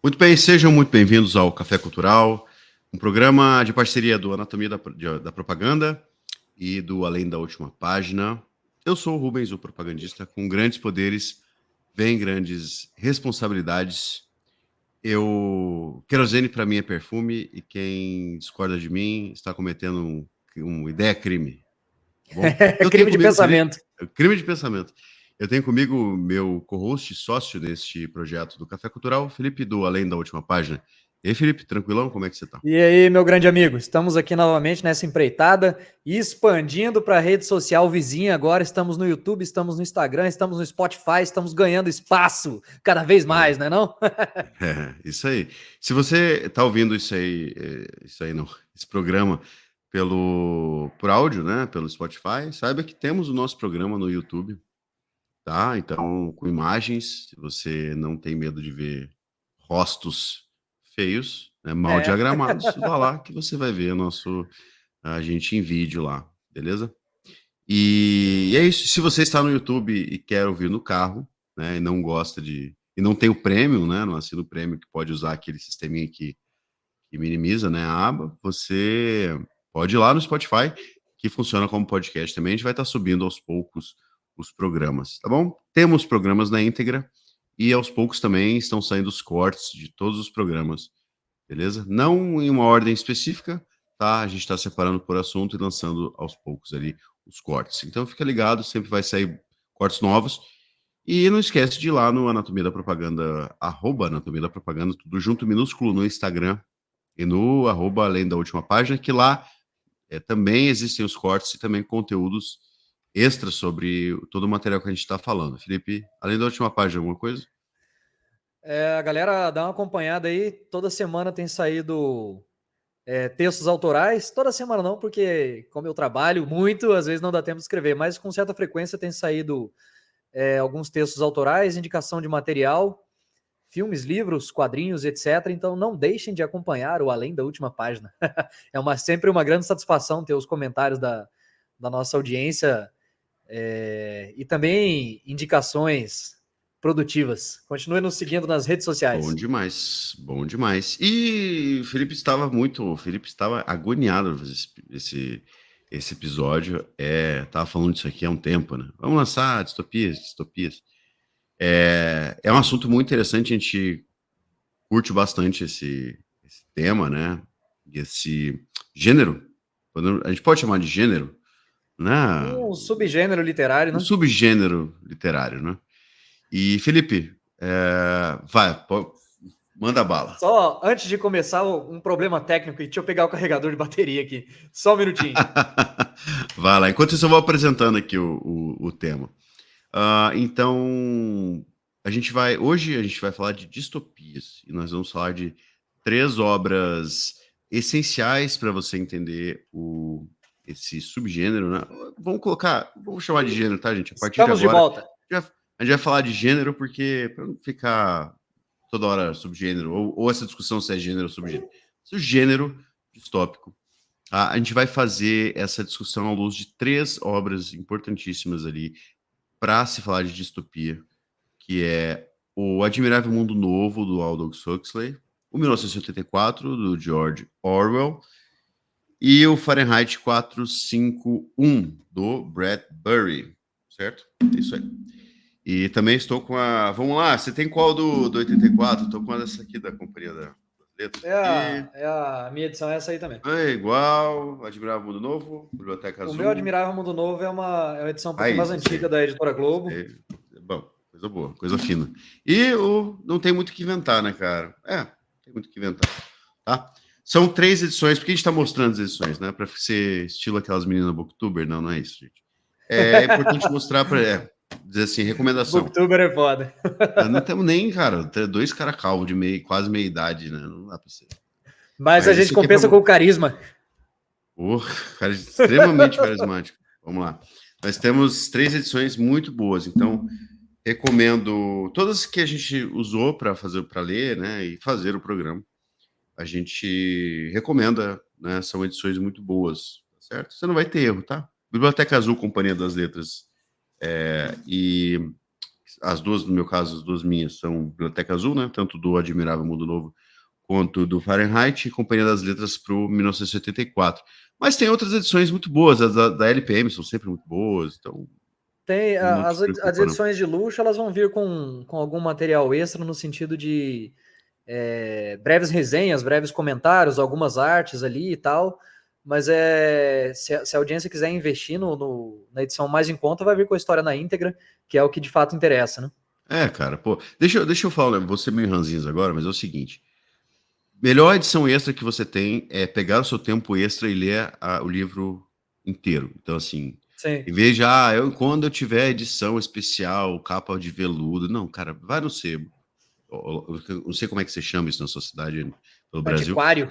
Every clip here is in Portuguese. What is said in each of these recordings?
Muito bem, sejam muito bem-vindos ao Café Cultural, um programa de parceria do Anatomia da Propaganda e do Além da Última Página. Eu sou o Rubens, o propagandista. Com grandes poderes, vem grandes responsabilidades. Querosene para mim é perfume e quem discorda de mim está cometendo um ideia-crime, tá bom? Eu tenho Crime de comigo, Felipe, pensamento. crime de pensamento. Eu tenho comigo meu co-host, sócio deste projeto do Café Cultural, Felipe, do Além da Última Página. E aí, Felipe, tranquilão? Como é que você tá? E aí, meu grande amigo, estamos aqui novamente nessa empreitada, expandindo para a rede social vizinha. Agora estamos no YouTube, estamos no Instagram, estamos no Spotify, estamos ganhando espaço cada vez mais, É, não é não? isso aí. Se você tá ouvindo isso aí não, esse programa por áudio, né, pelo Spotify, saiba que temos o nosso programa no YouTube, tá? Então, com imagens, se você não tem medo de ver rostos feios, né, mal É. diagramados, vá lá que você vai ver a gente em vídeo lá, beleza? E é isso. Se você está no YouTube e quer ouvir no carro, né, e não gosta e não tem o Premium, né, não assina o Premium, que pode usar aquele sisteminha que minimiza, né, a aba, você pode ir lá no Spotify, que funciona como podcast também. A gente vai estar subindo aos poucos os programas, tá bom? Temos programas na íntegra e aos poucos também estão saindo os cortes de todos os programas, beleza? Não em uma ordem específica, tá? A gente está separando por assunto e lançando aos poucos ali os cortes. Então fica ligado, sempre vai sair cortes novos. E não esquece de ir lá no Anatomia da Propaganda, @Anatomia da Propaganda, tudo junto, minúsculo no Instagram e no @Além da Última Página, que lá também existem os cortes e também conteúdos extras sobre todo o material que a gente está falando. Felipe, além da última página, alguma coisa? A galera dá uma acompanhada aí, toda semana tem saído textos autorais, toda semana não, porque como eu trabalho muito, às vezes não dá tempo de escrever, mas com certa frequência tem saído alguns textos autorais, indicação de material, filmes, livros, quadrinhos, etc. Então não deixem de acompanhar o Além da Última Página. Sempre uma grande satisfação ter os comentários da nossa audiência e também indicações produtivas. Continue nos seguindo nas redes Bom sociais. demais, bom demais. E o Felipe estava agoniado pra fazer esse episódio. Tava falando disso aqui há um tempo, né? Vamos lançar distopias. É um assunto muito interessante, a gente curte bastante esse tema, né? E esse gênero, a gente pode chamar de gênero, né? Um subgênero literário, Um né? subgênero literário, né? E Felipe, manda bala. Só antes de começar, um problema técnico, e deixa eu pegar o carregador de bateria aqui. Só um minutinho. Vai lá. Enquanto isso, eu vou apresentando aqui o tema. Então, hoje a gente vai falar de distopias e nós vamos falar de 3 obras essenciais para você entender esse subgênero, né? Vamos chamar de gênero, tá, gente? A partir de Estamos de agora, volta. a gente vai falar de gênero porque para não ficar toda hora subgênero ou essa discussão se é gênero ou subgênero. Se o gênero distópico, a gente vai fazer essa discussão à luz de 3 obras importantíssimas ali para se falar de distopia, que é O Admirável Mundo Novo, do Aldous Huxley, o 1984, do George Orwell, e o Fahrenheit 451, do Bradbury, certo? É isso aí. E também estou com a... Vamos lá, você tem qual do 84? Estou com essa aqui da Companhia das Letras. E A minha edição é essa aí também. é igual, Admirável Mundo Novo, Biblioteca O meu Azul. Admirável Mundo Novo é uma edição um pouquinho mais Raiz, isso antiga aí. da editora Isso Globo. aí. Bom, coisa boa, coisa fina. E não tem muito o que inventar, né, cara? Não tem muito o que inventar, tá? São 3 edições, porque a gente tá mostrando as edições, né? Pra ser estilo aquelas meninas booktuber. Não, não é isso, gente. É importante mostrar dizer assim, recomendação. Booktuber é foda. Não temos nem, cara, 2 cara calvo de quase meia idade, né? Não dá pra ser. Mas a Mas gente isso aqui é pra... compensa com o carisma. Cara, extremamente carismático. Vamos lá. Nós temos 3 edições muito boas, então recomendo todas que a gente usou para ler, né, e fazer o programa. A gente recomenda, né? São edições muito boas, tá certo? Você não vai ter erro, tá? Biblioteca Azul, Companhia das Letras e as duas, no meu caso, as duas minhas são Biblioteca Azul, né? Tanto do Admirável Mundo Novo quanto do Fahrenheit e Companhia das Letras para o 1984. Mas tem outras edições muito boas, as da LPM são sempre muito boas, então Tem não te as preocupa, não. edições de luxo, elas vão vir com algum material extra no sentido de breves resenhas, breves comentários, algumas artes ali e tal. Mas se a audiência quiser investir na edição mais em conta, vai vir com a história na íntegra, que é o que de fato interessa, né? Cara, pô, deixa eu falar, né? Vou ser meio ranzinhos agora, mas é o seguinte: melhor edição extra que você tem é pegar o seu tempo extra e ler o livro inteiro. Então, assim, Sim. em vez de, quando eu tiver edição especial, capa de veludo, não, cara, vai no sebo. Eu não sei como é que você chama isso na sua cidade, pelo Brasil. Antiquário.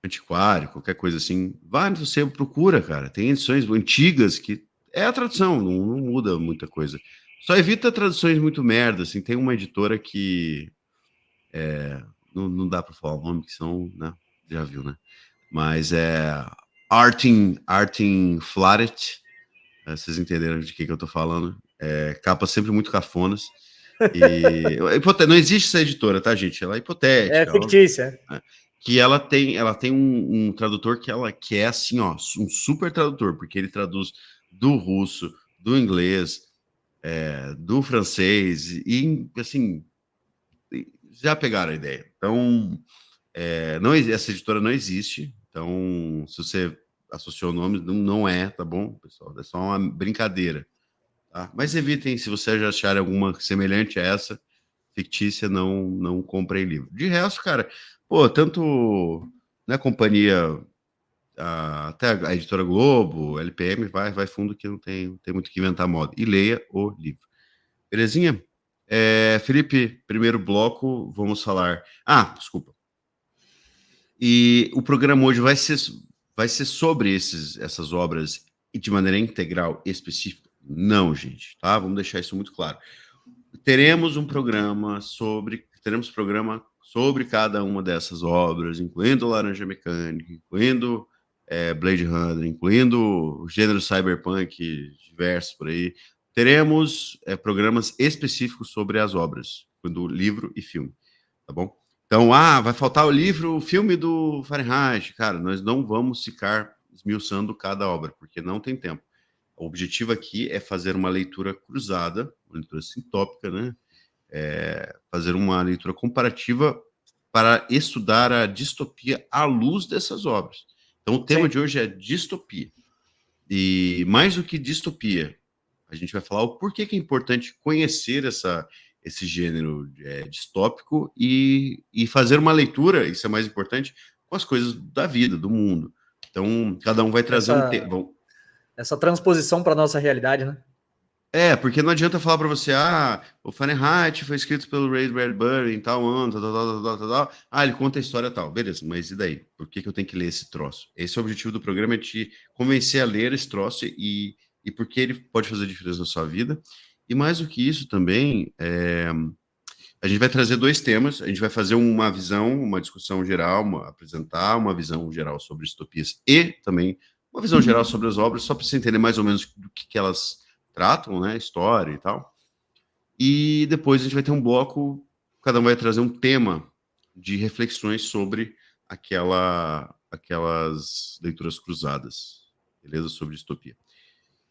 Antiquário, qualquer coisa assim. Vai no sebo, procura, cara. Tem edições antigas que é a tradução, não muda muita coisa. Só evita traduções muito merda, assim. Tem uma editora que não dá para falar o nome, que são, né? Já viu, né? Mas é Artin Flaret. Vocês entenderam de que eu tô falando. Capas sempre muito cafonas. E não existe essa editora, tá, gente? Ela é É hipotética, óbvio, fictícia. né? Que ela tem um tradutor que é assim, ó, um super tradutor, porque ele traduz do russo, do inglês, do francês, e assim, já pegaram a ideia. Então, essa editora não existe. Então, se você associou o nome, não é, tá bom, pessoal? É só uma brincadeira. Tá? Mas evitem, se você já achar alguma semelhante a essa, fictícia, não comprem livro. De resto, cara, pô, tanto na companhia, até a editora Globo, LPM, vai fundo que não tem muito que inventar moda. E leia o livro. Belezinha? Felipe, primeiro bloco, vamos falar. Desculpa. E o programa hoje vai ser sobre essas obras e de maneira integral, específica? Não, gente, tá? Vamos deixar isso muito claro. Teremos programa sobre cada uma dessas obras, incluindo Laranja Mecânica, incluindo Blade Runner, incluindo o gênero cyberpunk diversos por aí. Teremos programas específicos sobre as obras, do livro e filme, tá bom? Então, vai faltar o filme do Fahrenheit. Cara, nós não vamos ficar esmiuçando cada obra, porque não tem tempo. O objetivo aqui é fazer uma leitura cruzada, uma leitura sintópica, né? Fazer uma leitura comparativa para estudar a distopia à luz dessas obras. Então, o tema Sim. de hoje é distopia. E mais do que distopia, a gente vai falar o porquê que é importante conhecer esse gênero distópico e fazer uma leitura, isso é mais importante, com as coisas da vida, do mundo. Então, cada um vai trazer um tema. Essa transposição para nossa realidade, né? Porque não adianta falar para você, o Fahrenheit foi escrito pelo Ray Bradbury em tal ano, tal. Ele conta a história tal. Beleza, mas e daí? Por que eu tenho que ler esse troço? Esse é o objetivo do programa, é te convencer a ler esse troço e porque ele pode fazer diferença na sua vida. E mais do que isso também, a gente vai trazer dois temas. A gente vai fazer uma visão, uma discussão geral, apresentar uma visão geral sobre distopias e também uma visão geral sobre as obras, só para você entender mais ou menos do que elas tratam, né, história e tal. E depois a gente vai ter um bloco, cada um vai trazer um tema de reflexões sobre aquelas leituras cruzadas, beleza? Sobre distopia.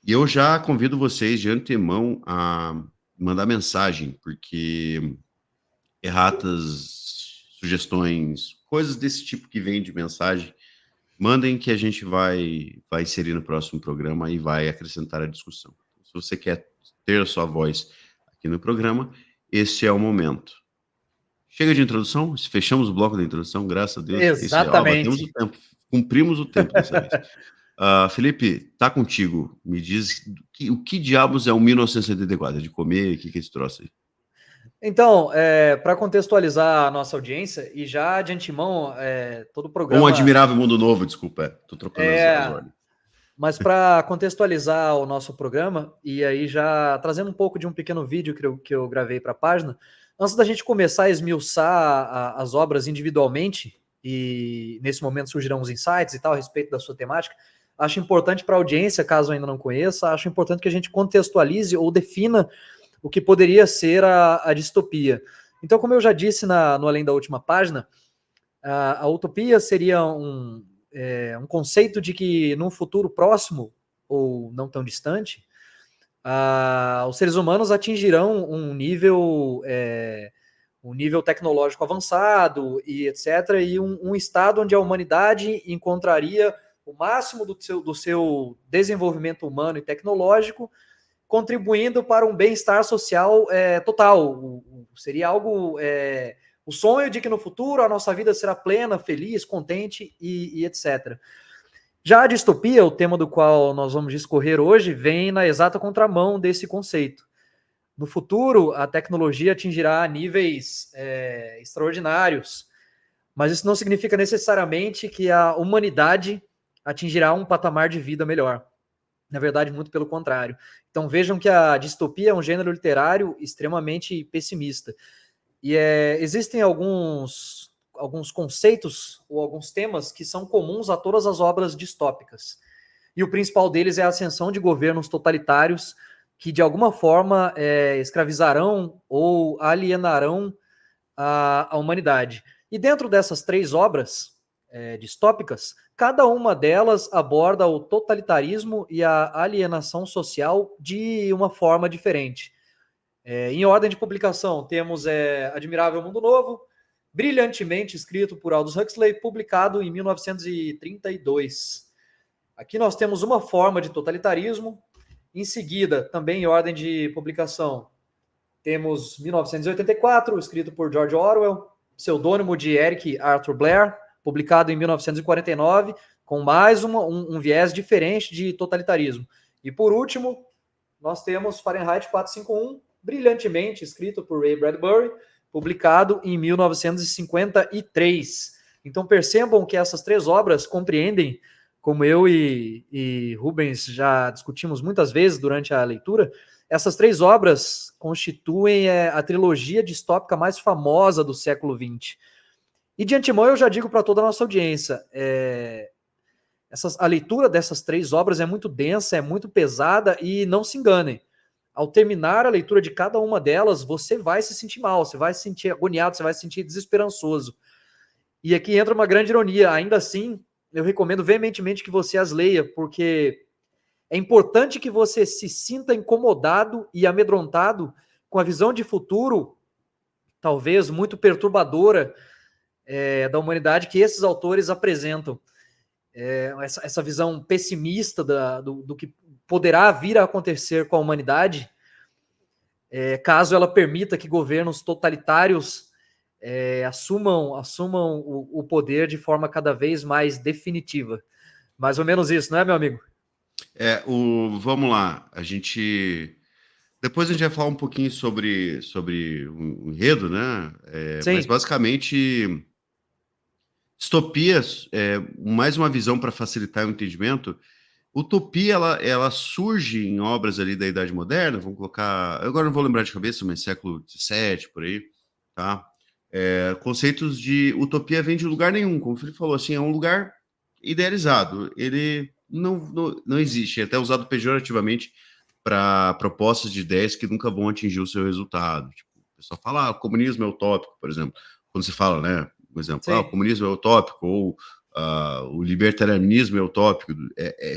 E eu já convido vocês de antemão a mandar mensagem, porque erratas, sugestões, coisas desse tipo que vem de mensagem, mandem que a gente vai inserir no próximo programa e vai acrescentar a discussão. Se você quer ter a sua voz aqui no programa, esse é o momento. Chega de introdução, fechamos o bloco da introdução, graças a Deus. Isso aí, batemos o Exatamente. tempo, cumprimos o tempo dessa vez. Felipe, tá contigo. Me diz o que diabos é o 1974? É de comer? O que é esse troço aí? Então, para contextualizar a nossa audiência, e já de antemão, todo o Ou um programa. admirável mundo novo, desculpa. Tô trocando as ordens. Mas para contextualizar o nosso programa, e aí já trazendo um pouco de um pequeno vídeo que eu gravei para a página, antes da gente começar a esmiuçar as obras individualmente, e nesse momento surgirão os insights e tal a respeito da sua temática, acho importante para a audiência, caso ainda não conheça, acho importante que a gente contextualize ou defina o que poderia ser a distopia. Então, como eu já disse no Além da Última Página, a utopia seria um conceito de que num futuro próximo, ou não tão distante, os seres humanos atingirão um nível tecnológico avançado e etc., e um estado onde a humanidade encontraria o máximo do seu desenvolvimento humano e tecnológico, contribuindo para um bem-estar social total. Seria algo... o sonho de que no futuro a nossa vida será plena, feliz, contente e etc. Já a distopia, o tema do qual nós vamos discorrer hoje, vem na exata contramão desse conceito. No futuro, a tecnologia atingirá níveis extraordinários, mas isso não significa necessariamente que a humanidade atingirá um patamar de vida melhor. Na verdade, muito pelo contrário. Então vejam que a distopia é um gênero literário extremamente pessimista. E existem alguns conceitos ou alguns temas que são comuns a todas as obras distópicas. E o principal deles é a ascensão de governos totalitários que, de alguma forma, escravizarão ou alienarão a humanidade. E dentro dessas 3 obras distópicas, cada uma delas aborda o totalitarismo e a alienação social de uma forma diferente. Em ordem de publicação, temos Admirável Mundo Novo, brilhantemente escrito por Aldous Huxley, publicado em 1932. Aqui nós temos uma forma de totalitarismo. Em seguida, também em ordem de publicação, temos 1984, escrito por George Orwell, pseudônimo de Eric Arthur Blair, publicado em 1949, com mais um viés diferente de totalitarismo. E por último, nós temos Fahrenheit 451, brilhantemente escrito por Ray Bradbury, publicado em 1953. Então percebam que essas 3 obras compreendem, como eu e Rubens já discutimos muitas vezes durante a leitura, essas 3 obras constituem a trilogia distópica mais famosa do século XX. E de antemão eu já digo para toda a nossa audiência, a leitura dessas 3 obras é muito densa, é muito pesada, e não se enganem. Ao terminar a leitura de cada uma delas, você vai se sentir mal, você vai se sentir agoniado, você vai se sentir desesperançoso. E aqui entra uma grande ironia. Ainda assim, eu recomendo veementemente que você as leia, porque é importante que você se sinta incomodado e amedrontado com a visão de futuro, talvez muito perturbadora, da humanidade que esses autores apresentam. Essa visão pessimista do que poderá vir a acontecer com a humanidade, caso ela permita que governos totalitários assumam o poder de forma cada vez mais definitiva. Mais ou menos isso, não é, meu amigo? Vamos lá, depois a gente vai falar um pouquinho sobre o enredo, né? Mas basicamente, distopias, mais uma visão para facilitar o entendimento. Utopia, ela surge em obras ali da Idade Moderna, vamos colocar, agora não vou lembrar de cabeça, mas século XVII, por aí, tá? Conceitos de utopia vêm de lugar nenhum, como o Felipe falou, assim, é um lugar idealizado, ele não existe, é até usado pejorativamente para propostas de ideias que nunca vão atingir o seu resultado. Tipo, o pessoal fala, o comunismo é utópico, por exemplo. Quando se fala, né, por exemplo, o comunismo é utópico, ou o libertarianismo é utópico,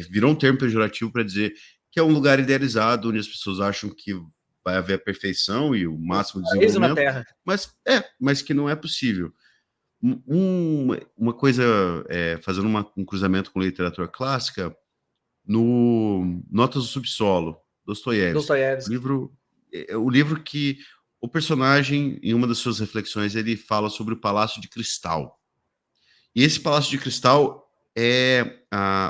virou um termo pejorativo para dizer que é um lugar idealizado, onde as pessoas acham que vai haver a perfeição e o máximo de desenvolvimento, na Terra. Mas que não é possível. Uma coisa, fazendo um cruzamento com literatura clássica, no Notas do Subsolo, Dostoiévski. O livro que o personagem, em uma das suas reflexões, ele fala sobre o Palácio de Cristal. E esse Palácio de Cristal é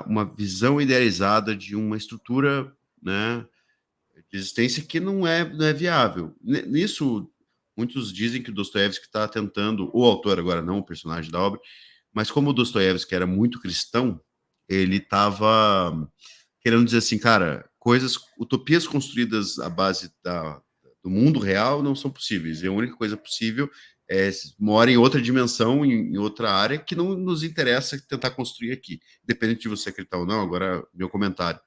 uma visão idealizada de uma estrutura, né, de existência que não é viável. Nisso, muitos dizem que o Dostoiévski está tentando, o autor agora não, o personagem da obra, mas como o Dostoiévski era muito cristão, ele estava querendo dizer assim, cara, utopias construídas à base do mundo real não são possíveis. E a única coisa possível mora em outra dimensão, em outra área, que não nos interessa tentar construir aqui. Independente de você acreditar ou não, agora meu comentário.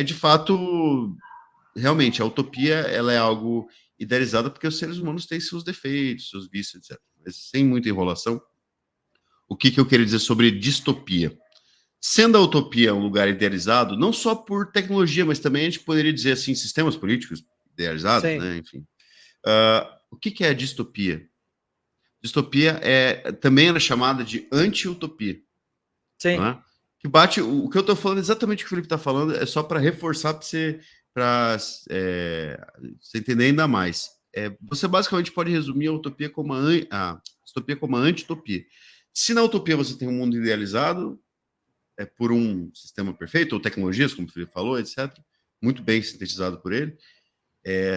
De fato, realmente, a utopia ela é algo idealizada porque os seres humanos têm seus defeitos, seus vícios, etc. Mas sem muita enrolação, o que eu queria dizer sobre distopia? Sendo a utopia um lugar idealizado, não só por tecnologia, mas também a gente poderia dizer assim, sistemas políticos idealizados, Sim, né? Enfim. O que é a distopia? Distopia também era chamada de anti-utopia, sim, né? Que bate o que eu estou falando, exatamente o que o Felipe está falando, é só para reforçar para você entender ainda mais. Você basicamente pode resumir a utopia como a distopia como a anti-utopia. Se na utopia você tem um mundo idealizado, por um sistema perfeito, ou tecnologias, como o Felipe falou, etc., muito bem sintetizado por ele,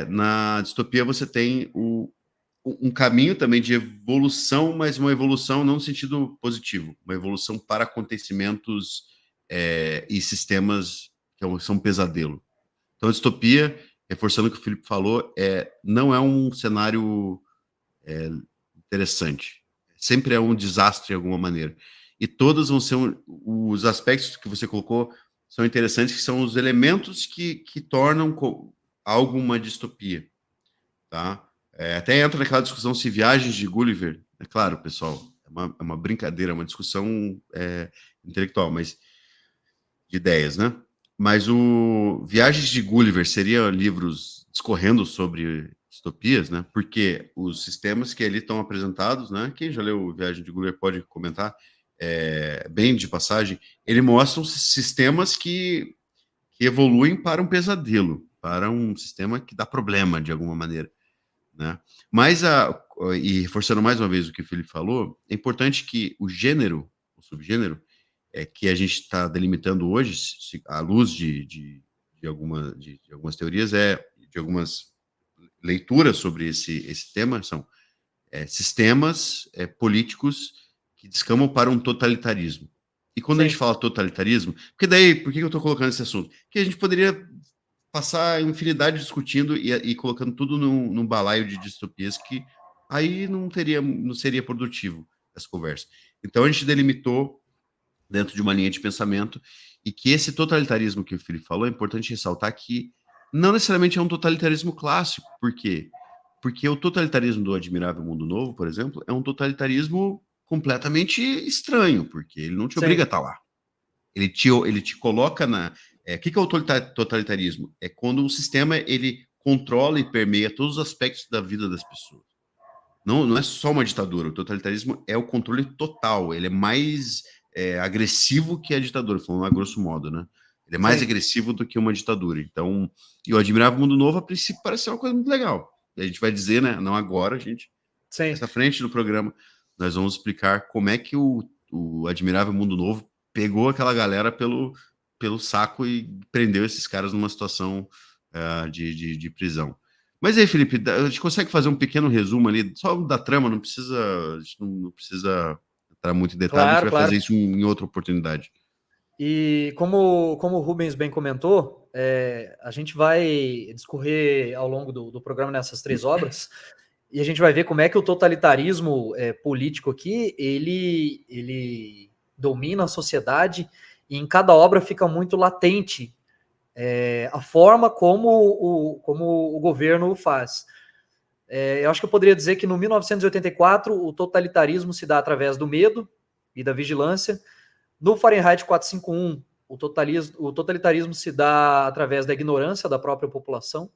na distopia você tem um caminho também de evolução, mas uma evolução não no sentido positivo, uma evolução para acontecimentos e sistemas que são um pesadelo. Então, a distopia, reforçando o que o Felipe falou, não é um cenário interessante. Sempre é um desastre de alguma maneira. E todas vão ser os aspectos que você colocou são interessantes, que são os elementos que tornam algo uma distopia, tá? Até entra naquela discussão se Viagens de Gulliver, é claro, pessoal, é uma brincadeira, é uma discussão intelectual, mas de ideias, né? Mas o Viagens de Gulliver seria livros discorrendo sobre distopias, né? Porque os sistemas que ali estão apresentados, né? Quem já leu Viagem de Gulliver pode comentar, bem de passagem, ele mostra sistemas que evoluem para um pesadelo, para um sistema que dá problema de alguma maneira, né? Mas e reforçando mais uma vez o que o Felipe falou, é importante que o gênero, o subgênero, que a gente está delimitando hoje, à luz de algumas teorias, de algumas leituras sobre esse tema, são sistemas políticos que descamam para um totalitarismo. E quando a gente sim, fala totalitarismo, porque daí, por que eu estou colocando esse assunto? Porque a gente poderia passar infinidade discutindo e colocando tudo num balaio de distopias que aí não seria produtivo essa conversa. Então a gente delimitou dentro de uma linha de pensamento e que esse totalitarismo que o Felipe falou, é importante ressaltar que não necessariamente é um totalitarismo clássico. Por quê? Porque o totalitarismo do Admirável Mundo Novo, por exemplo, é um totalitarismo completamente estranho, porque ele não te obriga a sim, estar lá. Ele te coloca na... O que é o totalitarismo? É quando o sistema ele controla e permeia todos os aspectos da vida das pessoas. Não é só uma ditadura. O totalitarismo é o controle total. Ele é mais agressivo que a ditadura, falando a grosso modo, né? Ele é mais sim, agressivo do que uma ditadura. Então, e o Admirável Mundo Novo, a princípio, parece ser uma coisa muito legal. E a gente vai dizer, né? Não agora, gente. sim. Essa frente do programa, nós vamos explicar como é que o Admirável Mundo Novo pegou aquela galera pelo saco e prendeu esses caras numa situação de prisão. Mas aí, Felipe, a gente consegue fazer um pequeno resumo ali, só da trama, a gente não precisa entrar muito em detalhe, a gente Claro, vai fazer claro. isso em outra oportunidade. E como o Rubens bem comentou, a gente vai discorrer ao longo do programa nessas três obras, e a gente vai ver como é que o totalitarismo político aqui, ele domina a sociedade, e em cada obra fica muito latente a forma como o governo faz. Eu acho que eu poderia dizer que no 1984 o totalitarismo se dá através do medo e da vigilância. No Fahrenheit 451, o totalitarismo se dá através da ignorância da própria população.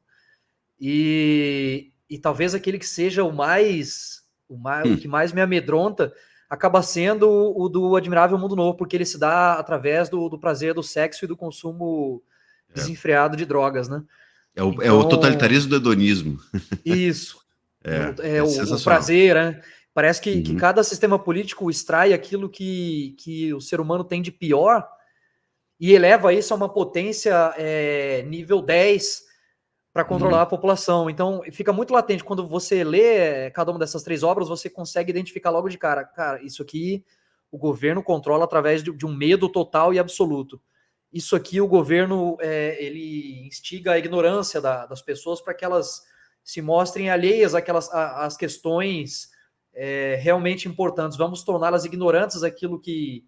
E talvez aquele que seja o que mais me amedronta acaba sendo o do Admirável Mundo Novo, porque ele se dá através do prazer do sexo e do consumo É, desenfreado de drogas, né? é o Então, totalitarismo do hedonismo. isso. É O sensacional. prazer, né? Parece que Uhum, cada sistema político extrai aquilo que o ser humano tem de pior e eleva isso a uma potência nível 10 para controlar a uhum, população. Então, fica muito latente. Quando você lê cada uma dessas três obras, você consegue identificar logo de cara. Cara, isso aqui o governo controla através de um medo total e absoluto. Isso aqui o governo ele instiga a ignorância das pessoas para que elas se mostrem alheias às questões realmente importantes. Vamos torná-las ignorantes daquilo que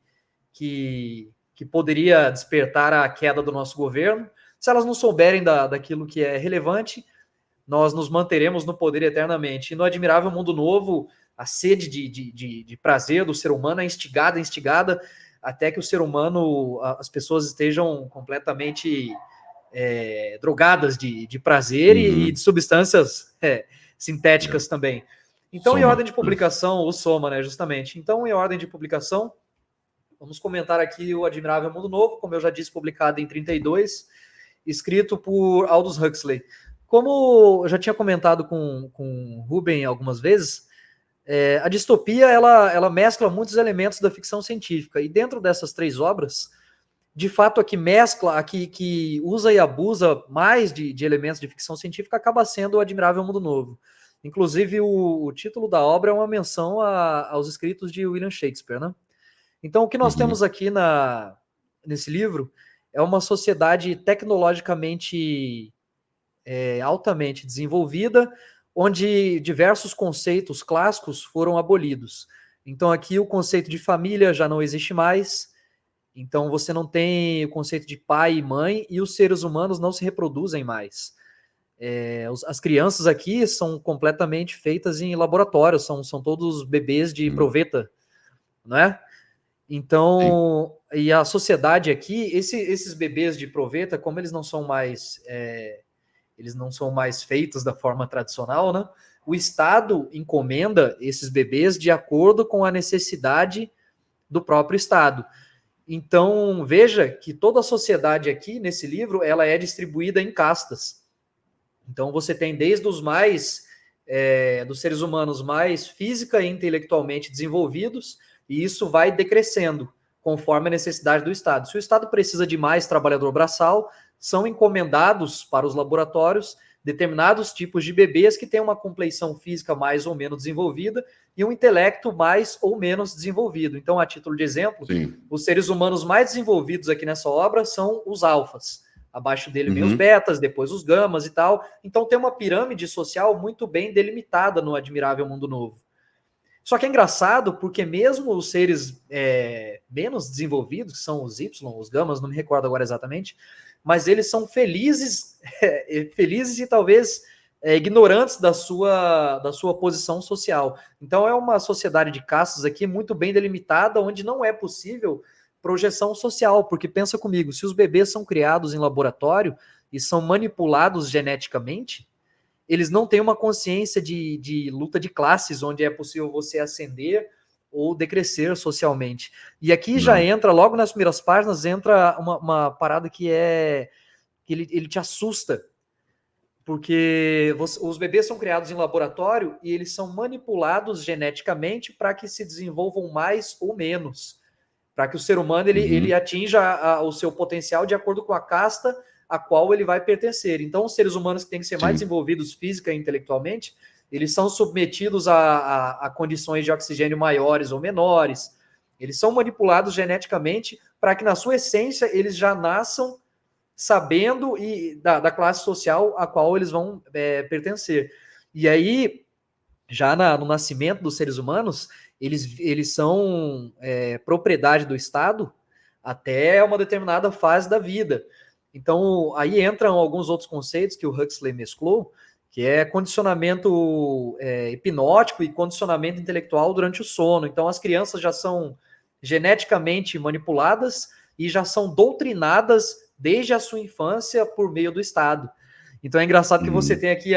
poderia despertar a queda do nosso governo. Se elas não souberem daquilo que é relevante, nós nos manteremos no poder eternamente. E no Admirável Mundo Novo, a sede de prazer do ser humano é instigada, até que o ser humano, as pessoas estejam completamente drogadas de prazer e de substâncias sintéticas também. Então, em ordem de publicação, o Soma, né, justamente. Então, em ordem de publicação, vamos comentar aqui o Admirável Mundo Novo, como eu já disse, publicado em 32, escrito por Aldous Huxley. Como eu já tinha comentado com o Ruben algumas vezes, a distopia ela mescla muitos elementos da ficção científica, e dentro dessas 3 obras, de fato, a que mescla, a que usa e abusa mais de elementos de ficção científica acaba sendo o Admirável Mundo Novo. Inclusive, o título da obra é uma menção aos escritos de William Shakespeare, né? Então, o que nós temos aqui nesse livro é uma sociedade tecnologicamente altamente desenvolvida, onde diversos conceitos clássicos foram abolidos. Então, aqui o conceito de família já não existe mais. Então, você não tem o conceito de pai e mãe, e os seres humanos não se reproduzem mais. As crianças aqui são completamente feitas em laboratório, são todos bebês de proveta, não é? Então, e a sociedade aqui, esses bebês de proveta, como eles não são mais feitos da forma tradicional, né? O Estado encomenda esses bebês de acordo com a necessidade do próprio Estado. Então, veja que toda a sociedade aqui, nesse livro, ela é distribuída em castas. Então, você tem desde os dos seres humanos mais física e intelectualmente desenvolvidos, e isso vai decrescendo conforme a necessidade do Estado. Se o Estado precisa de mais trabalhador braçal, são encomendados para os laboratórios determinados tipos de bebês que têm uma compleição física mais ou menos desenvolvida e um intelecto mais ou menos desenvolvido. Então, a título de exemplo, os seres humanos mais desenvolvidos aqui nessa obra são os alfas. Abaixo dele vem os betas, depois os gamas e tal. Então, tem uma pirâmide social muito bem delimitada no Admirável Mundo Novo. Só que é engraçado porque mesmo os seres menos desenvolvidos, que são os Y, os gamas, não me recordo agora exatamente, mas eles são felizes e talvez ignorantes da sua posição social. Então é uma sociedade de castas aqui muito bem delimitada, onde não é possível projeção social, porque pensa comigo, se os bebês são criados em laboratório e são manipulados geneticamente, eles não têm uma consciência de luta de classes, onde é possível você ascender ou decrescer socialmente. E aqui já entra, logo nas primeiras páginas, entra uma parada que ele te assusta, porque os bebês são criados em laboratório e eles são manipulados geneticamente para que se desenvolvam mais ou menos, para que o ser humano ele atinja o seu potencial de acordo com a casta a qual ele vai pertencer. Então, os seres humanos que têm que ser mais desenvolvidos física e intelectualmente, eles são submetidos a condições de oxigênio maiores ou menores, eles são manipulados geneticamente para que, na sua essência, eles já nasçam sabendo da classe social a qual eles vão pertencer. E aí, já no nascimento dos seres humanos, eles são propriedade do Estado até uma determinada fase da vida. Então, aí entram alguns outros conceitos que o Huxley mesclou, que é condicionamento hipnótico e condicionamento intelectual durante o sono. Então, as crianças já são geneticamente manipuladas e já são doutrinadas desde a sua infância por meio do Estado. Então, é engraçado que você tem aqui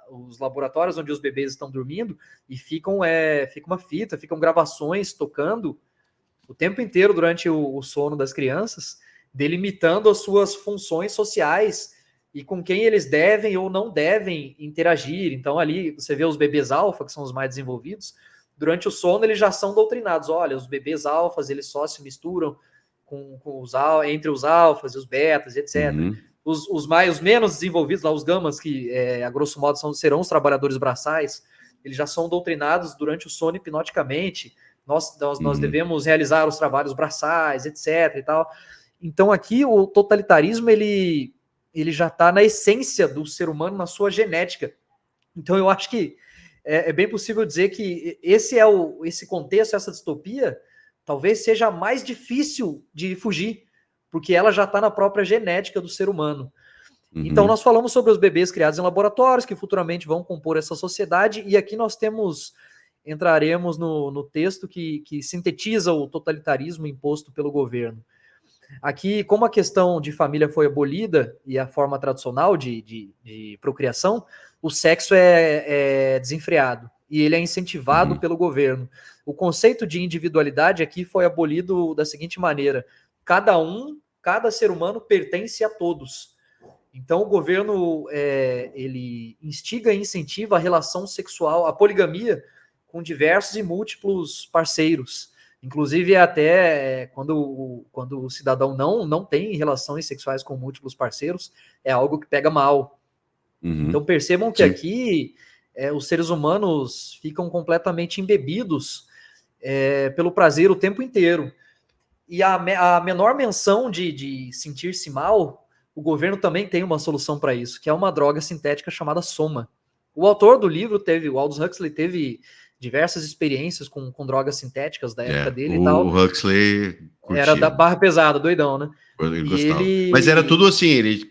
os laboratórios onde os bebês estão dormindo e fica uma fita, ficam gravações tocando o tempo inteiro durante o sono das crianças, delimitando as suas funções sociais e com quem eles devem ou não devem interagir. Então, ali você vê os bebês alfa, que são os mais desenvolvidos, durante o sono eles já são doutrinados. Olha, os bebês alfas, eles só se misturam entre os alfas e os betas, etc. Os menos desenvolvidos, lá os gamas, que a grosso modo serão os trabalhadores braçais, eles já são doutrinados durante o sono hipnoticamente. Nós devemos realizar os trabalhos braçais, etc. e tal. Então aqui o totalitarismo ele já está na essência do ser humano, na sua genética. Então eu acho que é bem possível dizer que esse contexto, essa distopia, talvez seja mais difícil de fugir, porque ela já está na própria genética do ser humano. Então, Uhum. nós falamos sobre os bebês criados em laboratórios, que futuramente vão compor essa sociedade, e aqui nós entraremos no texto que sintetiza o totalitarismo imposto pelo governo. Aqui, como a questão de família foi abolida e a forma tradicional de procriação, o sexo é desenfreado e ele é incentivado Uhum. pelo governo. O conceito de individualidade aqui foi abolido da seguinte maneira: cada ser humano pertence a todos. Então, o governo ele instiga e incentiva a relação sexual, a poligamia, com diversos e múltiplos parceiros. Inclusive, até quando o cidadão não tem relações sexuais com múltiplos parceiros, é algo que pega mal. Uhum. Então, percebam que Sim. aqui os seres humanos ficam completamente embebidos pelo prazer o tempo inteiro. E a menor menção de sentir-se mal, o governo também tem uma solução para isso, que é uma droga sintética chamada soma. O autor do livro o Aldous Huxley teve diversas experiências com drogas sintéticas da época É, dele e o tal. Huxley Era da curtia, barra pesada, doidão, né? ele E gostava. Mas era tudo ele. assim,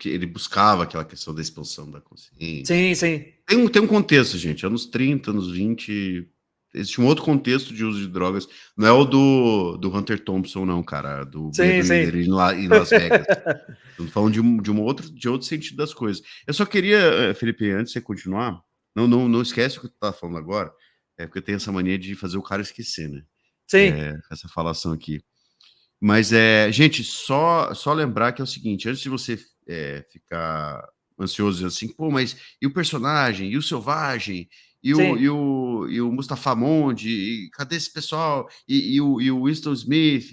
ele buscava aquela questão da expansão da consciência. Sim, sim. Tem um contexto, gente, anos 30, anos 20, existe um outro contexto de uso de drogas, não é o do Hunter Thompson não, cara, do Sim, Bedouin sim. dele em Las Vegas. Estamos falando de outro sentido das coisas. Eu só queria, Felipe, antes de você continuar, não esquece o que tu tá falando agora, porque eu tenho essa mania de fazer o cara esquecer, né? Sim, Essa falação aqui. Mas, gente, só lembrar que é o seguinte, antes de você ficar ansioso assim, pô, mas e o personagem, e o Selvagem, sim. e o Mustafa Mondi, e cadê esse pessoal? E o Winston Smith,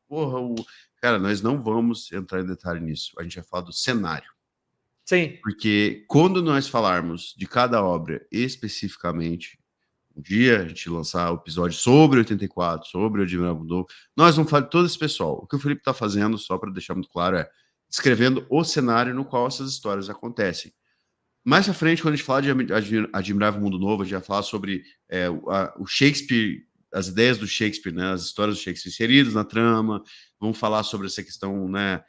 porra, cara, nós não vamos entrar em detalhe nisso. A gente vai falar do cenário. Sim. Porque quando nós falarmos de cada obra especificamente, um dia a gente lançar o episódio sobre 84, sobre o Admirável Mudou, nós vamos falar de todo esse pessoal. O que o Felipe está fazendo, só para deixar muito claro, é descrevendo o cenário no qual essas histórias acontecem. Mais pra frente, quando a gente falar de Admirável Mundo Novo, a gente vai falar sobre o Shakespeare, as ideias do Shakespeare, né, as histórias do Shakespeare inseridas na trama, vamos falar sobre essa questão, né,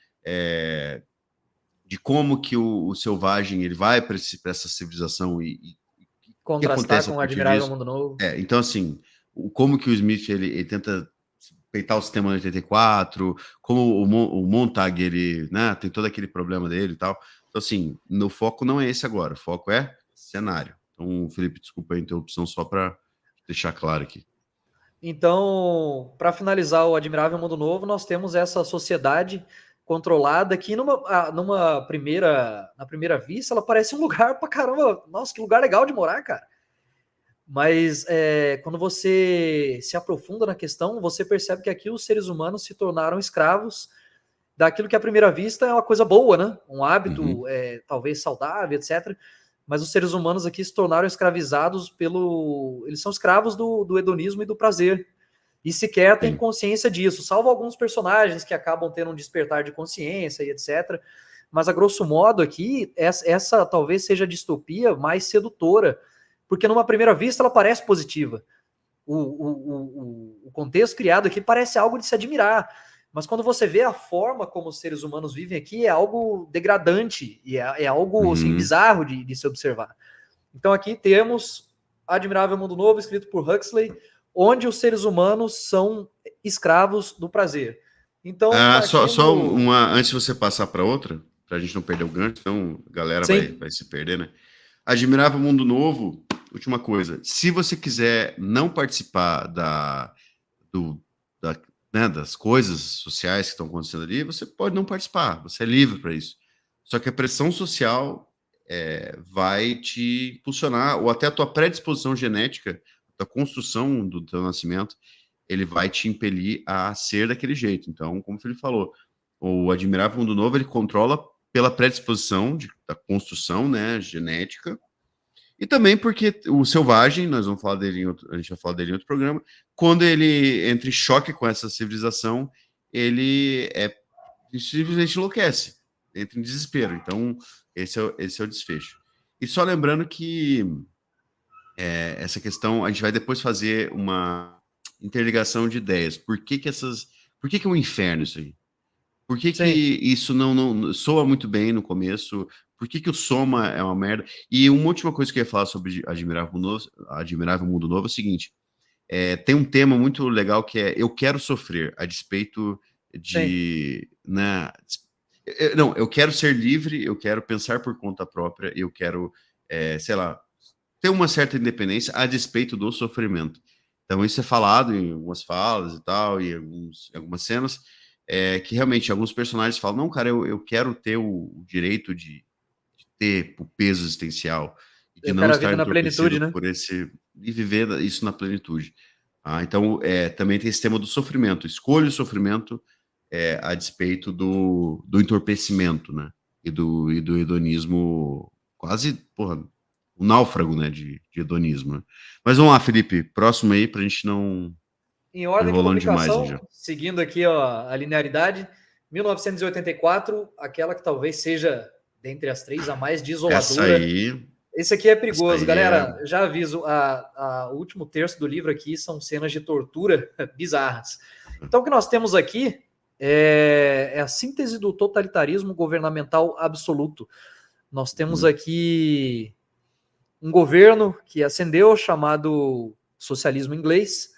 de como que o selvagem ele vai para essa civilização e o que Contrastar acontece a com o partir Admirável disso. Mundo Novo. Então, assim, como que o Smith ele tenta peitar o sistema 84, como o Montag ele, né, tem todo aquele problema dele e tal. Então, assim, no foco não é esse agora, o foco é cenário. Então, Felipe, desculpa a interrupção, só para deixar claro aqui. Então, para finalizar o Admirável Mundo Novo, nós temos essa sociedade controlada que na primeira vista, ela parece um lugar pra caramba. Nossa, que lugar legal de morar, cara. Mas quando você se aprofunda na questão, você percebe que aqui os seres humanos se tornaram escravos daquilo que à primeira vista é uma coisa boa, né? Um Uhum, hábito talvez saudável, etc. Mas os seres humanos aqui se tornaram escravizados Eles são escravos do hedonismo e do prazer. E sequer têm sim. consciência disso, salvo alguns personagens que acabam tendo um despertar de consciência e etc. Mas, a grosso modo, aqui, essa talvez seja a distopia mais sedutora, porque numa primeira vista ela parece positiva. O contexto criado aqui parece algo de se admirar, mas quando você vê a forma como os seres humanos vivem aqui, é algo degradante e é algo assim, Uhum. bizarro de se observar. Então aqui temos Admirável Mundo Novo, escrito por Huxley, onde os seres humanos são escravos do prazer. Então, Só partindo. uma, antes de você passar para outra, para a gente não perder o gancho, então a galera Sim, vai se perder, né? Admirável Mundo Novo, última coisa. Se você quiser não participar do, da, né, das coisas sociais que estão acontecendo ali, você pode não participar, você é livre para isso. Só que a pressão social vai te impulsionar, ou até a tua predisposição genética, a tua construção do teu nascimento, ele vai te impelir a ser daquele jeito. Então, como o Felipe falou, o Admirável Mundo Novo, ele controla pela predisposição da construção, né, genética, e também porque o Selvagem, nós vamos falar dele a gente vai falar dele em outro programa, quando ele entra em choque com essa civilização, ele simplesmente enlouquece, entra em desespero. Então, esse é o desfecho. E só lembrando que essa questão, a gente vai depois fazer uma interligação de ideias. Por que que é um inferno isso aí? Por que que Sim, isso não soa muito bem no começo? Por que que o Soma é uma merda? E uma última coisa que eu ia falar sobre Admirável Mundo Novo é o seguinte: tem um tema muito legal que é eu quero sofrer a despeito sim. de, né, não, eu quero ser livre, eu quero pensar por conta própria, eu quero, sei lá, ter uma certa independência a despeito do sofrimento. Então, isso é falado em algumas falas e tal, e em algumas cenas, que realmente alguns personagens falam: não, cara, eu quero ter o direito de ter o peso existencial e de Eu não quero a estar vida na plenitude, entorpecido né? por esse. E viver isso na plenitude. Então, também tem esse tema do sofrimento. Escolha o sofrimento a despeito do entorpecimento, né? E do hedonismo quase, porra, um náufrago, né? De hedonismo. Né? Mas vamos lá, Felipe, próximo aí, pra gente não Em tô ordem de enrolando demais aí publicação, já. seguindo aqui ó, a linearidade, 1984, aquela que talvez seja, dentre as três, a mais Essa desoladora. aí, Esse aqui é essa perigoso, aí é. galera. Já aviso, o último terço do livro aqui são cenas de tortura bizarras. Então, o que nós temos aqui é a síntese do totalitarismo governamental absoluto. Nós temos aqui um governo que ascendeu, chamado socialismo inglês,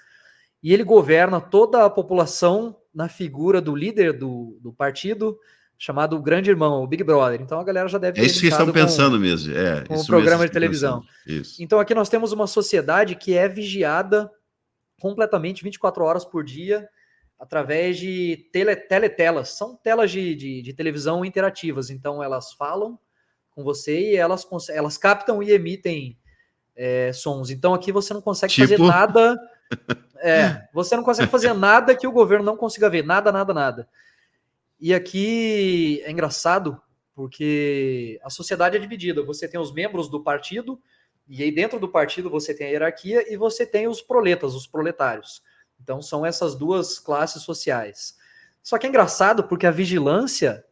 e ele governa toda a população na figura do líder do partido, chamado Grande Irmão, o Big Brother. Então a galera já deve É ter isso que estão linkado com, pensando mesmo. É, com o isso mesmo que programa de estão pensando. televisão. Isso. Então aqui nós temos uma sociedade que é vigiada completamente 24 horas por dia através de teletelas. São telas de televisão interativas. Então elas falam com você e elas captam e emitem sons. Então aqui você não consegue fazer Tipo, nada. Você não consegue fazer nada que o governo não consiga ver. Nada, nada, nada. E aqui é engraçado porque a sociedade é dividida. Você tem os membros do partido, e aí dentro do partido você tem a hierarquia e você tem os proletas, os proletários. Então são essas duas classes sociais. Só que é engraçado porque a vigilância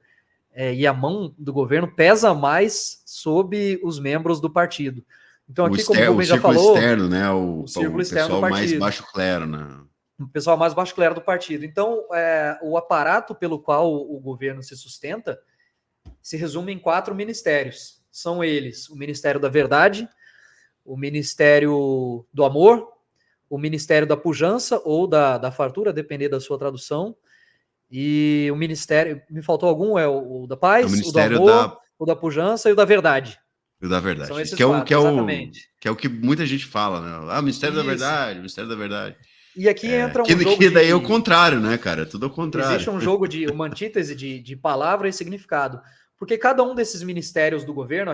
e a mão do governo pesa mais sobre os membros do partido. Então aqui, como o o Rubem já círculo falou, externo, né? o O círculo externo do pessoal mais partido, baixo clero, né? o pessoal mais baixo clero do partido. Então, o aparato pelo qual o governo se sustenta se resume em 4 ministérios. São eles: o Ministério da Verdade, o Ministério do Amor, o Ministério da Pujança ou da Fartura, depender da sua tradução, e o Ministério, me faltou algum, é o da É o Paz, o do Ministério Amor, o da Pujança e o da Verdade. da São Verdade. Isso esses 4, exatamente. que é o que muita gente fala, né? Ah, Ministério da Isso. Verdade, Ministério da Verdade. E aqui entra um jogo Que daí é o de contrário, né, cara? É tudo ao contrário. existe um jogo de uma antítese de palavra e significado. Porque cada um desses ministérios do governo,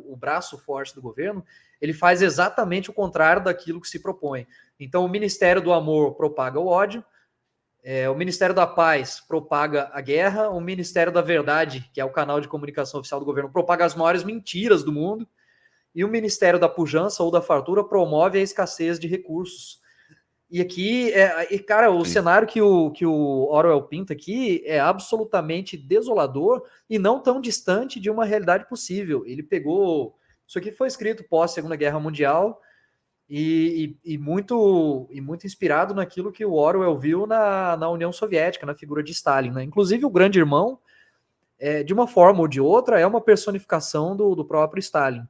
o braço forte do governo, ele faz exatamente o contrário daquilo que se propõe. Então, o Ministério do Amor propaga o ódio, o Ministério da Paz propaga a guerra, o Ministério da Verdade, que é o canal de comunicação oficial do governo, propaga as maiores mentiras do mundo, e o Ministério da Pujança ou da Fartura promove a escassez de recursos. E aqui, cara, o Sim. cenário que o Orwell pinta aqui é absolutamente desolador e não tão distante de uma realidade possível. Ele pegou. Isso aqui foi escrito pós Segunda Guerra Mundial e muito inspirado naquilo que o Orwell viu na União Soviética, na figura de Stalin. Né? Inclusive, o Grande Irmão, de uma forma ou de outra, é uma personificação do próprio Stalin.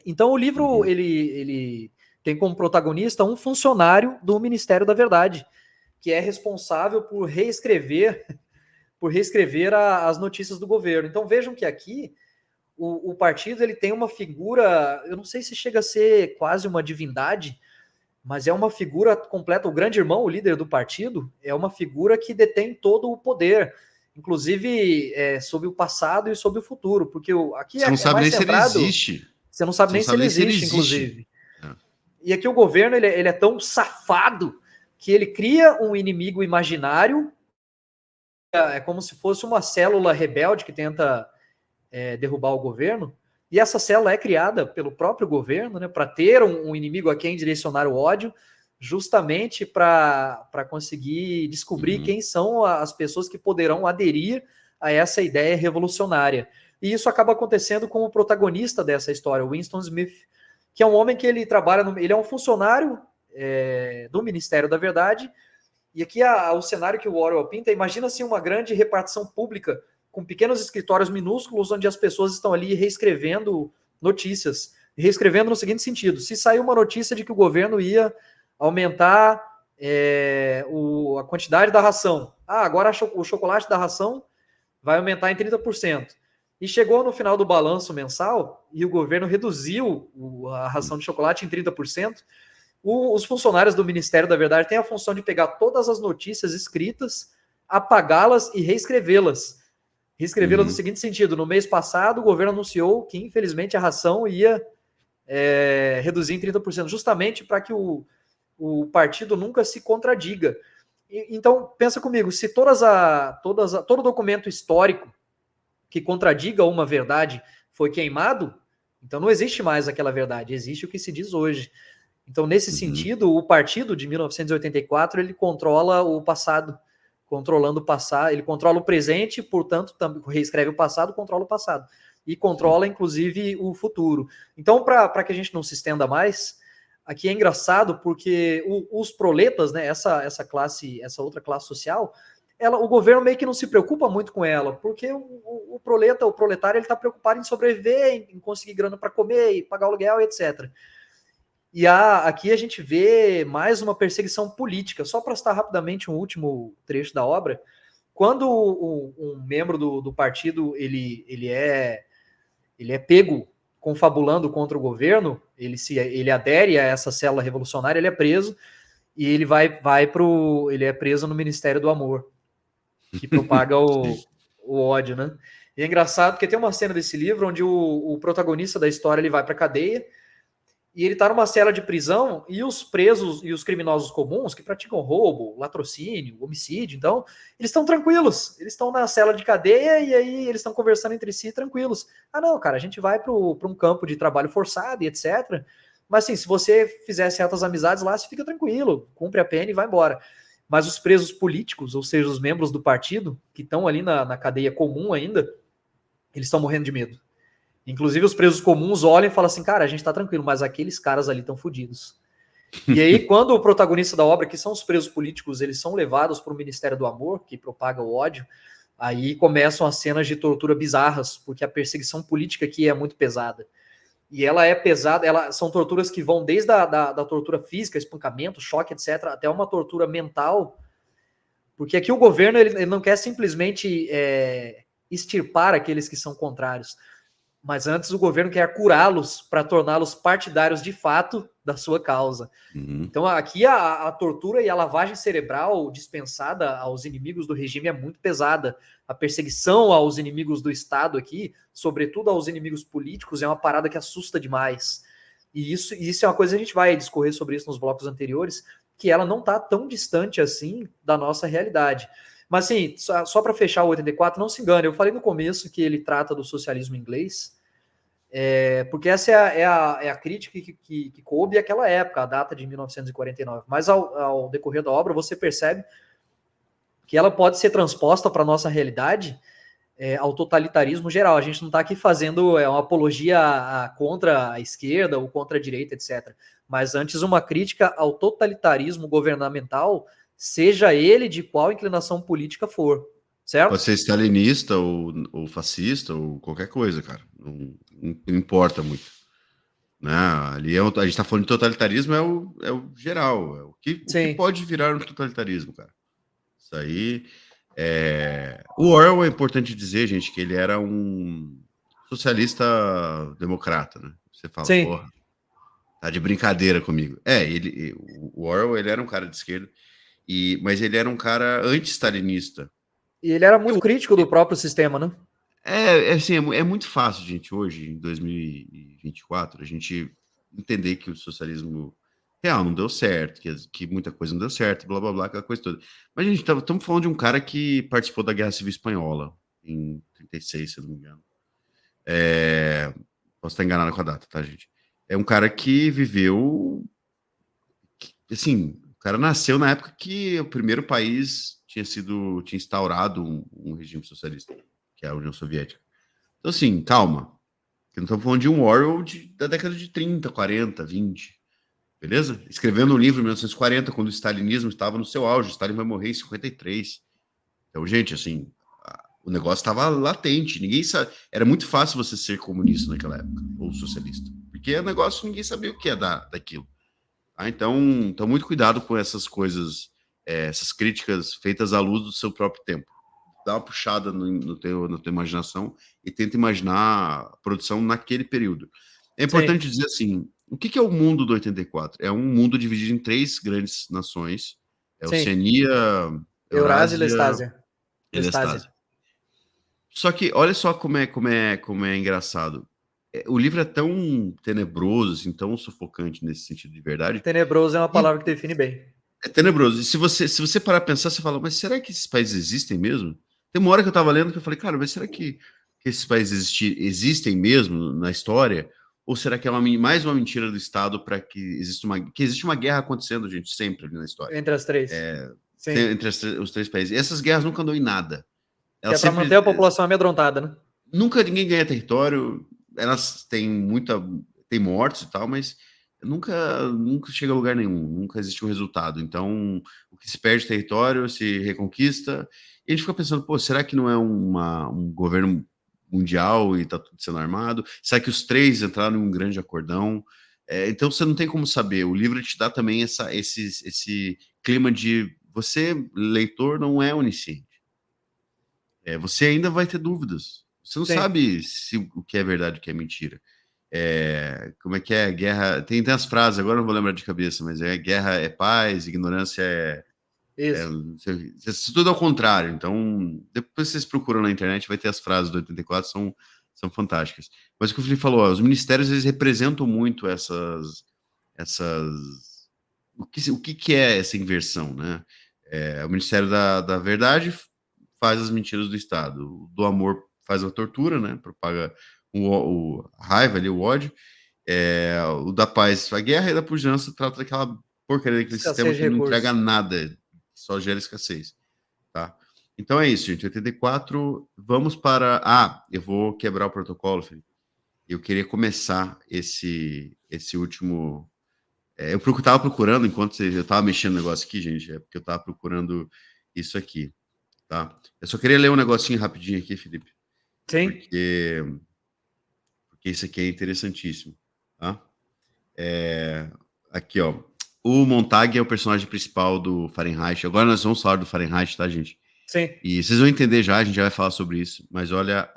Então o livro Uhum. ele tem como protagonista um funcionário do Ministério da Verdade, que é responsável por reescrever as notícias do governo. Então vejam que aqui o partido ele tem uma figura, eu não sei se chega a ser quase uma divindade, mas é uma figura completa. O grande irmão, o líder do partido, é uma figura que detém todo o poder, inclusive sobre o passado e sobre o futuro, porque aqui Você não é sabe mais nem se ele centrado. existe. Você não sabe Você não nem se sabe ele nem se ele existe, existe. inclusive. É. E aqui o governo ele é tão safado que ele cria um inimigo imaginário, é como se fosse uma célula rebelde que tenta derrubar o governo, e essa célula é criada pelo próprio governo, né, para ter um inimigo a quem direcionar o ódio, justamente para conseguir descobrir Uhum. quem são as pessoas que poderão aderir a essa ideia revolucionária. E isso acaba acontecendo com o protagonista dessa história, Winston Smith, que é um homem que ele trabalha, ele é um funcionário do Ministério da Verdade, E aqui o cenário que o Orwell pinta, imagina assim uma grande repartição pública com pequenos escritórios minúsculos onde as pessoas estão ali reescrevendo notícias. Reescrevendo no seguinte sentido: se saiu uma notícia de que o governo ia aumentar a quantidade da ração. Agora o chocolate da ração vai aumentar em 30%. E chegou no final do balanço mensal e o governo reduziu a ração de chocolate em 30%. Os funcionários do Ministério da Verdade têm a função de pegar todas as notícias escritas, apagá-las e reescrevê-las. Reescrevê-las no seguinte sentido: no mês passado, o governo anunciou que, infelizmente, a ração ia reduzir em 30%, justamente para que o partido nunca se contradiga. Então, pensa comigo, se todo documento histórico que contradiga uma verdade foi queimado, então não existe mais aquela verdade, existe o que se diz hoje. Então, nesse sentido, o partido de 1984, ele controla o passado, controlando o passado, ele controla o presente, portanto, reescreve o passado, controla o passado. E controla, inclusive, o futuro. Então, para que a gente não se estenda mais, aqui é engraçado porque os proletas, né, essa outra classe social, o governo meio que não se preocupa muito com ela, porque o proletário, ele está preocupado em sobreviver, em conseguir grana para comer, e pagar o aluguel, etc. E aqui a gente vê mais uma perseguição política. Só para citar rapidamente um último trecho da obra, quando um membro do partido ele é pego confabulando contra o governo, ele adere a essa célula revolucionária, ele é preso e ele é preso no Ministério do Amor, que propaga o ódio, né? E é engraçado porque tem uma cena desse livro onde o protagonista da história ele vai para a cadeia e ele está numa cela de prisão e os presos e os criminosos comuns que praticam roubo, latrocínio, homicídio, então, eles estão tranquilos. Eles estão na cela de cadeia e aí eles estão conversando entre si tranquilos. Não, cara, a gente vai para um campo de trabalho forçado e etc. Mas, assim, se você fizer certas amizades lá, você fica tranquilo, cumpre a pena e vai embora. Mas os presos políticos, ou seja, os membros do partido, que estão ali na cadeia comum ainda, eles estão morrendo de medo. Inclusive, os presos comuns olham e falam assim, cara, a gente tá tranquilo, mas aqueles caras ali estão fodidos. E aí, quando o protagonista da obra, que são os presos políticos, eles são levados para o Ministério do Amor, que propaga o ódio, aí começam as cenas de tortura bizarras, porque a perseguição política aqui é muito pesada. E ela é pesada, são torturas que vão desde da tortura física, espancamento, choque, etc., até uma tortura mental, porque aqui o governo ele não quer simplesmente extirpar aqueles que são contrários, mas antes o governo quer curá-los para torná-los partidários de fato da sua causa. Então aqui a tortura e a lavagem cerebral dispensada aos inimigos do regime é muito pesada. A perseguição aos inimigos do Estado aqui, sobretudo aos inimigos políticos, é uma parada que assusta demais. E isso é uma coisa que a gente vai discorrer sobre isso nos blocos anteriores, que ela não está tão distante assim da nossa realidade. Mas, assim, só para fechar o 84, não se engane, eu falei no começo que ele trata do socialismo inglês, porque essa é a crítica que coube àquela época, a data de 1949. Mas ao decorrer da obra, você percebe que ela pode ser transposta para a nossa realidade ao totalitarismo geral. A gente não está aqui fazendo uma apologia contra a esquerda ou contra a direita, etc. Mas antes uma crítica ao totalitarismo governamental, seja ele de qual inclinação política for, certo? Pode ser stalinista ou fascista ou qualquer coisa, cara. Não importa muito. Né? Ali a gente está falando de totalitarismo, é o geral. É o que pode virar um totalitarismo, cara. Isso aí. O Orwell é importante dizer, gente, que ele era um socialista democrata, né? Você fala, Sim. Porra, tá de brincadeira comigo. O Orwell, ele era um cara de esquerda, mas ele era um cara anti-stalinista. E ele era muito crítico do próprio sistema, né? Assim, é muito fácil, gente, hoje, em 2024, a gente entender que o socialismo real não deu certo, que muita coisa não deu certo, blá, blá, blá, aquela coisa toda. Mas, gente, estamos falando de um cara que participou da Guerra Civil Espanhola, em 36, se eu não me engano. Posso estar enganado com a data, tá, gente? É um cara que viveu... Assim, o cara nasceu na época que o primeiro país tinha instaurado um regime socialista, que é a União Soviética. Então, assim, calma. Não estamos falando de um Orwell da década de 30, 40, 20. beleza? Escrevendo um livro em 1940, quando o stalinismo estava no seu auge. Stalin vai morrer em 53. Então, gente, assim, o negócio estava latente. Ninguém sabe. Era muito fácil você ser comunista naquela época, ou socialista, porque o negócio ninguém sabia o que ia dar daquilo. Tá? Então, muito cuidado com essas coisas, essas críticas feitas à luz do seu próprio tempo. Dá uma puxada na tua imaginação e tenta imaginar a produção naquele período. É Sim, importante dizer assim, o que é o mundo do 84? É um mundo dividido em três grandes nações, sim. Oceania, Eurásia e Eurásia Lestásia. e Lestásia. Lestásia. Só que olha só como é engraçado. O livro é tão tenebroso, assim, tão sufocante nesse sentido de verdade, Tenebroso é uma e palavra que define bem. é tenebroso. E se você parar a pensar, você fala, mas será que esses países existem mesmo? Tem uma hora que eu estava lendo que eu falei, cara, mas será que esses países existem mesmo na história? Ou será que é mais uma mentira do Estado para que existe uma guerra acontecendo, gente, sempre ali na história, Entre as três. Sim. entre os três países. E essas guerras nunca andam em nada. Que Elas é para manter sempre a população amedrontada, né? nunca ninguém ganha território, elas têm mortes e tal, mas nunca chega a lugar nenhum, nunca existe um resultado. Então, o que se perde território se reconquista, e a gente fica pensando, pô, será que não é um governo mundial e tá tudo sendo armado? Será que os três entraram em um grande acordão? Então você não tem como saber. O livro te dá também esse clima de você, leitor, não é onisciente. Você ainda vai ter dúvidas. Você não Sim. sabe o que é verdade e o que é mentira. Como é que é? Guerra. Tem as frases, agora eu não vou lembrar de cabeça, mas guerra é paz, ignorância Isso. isso tudo ao contrário. Então, depois vocês procuram na internet, vai ter as frases do 84, são fantásticas. Mas o que o Felipe falou, ó, os ministérios eles representam muito essas. O que é essa inversão, né? O Ministério da Verdade faz as mentiras do Estado. O do amor faz a tortura, né? Propaga a raiva ali, o ódio. O da paz, a guerra, e da pujança trata daquela porcaria daquele sistema Escassez de que não entrega recursos. nada, só gera escassez, tá? Então é isso, gente. 84, vamos para. Eu vou quebrar o protocolo, Felipe. Eu queria começar esse último. Eu estava procurando, enquanto eu estava mexendo no negócio aqui, gente, porque eu estava procurando isso aqui, tá? Eu só queria ler um negocinho rapidinho aqui, Felipe, Sim. porque, porque isso aqui é interessantíssimo, tá? Aqui, ó. O Montag é o personagem principal do Fahrenheit. Agora nós vamos falar do Fahrenheit, tá, gente? Sim. E vocês vão entender já, a gente já vai falar sobre isso. Mas olha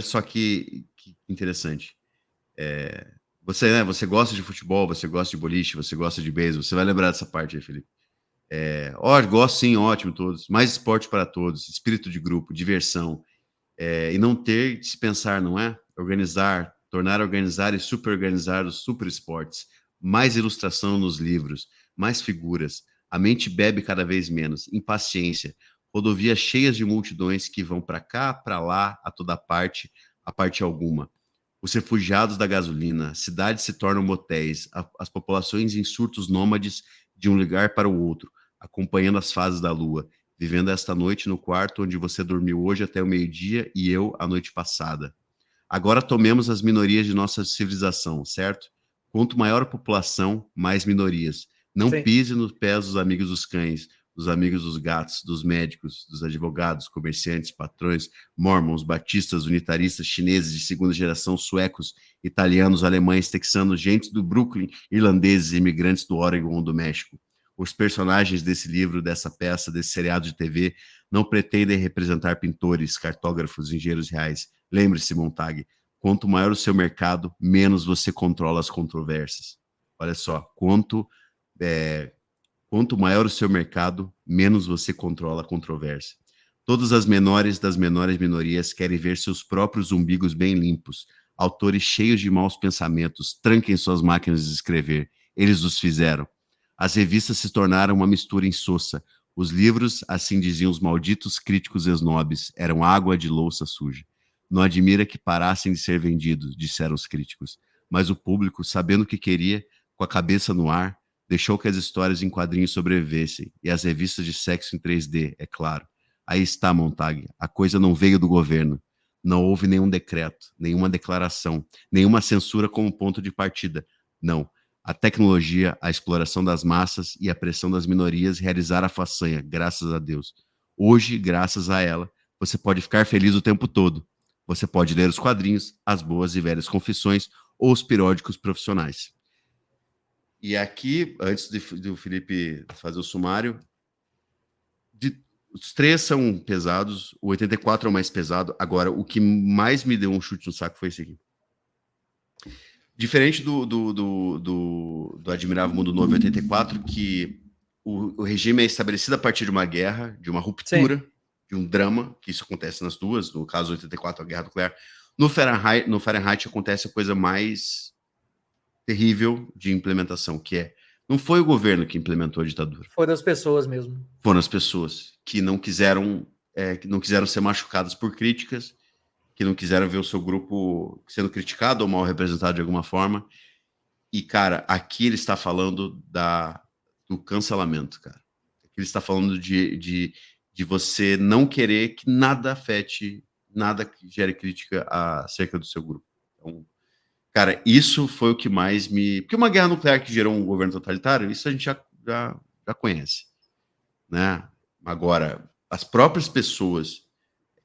só que interessante. Você, né, você gosta de futebol, você gosta de boliche, você gosta de beisebol, você vai lembrar dessa parte aí, Felipe. Gosto sim, ótimo, todos. Mais esporte para todos, espírito de grupo, diversão. E não ter de se pensar, não é? Organizar, tornar organizar e super organizar os super esportes. Mais ilustração nos livros, mais figuras. A mente bebe cada vez menos. Impaciência. Rodovias cheias de multidões que vão para cá, para lá, a toda parte, a parte alguma. Os refugiados da gasolina, cidades se tornam motéis, as populações em surtos nômades de um lugar para o outro, acompanhando as fases da lua, vivendo esta noite no quarto onde você dormiu hoje até o meio-dia e eu a noite passada. Agora tomemos as minorias de nossa civilização, certo? Quanto maior a população, mais minorias. Não Sim. pise nos pés dos amigos dos cães, dos amigos dos gatos, dos médicos, dos advogados, comerciantes, patrões, mormons, batistas, unitaristas, chineses de segunda geração, suecos, italianos, alemães, texanos, gente do Brooklyn, irlandeses, imigrantes do Oregon ou do México. Os personagens desse livro, dessa peça, desse seriado de TV, não pretendem representar pintores, cartógrafos, engenheiros reais. Lembre-se, Montag, quanto maior o seu mercado, menos você controla as controvérsias. Olha só, quanto maior o seu mercado, menos você controla a controvérsia. Todas as menores das menores minorias querem ver seus próprios umbigos bem limpos. Autores cheios de maus pensamentos, tranquem suas máquinas de escrever. Eles os fizeram. As revistas se tornaram uma mistura insossa. Os livros, assim diziam os malditos críticos esnobes, eram água de louça suja. Não admira que parassem de ser vendidos, disseram os críticos. Mas o público, sabendo o que queria, com a cabeça no ar, deixou que as histórias em quadrinhos sobrevivessem, e as revistas de sexo em 3D, é claro. Aí está, Montag. A coisa não veio do governo. Não houve nenhum decreto, nenhuma declaração, nenhuma censura como ponto de partida. Não. a tecnologia, a exploração das massas e a pressão das minorias realizaram a façanha, graças a Deus. Hoje, graças a ela, você pode ficar feliz o tempo todo. Você pode ler os quadrinhos, as boas e velhas confissões ou os periódicos profissionais. E aqui, antes do Felipe fazer o sumário, os três são pesados, o 84 é o mais pesado. Agora, o que mais me deu um chute no saco foi esse aqui. Diferente do Admirável Mundo Novo 84, que o regime é estabelecido a partir de uma guerra, de uma ruptura, sim, de um drama, que isso acontece nas duas, no caso 84, a guerra nuclear. No Fahrenheit acontece a coisa mais terrível de implementação, que é, não foi o governo que implementou a ditadura. Foi das pessoas mesmo. Foram as pessoas que não quiseram ser machucadas por críticas, que não quiseram ver o seu grupo sendo criticado ou mal representado de alguma forma. E, cara, aqui ele está falando do cancelamento, cara. Aqui ele está falando de você não querer que nada afete, nada que gere crítica acerca do seu grupo. Então, cara, isso foi o que mais me... Porque uma guerra nuclear que gerou um governo totalitário, isso a gente já conhece, né? Agora, as próprias pessoas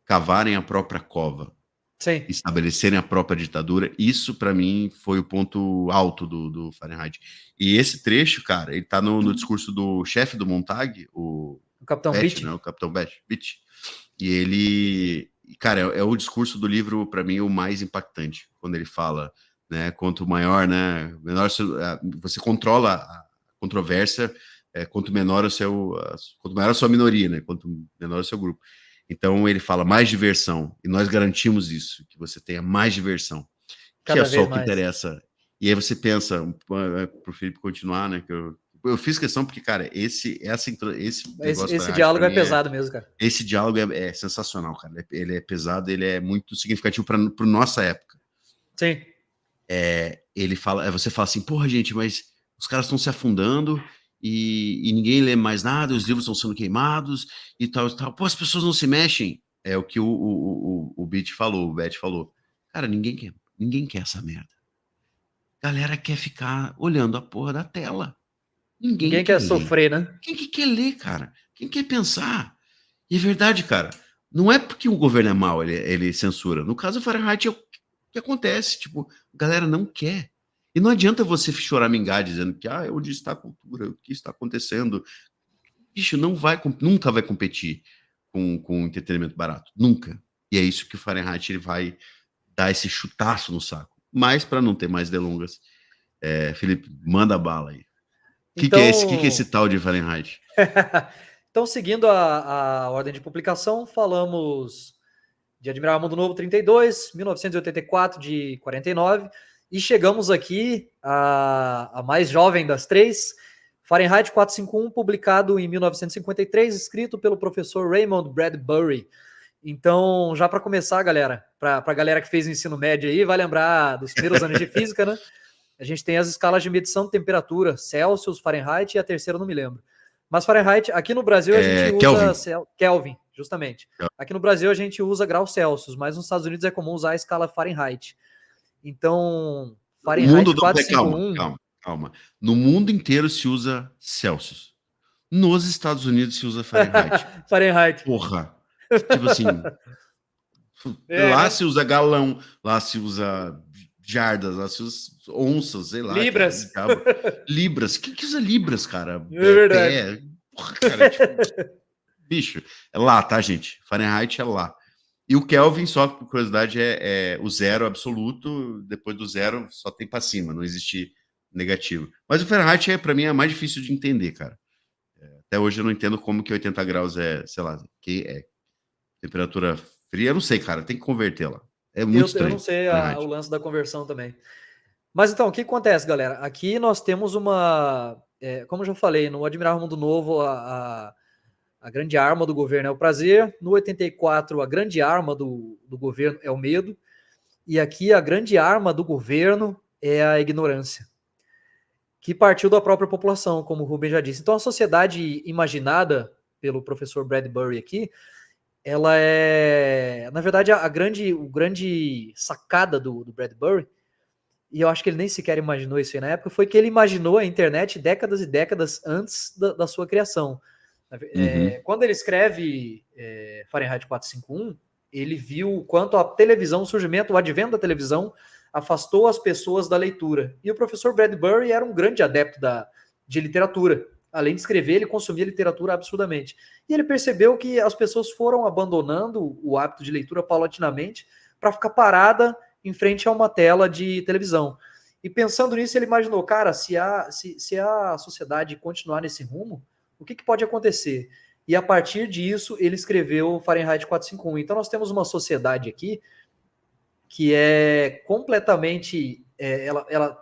cavarem a própria cova, sim, estabelecerem a própria ditadura, isso para mim foi o ponto alto do Fahrenheit. E esse trecho, cara, ele tá no discurso do chefe do Montag, o Capitão Beach, né? O Capitão Beach. E ele, cara, é o discurso do livro para mim o mais impactante, quando ele fala, né, quanto maior, né, menor você controla a controvérsia, quanto menor quanto maior a sua minoria, né, quanto menor o seu grupo. Então ele fala mais diversão, e nós garantimos isso, que você tenha mais diversão, que é só o que interessa. E aí você pensa, pro Felipe continuar, né, que eu fiz questão porque, cara, esse diálogo é pesado mesmo, cara. Esse diálogo é sensacional, cara. Ele é pesado, ele é muito significativo para nossa época. Sim. Ele fala, você fala assim, porra, gente, mas os caras estão se afundando e ninguém lê mais nada, os livros estão sendo queimados e tal, e tal. Pô, as pessoas não se mexem. É o que o Beat falou, o Bet falou. Cara, ninguém quer essa merda. A galera quer ficar olhando a porra da tela. Ninguém quer sofrer, né? Quem que quer ler, cara? Quem quer pensar? E é verdade, cara. Não é porque o governo é mau, ele censura. No caso do Fahrenheit é o que acontece. Tipo, a galera não quer. E não adianta você choramingar dizendo que onde está a cultura, o que está acontecendo. Bicho, nunca vai competir com entretenimento barato. Nunca. E é isso que o Fahrenheit ele vai dar esse chutaço no saco. Mas, para não ter mais delongas, Felipe, manda bala aí. O que é esse tal de Fahrenheit? Então, seguindo a ordem de publicação, falamos de Admirável Mundo Novo 32, 1984 de 49, e chegamos aqui a mais jovem das três, Fahrenheit 451, publicado em 1953, escrito pelo professor Raymond Bradbury. Então, já para começar, galera, para a galera que fez o ensino médio aí, vai lembrar dos primeiros anos de física, né? A gente tem as escalas de medição de temperatura, Celsius, Fahrenheit, e a terceira eu não me lembro. Mas Fahrenheit, aqui no Brasil a gente usa Kelvin, justamente. Aqui no Brasil a gente usa graus Celsius, mas nos Estados Unidos é comum usar a escala Fahrenheit. Então, Fahrenheit 451... Calma. No mundo inteiro se usa Celsius. Nos Estados Unidos se usa Fahrenheit. Fahrenheit. Porra. Tipo assim... lá se usa galão, lá se usa jardas, lá se usa onças, sei lá. Libras. Cara, libras. Quem que usa libras, cara? É verdade. Porra, cara, tipo, bicho, é lá, tá, gente? Fahrenheit é lá. E o Kelvin, só por curiosidade, é o zero absoluto, depois do zero só tem para cima, não existe negativo. Mas o Fahrenheit, para mim, é mais difícil de entender, cara. Até hoje eu não entendo como que 80 graus sei lá, que é temperatura fria, eu não sei, cara, tem que converter lá. É muito estranho. Eu não sei o lance da conversão também. Mas então, o que acontece, galera? Aqui nós temos como eu já falei, no Admirável Mundo Novo, a grande arma do governo é o prazer. No 84, a grande arma do governo é o medo. E aqui a grande arma do governo é a ignorância, que partiu da própria população, como o Rubem já disse. Então, a sociedade imaginada pelo professor Bradbury aqui, ela é, na verdade, o grande sacada do Bradbury e eu acho que ele nem sequer imaginou isso aí na época, foi que ele imaginou a internet décadas e décadas antes da sua criação. Uhum. Quando ele escreve Fahrenheit 451, ele viu o quanto a televisão, o surgimento, o advento da televisão afastou as pessoas da leitura. E o professor Bradbury era um grande adepto de literatura. Além de escrever, ele consumia literatura absurdamente. E ele percebeu que as pessoas foram abandonando o hábito de leitura paulatinamente para ficar parada em frente a uma tela de televisão. E pensando nisso, ele imaginou, cara, se a sociedade continuar nesse rumo, o que pode acontecer? E a partir disso, ele escreveu Fahrenheit 451. Então, nós temos uma sociedade aqui que é completamente. Ela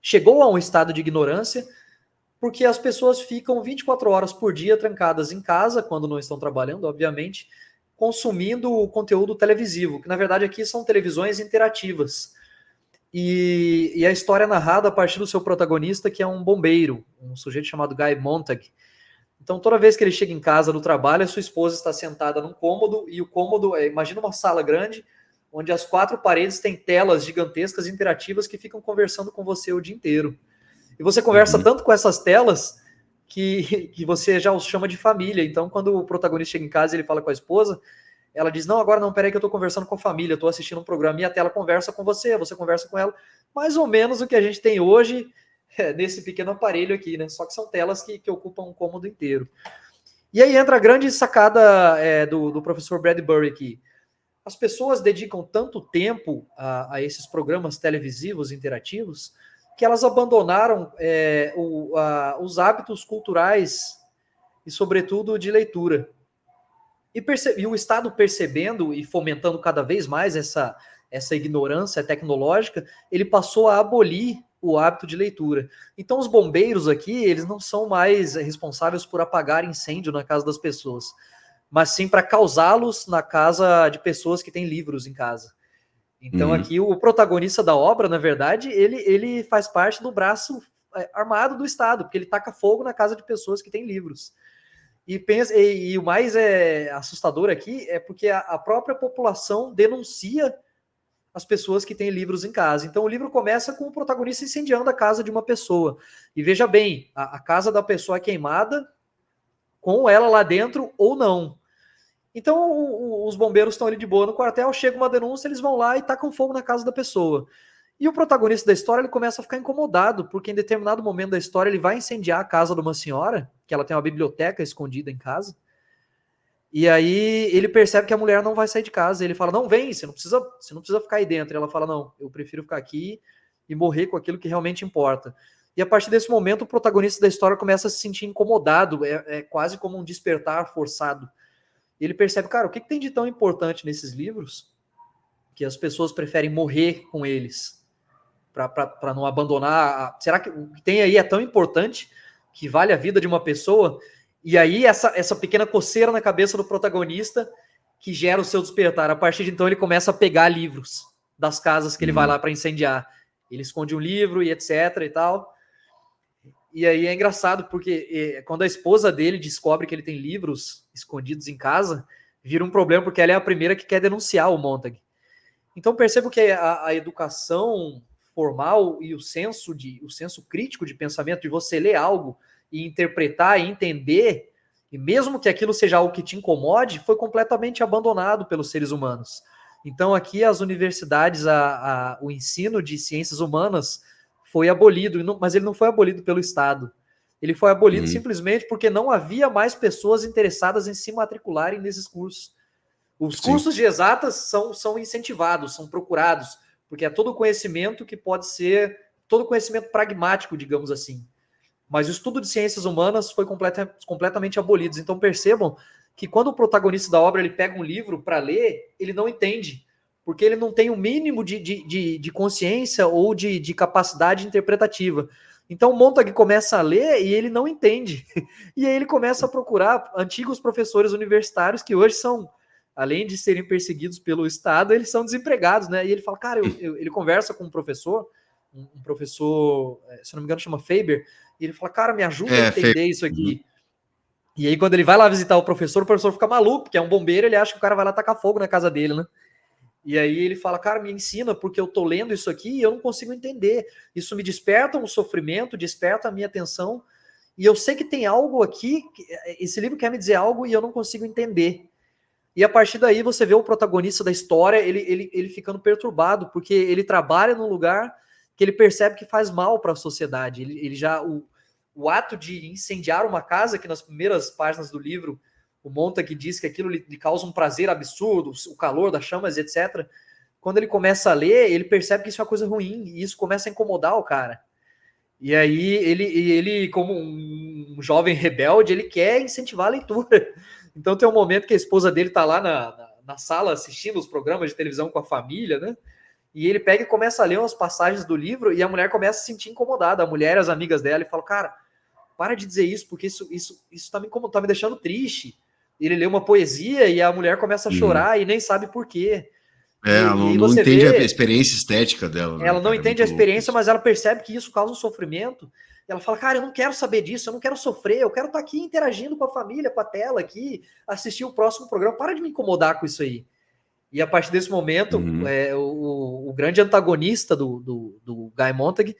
chegou a um estado de ignorância, porque as pessoas ficam 24 horas por dia trancadas em casa, quando não estão trabalhando, obviamente, consumindo o conteúdo televisivo, que na verdade aqui são televisões interativas. E a história é narrada a partir do seu protagonista, que é um bombeiro, um sujeito chamado Guy Montag. Então, toda vez que ele chega em casa do trabalho, a sua esposa está sentada num cômodo, e o cômodo, imagina uma sala grande, onde as 4 paredes têm telas gigantescas interativas que ficam conversando com você o dia inteiro. E você conversa Uhum. tanto com essas telas que você já os chama de família. Então, quando o protagonista chega em casa e ele fala com a esposa, ela diz, não, agora não, peraí que eu tô conversando com a família, eu tô assistindo um programa e a tela conversa com você conversa com ela. Mais ou menos o que a gente tem hoje nesse pequeno aparelho aqui, né? Só que são telas que ocupam um cômodo inteiro. E aí entra a grande sacada do professor Bradbury aqui. As pessoas dedicam tanto tempo a esses programas televisivos interativos que elas abandonaram os hábitos culturais e, sobretudo, de leitura. E o Estado percebendo e fomentando cada vez mais essa ignorância tecnológica, ele passou a abolir o hábito de leitura. Então, os bombeiros aqui, eles não são mais responsáveis por apagar incêndio na casa das pessoas, mas sim para causá-los na casa de pessoas que têm livros em casa. Então, Uhum. aqui, o protagonista da obra, na verdade, ele faz parte do braço armado do Estado, porque ele taca fogo na casa de pessoas que têm livros. E o mais assustador aqui é porque a própria população denuncia as pessoas que têm livros em casa. Então, o livro começa com o protagonista incendiando a casa de uma pessoa. E veja bem, a casa da pessoa é queimada com ela lá dentro ou não. Então, os bombeiros estão ali de boa no quartel, chega uma denúncia, eles vão lá e tacam fogo na casa da pessoa. E o protagonista da história, ele começa a ficar incomodado, porque em determinado momento da história ele vai incendiar a casa de uma senhora, que ela tem uma biblioteca escondida em casa, e aí ele percebe que a mulher não vai sair de casa, ele fala, não, vem, você não precisa ficar aí dentro. E ela fala, não, eu prefiro ficar aqui e morrer com aquilo que realmente importa. E a partir desse momento, o protagonista da história começa a se sentir incomodado, é quase como um despertar forçado. E ele percebe, cara, o que tem de tão importante nesses livros que as pessoas preferem morrer com eles para não abandonar? Será que o que tem aí é tão importante que vale a vida de uma pessoa? E aí essa pequena coceira na cabeça do protagonista que gera o seu despertar. A partir de então ele começa a pegar livros das casas que ele vai lá para incendiar. Ele esconde um livro e etc e tal. E aí é engraçado porque quando a esposa dele descobre que ele tem livros escondidos em casa, vira um problema porque ela é a primeira que quer denunciar o Montag. Então percebo que a educação formal e o senso crítico de pensamento, de você ler algo e interpretar e entender, e mesmo que aquilo seja algo que te incomode, foi completamente abandonado pelos seres humanos. Então aqui as universidades, o ensino de ciências humanas foi abolido, mas ele não foi abolido pelo Estado. Ele foi abolido simplesmente porque não havia mais pessoas interessadas em se matricularem nesses cursos. Os cursos de exatas são incentivados, são procurados, porque é todo conhecimento que pode ser, todo conhecimento pragmático, digamos assim. Mas o estudo de ciências humanas foi completamente abolido. Então percebam que quando o protagonista da obra ele pega um livro para ler, ele não entende, porque ele não tem o mínimo de consciência ou de capacidade interpretativa. Então Montag começa a ler e ele não entende. E aí ele começa a procurar antigos professores universitários que hoje são, além de serem perseguidos pelo Estado, eles são desempregados, né? E ele fala, cara, ele conversa com um professor, se não me engano, chama Faber, e ele fala, cara, me ajuda a entender isso aqui. E aí, quando ele vai lá visitar o professor fica maluco, porque é um bombeiro, ele acha que o cara vai lá tacar fogo na casa dele, né? E aí ele fala, cara, me ensina, porque eu tô lendo isso aqui e eu não consigo entender. Isso me desperta um sofrimento, desperta a minha atenção, e eu sei que tem algo aqui, esse livro quer me dizer algo e eu não consigo entender. E a partir daí você vê o protagonista da história, ele ficando perturbado, porque ele trabalha num lugar que ele percebe que faz mal para a sociedade. Ele já o ato de incendiar uma casa, que nas primeiras páginas do livro o Montag diz que aquilo lhe causa um prazer absurdo, o calor das chamas, etc. Quando ele começa a ler, ele percebe que isso é uma coisa ruim, e isso começa a incomodar o cara. E aí ele como um jovem rebelde, ele quer incentivar a leitura. Então tem um momento que a esposa dele tá lá na sala assistindo os programas de televisão com a família, né? E ele pega e começa a ler umas passagens do livro e a mulher começa a se sentir incomodada. A mulher, as amigas dela, e fala, cara, para de dizer isso, porque isso tá me deixando triste. Ele lê uma poesia e a mulher começa a Uhum. chorar e nem sabe por quê. Ela E aí não você entende a vê, experiência estética dela, né, ela não cara? É entende a muito louco experiência, isso. mas ela percebe que isso causa um sofrimento. E ela fala, cara, eu não quero saber disso, eu não quero sofrer, eu quero estar aqui interagindo com a família, com a tela aqui, assistir o próximo programa, para de me incomodar com isso aí. E a partir desse momento, Uhum. o grande antagonista do Guy Montag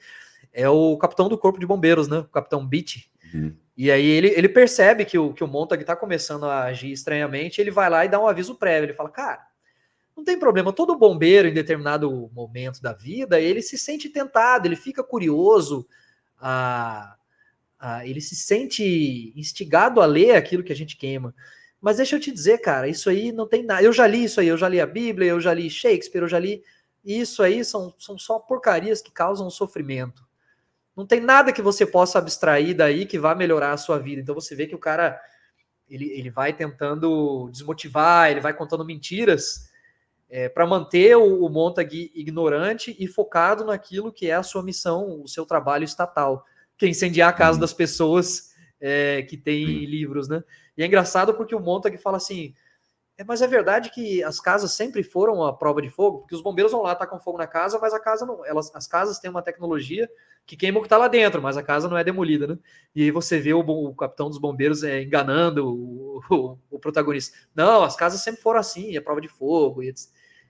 é o capitão do Corpo de Bombeiros, né? O capitão Beatty. Uhum. E aí ele percebe que o Montag está começando a agir estranhamente, ele vai lá e dá um aviso prévio. Ele fala, cara, não tem problema, todo bombeiro em determinado momento da vida, ele se sente tentado, ele fica curioso, a, ele se sente instigado a ler aquilo que a gente queima. Mas deixa eu te dizer, cara, isso aí não tem nada. Eu já li isso aí, eu já li a Bíblia, eu já li Shakespeare, eu já li. Isso aí são só porcarias que causam sofrimento. Não tem nada que você possa abstrair daí que vá melhorar a sua vida. Então você vê que o cara ele vai tentando desmotivar, ele vai contando mentiras para manter o Montag ignorante e focado naquilo que é a sua missão, o seu trabalho estatal, que é incendiar a casa Uhum. das pessoas que têm Sim. livros, né? E é engraçado porque o Montag fala assim, mas é verdade que as casas sempre foram a prova de fogo, porque os bombeiros vão lá, tacam fogo na casa, mas a casa não, as casas têm uma tecnologia que queima o que está lá dentro, mas a casa não é demolida, né? E aí você vê o capitão dos bombeiros enganando o protagonista. Não, as casas sempre foram assim, a prova de fogo e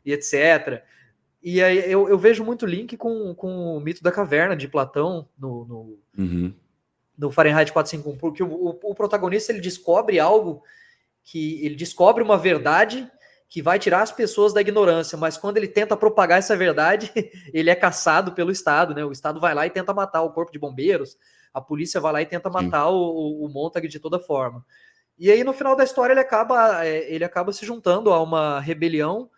etc. E aí eu vejo muito link com o mito da caverna de Platão Uhum. no Fahrenheit 451, porque o protagonista ele descobre algo que ele descobre uma verdade que vai tirar as pessoas da ignorância, mas quando ele tenta propagar essa verdade, ele é caçado pelo Estado, né? O Estado vai lá e tenta matar o corpo de bombeiros, a polícia vai lá e tenta Sim. matar o Montag de toda forma. E aí, no final da história, ele acaba se juntando a uma rebelião,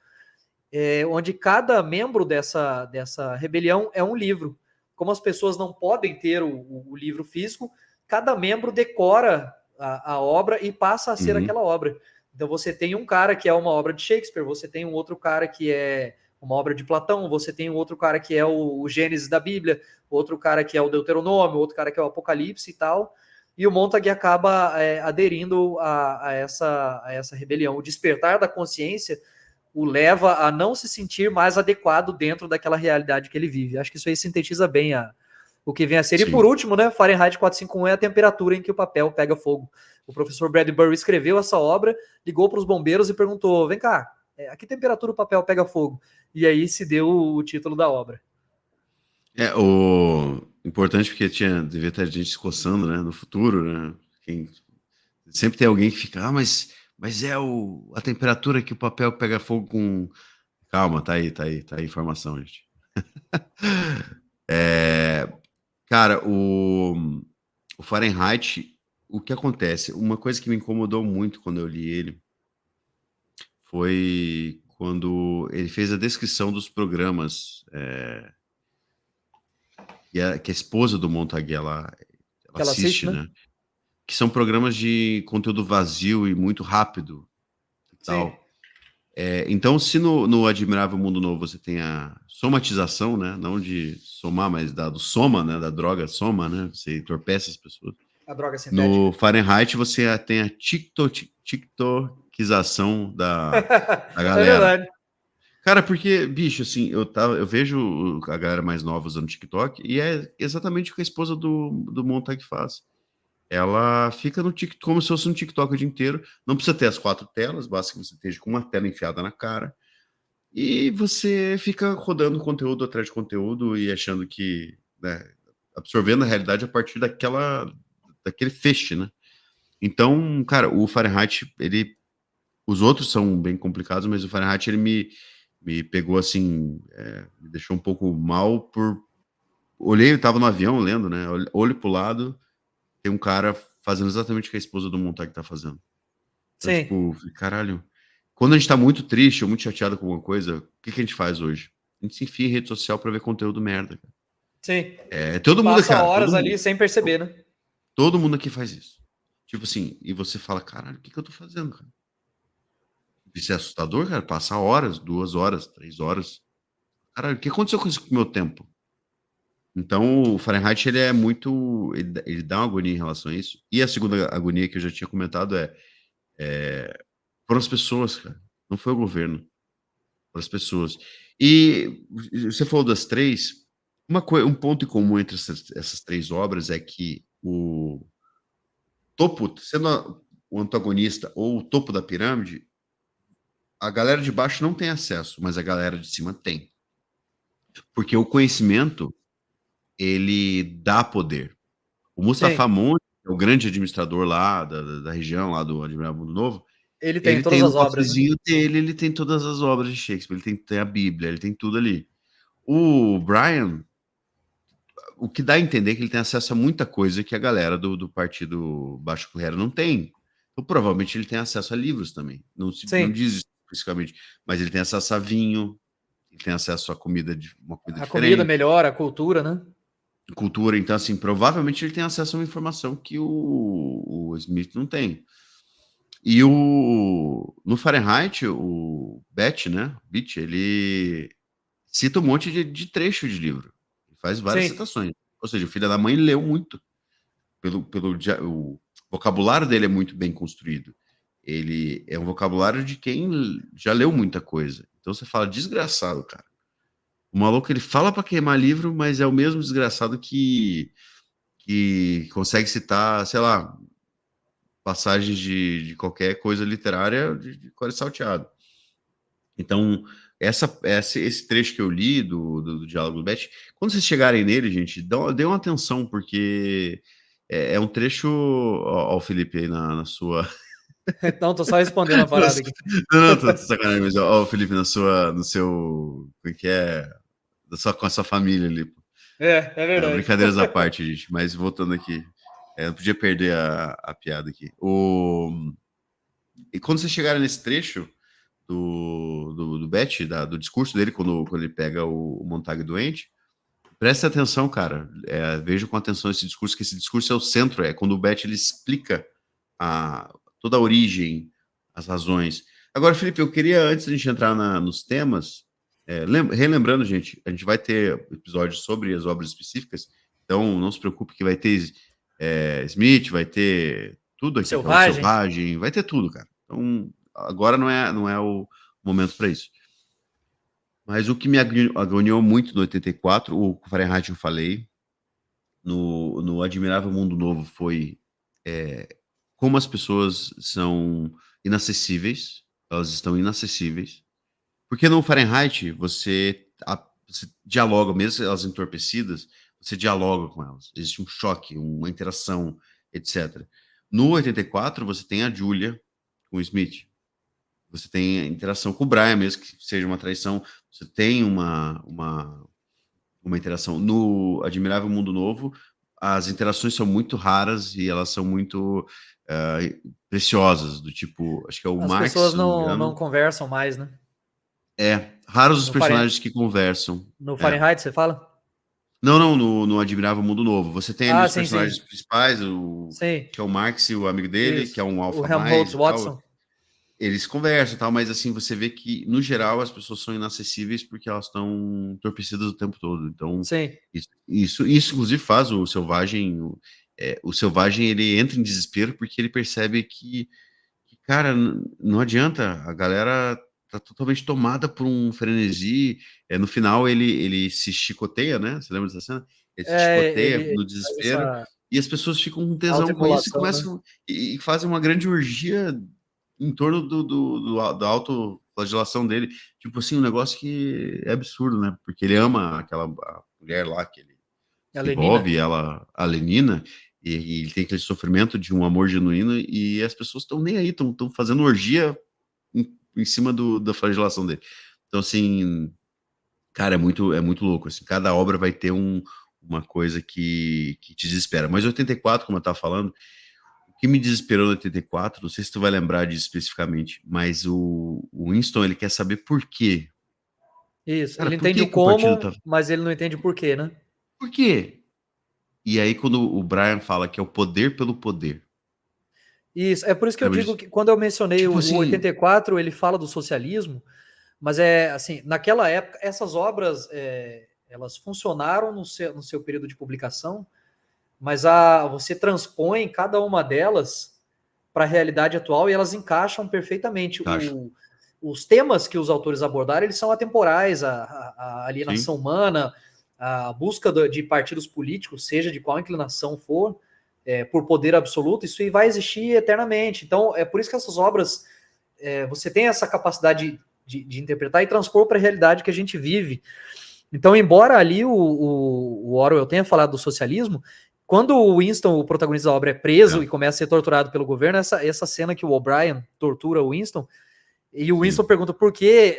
onde cada membro dessa rebelião é um livro. Como as pessoas não podem ter o livro físico, cada membro decora a obra e passa a ser Uhum. aquela obra. Então você tem um cara que é uma obra de Shakespeare, você tem um outro cara que é uma obra de Platão, você tem um outro cara que é o Gênesis da Bíblia, outro cara que é o Deuteronômio, outro cara que é o Apocalipse e tal. E o Montag acaba aderindo a essa rebelião. O despertar da consciência o leva a não se sentir mais adequado dentro daquela realidade que ele vive. Acho que isso aí sintetiza bem o que vem a ser. E por Sim. último, né, Fahrenheit 451 é a temperatura em que o papel pega fogo. O professor Bradbury escreveu essa obra, ligou para os bombeiros e perguntou: vem cá, a que temperatura o papel pega fogo? E aí se deu o título da obra. É, o importante porque devia ter gente se coçando, né, no futuro, né? Sempre tem alguém que fica, mas é a temperatura que o papel pega fogo com. Calma, tá aí a informação, gente. É, cara, o Fahrenheit, o que acontece? Uma coisa que me incomodou muito quando eu li ele foi quando ele fez a descrição dos programas que a esposa do Montague ela Que ela assiste, assiste, né? né? Que são programas de conteúdo vazio e muito rápido e Sim. tal. Então, se no Admirável Mundo Novo você tem a somatização, né? Não de somar, mas do soma, né? Da droga soma, né? Você entorpece as pessoas. A droga sintética. No Fahrenheit você tem a tiktokização da É galera. verdade. Cara, porque, bicho, assim, eu vejo a galera mais nova usando TikTok e é exatamente o que a esposa do Montag faz. Ela fica no TikTok como se fosse um TikTok o dia inteiro. Não precisa ter as 4 telas, basta que você esteja com uma tela enfiada na cara. e você fica rodando conteúdo atrás de conteúdo e achando que, né, absorvendo a realidade a partir daquele feixe, né? Então, cara, o Fahrenheit, os outros são bem complicados, mas o Fahrenheit, ele me pegou assim, me deixou um pouco mal olhei, eu tava no avião lendo, né? Olho pro lado, tem um cara fazendo exatamente o que a esposa do Montag tá fazendo. Então, Sim, tipo, caralho. Quando a gente tá muito triste ou muito chateado com alguma coisa, o que a gente faz hoje? A gente se enfia em rede social pra ver conteúdo merda, cara. sim. E Todo mundo, passa cara, horas ali sem perceber, né? todo mundo aqui faz isso. Tipo assim, e você fala, caralho, o que eu tô fazendo, cara? Isso é assustador, cara. Passar horas, 2 horas, 3 horas. Caralho, o que aconteceu com o meu tempo? Então, o Fahrenheit, ele é muito. Ele dá uma agonia em relação a isso. E a segunda agonia que eu já tinha comentado foram as pessoas, cara. Não foi o governo, foram as pessoas. E você falou das três. Um ponto em comum entre essas três obras é que o topo, sendo o antagonista ou o topo da pirâmide, a galera de baixo não tem acesso, mas a galera de cima tem. Porque o conhecimento, ele dá poder. O Sim. Mustafa Monte, o grande administrador lá da região, lá do Admirável Mundo Novo, Ele tem ele todas tem no as obras, né? cofrezinho dele, ele tem todas as obras de Shakespeare, ele tem a Bíblia, ele tem tudo ali. O Brian, o que dá a entender é que ele tem acesso a muita coisa que a galera do partido Baixo Clero não tem. Então, provavelmente ele tem acesso a livros também. Não Sim. diz isso especificamente, mas ele tem acesso a vinho, ele tem acesso a uma comida A comida diferente, melhora, a cultura, né? cultura. Então, assim, provavelmente ele tem acesso a uma informação que o Smith não tem. E no Fahrenheit, o Beach, ele cita um monte de trecho de livro. Ele faz várias Sim. citações. Ou seja, o filho da mãe leu muito. O vocabulário dele é muito bem construído. Ele é um vocabulário de quem já leu muita coisa. Então você fala, desgraçado, cara. O maluco, ele fala para queimar livro, mas é o mesmo desgraçado que consegue citar, sei lá, passagens de qualquer coisa literária de cor salteado. Então, esse trecho que eu li do diálogo do Beth, quando vocês chegarem nele, gente, dê uma atenção, porque é um trecho. Ó, o Felipe aí na sua. Então, tô só respondendo a parada aqui. Não, tô sacanagem, mas ó, o Felipe no seu. Como é que é? Com a sua família ali. É Não, verdade. brincadeiras à parte, gente, mas voltando aqui. Não podia perder a piada aqui. E quando vocês chegarem nesse trecho do Beth, do discurso dele, quando ele pega o Montag doente, preste atenção, cara. Veja com atenção esse discurso, que esse discurso é o centro, é quando o Beth ele explica toda a origem, as razões. Agora, Felipe, eu queria, antes de a gente entrar nos temas, relembrando, gente, a gente vai ter episódios sobre as obras específicas, então não se preocupe que vai ter Smith, vai ter tudo aqui, tá? O Selvagem. Selvagem, vai ter tudo, cara. Então, agora não é o momento para isso. Mas o que me agoniou muito no 84, o Fahrenheit eu falei, no Admirável Mundo Novo foi como as pessoas são inacessíveis, elas estão inacessíveis. Porque no Fahrenheit você dialoga, mesmo elas entorpecidas, você dialoga com elas. Existe um choque, uma interação, etc. No 84, você tem a Julia com o Smith. Você tem a interação com o Brian, mesmo que seja uma traição. Você tem uma interação. No Admirável Mundo Novo, as interações são muito raras e elas são muito preciosas, do tipo, acho que é o As Max, pessoas se não me não engano. conversam mais, né? Raros os No, Faren... personagens que conversam. no Fahrenheit, você fala? Não, não, no Admirável Mundo Novo. Você tem ali Ah, os sim, personagens sim. principais, Sim, que é o Max e o amigo dele, que é isso. um O alfa mais Helmholtz e tal. Watson. Eles conversam e tal, mas assim, você vê que, no geral, as pessoas são inacessíveis porque elas estão entorpecidas o tempo todo. Então, Sim. isso inclusive faz o Selvagem. O Selvagem, ele entra em desespero porque ele percebe que, cara, não adianta, a galera tá totalmente tomada por um frenesi. No final, ele se chicoteia, né? Você lembra dessa cena? Ele se chicoteia Ele no faz desespero essa e as pessoas ficam com tesão com isso e autoimolação, né? começam e fazem uma grande orgia em torno da flagelação dele, tipo assim, um negócio que é absurdo, né? Porque ele ama a mulher lá que ele A se Lenina. envolve, ela, a Lenina, e ele tem aquele sofrimento de um amor genuíno, e as pessoas estão nem aí, estão fazendo orgia em cima da flagelação dele. Então, assim, cara, é muito louco. Assim, cada obra vai ter uma coisa que te desespera. Mas 84, como eu estava falando, o que me desesperou no 84, não sei se tu vai lembrar disso especificamente, mas o Winston, ele quer saber por quê. Isso. Cara, Ele por entende que o que o partido como, tá... mas ele não entende o porquê, né? Por quê? E aí, quando o Brian fala que é o poder pelo poder, Isso. É por isso que eu sabe? digo que quando eu mencionei Tipo o assim, 84, ele fala do socialismo, mas é assim, naquela época, essas obras elas funcionaram no seu período de publicação, mas você transpõe cada uma delas para a realidade atual e elas encaixam perfeitamente. acho, Os temas que os autores abordaram, eles são atemporais, a sim. alienação humana, a busca de partidos políticos, seja de qual inclinação for, por poder absoluto, isso vai existir eternamente. Então, é por isso que essas obras, você tem essa capacidade de interpretar e transpor para a realidade que a gente vive. Então, embora ali o Orwell tenha falado do socialismo, quando o Winston, o protagonista da obra, é preso É, e começa a ser torturado pelo governo, essa cena que o O'Brien tortura o Winston, e o Winston sim. pergunta por que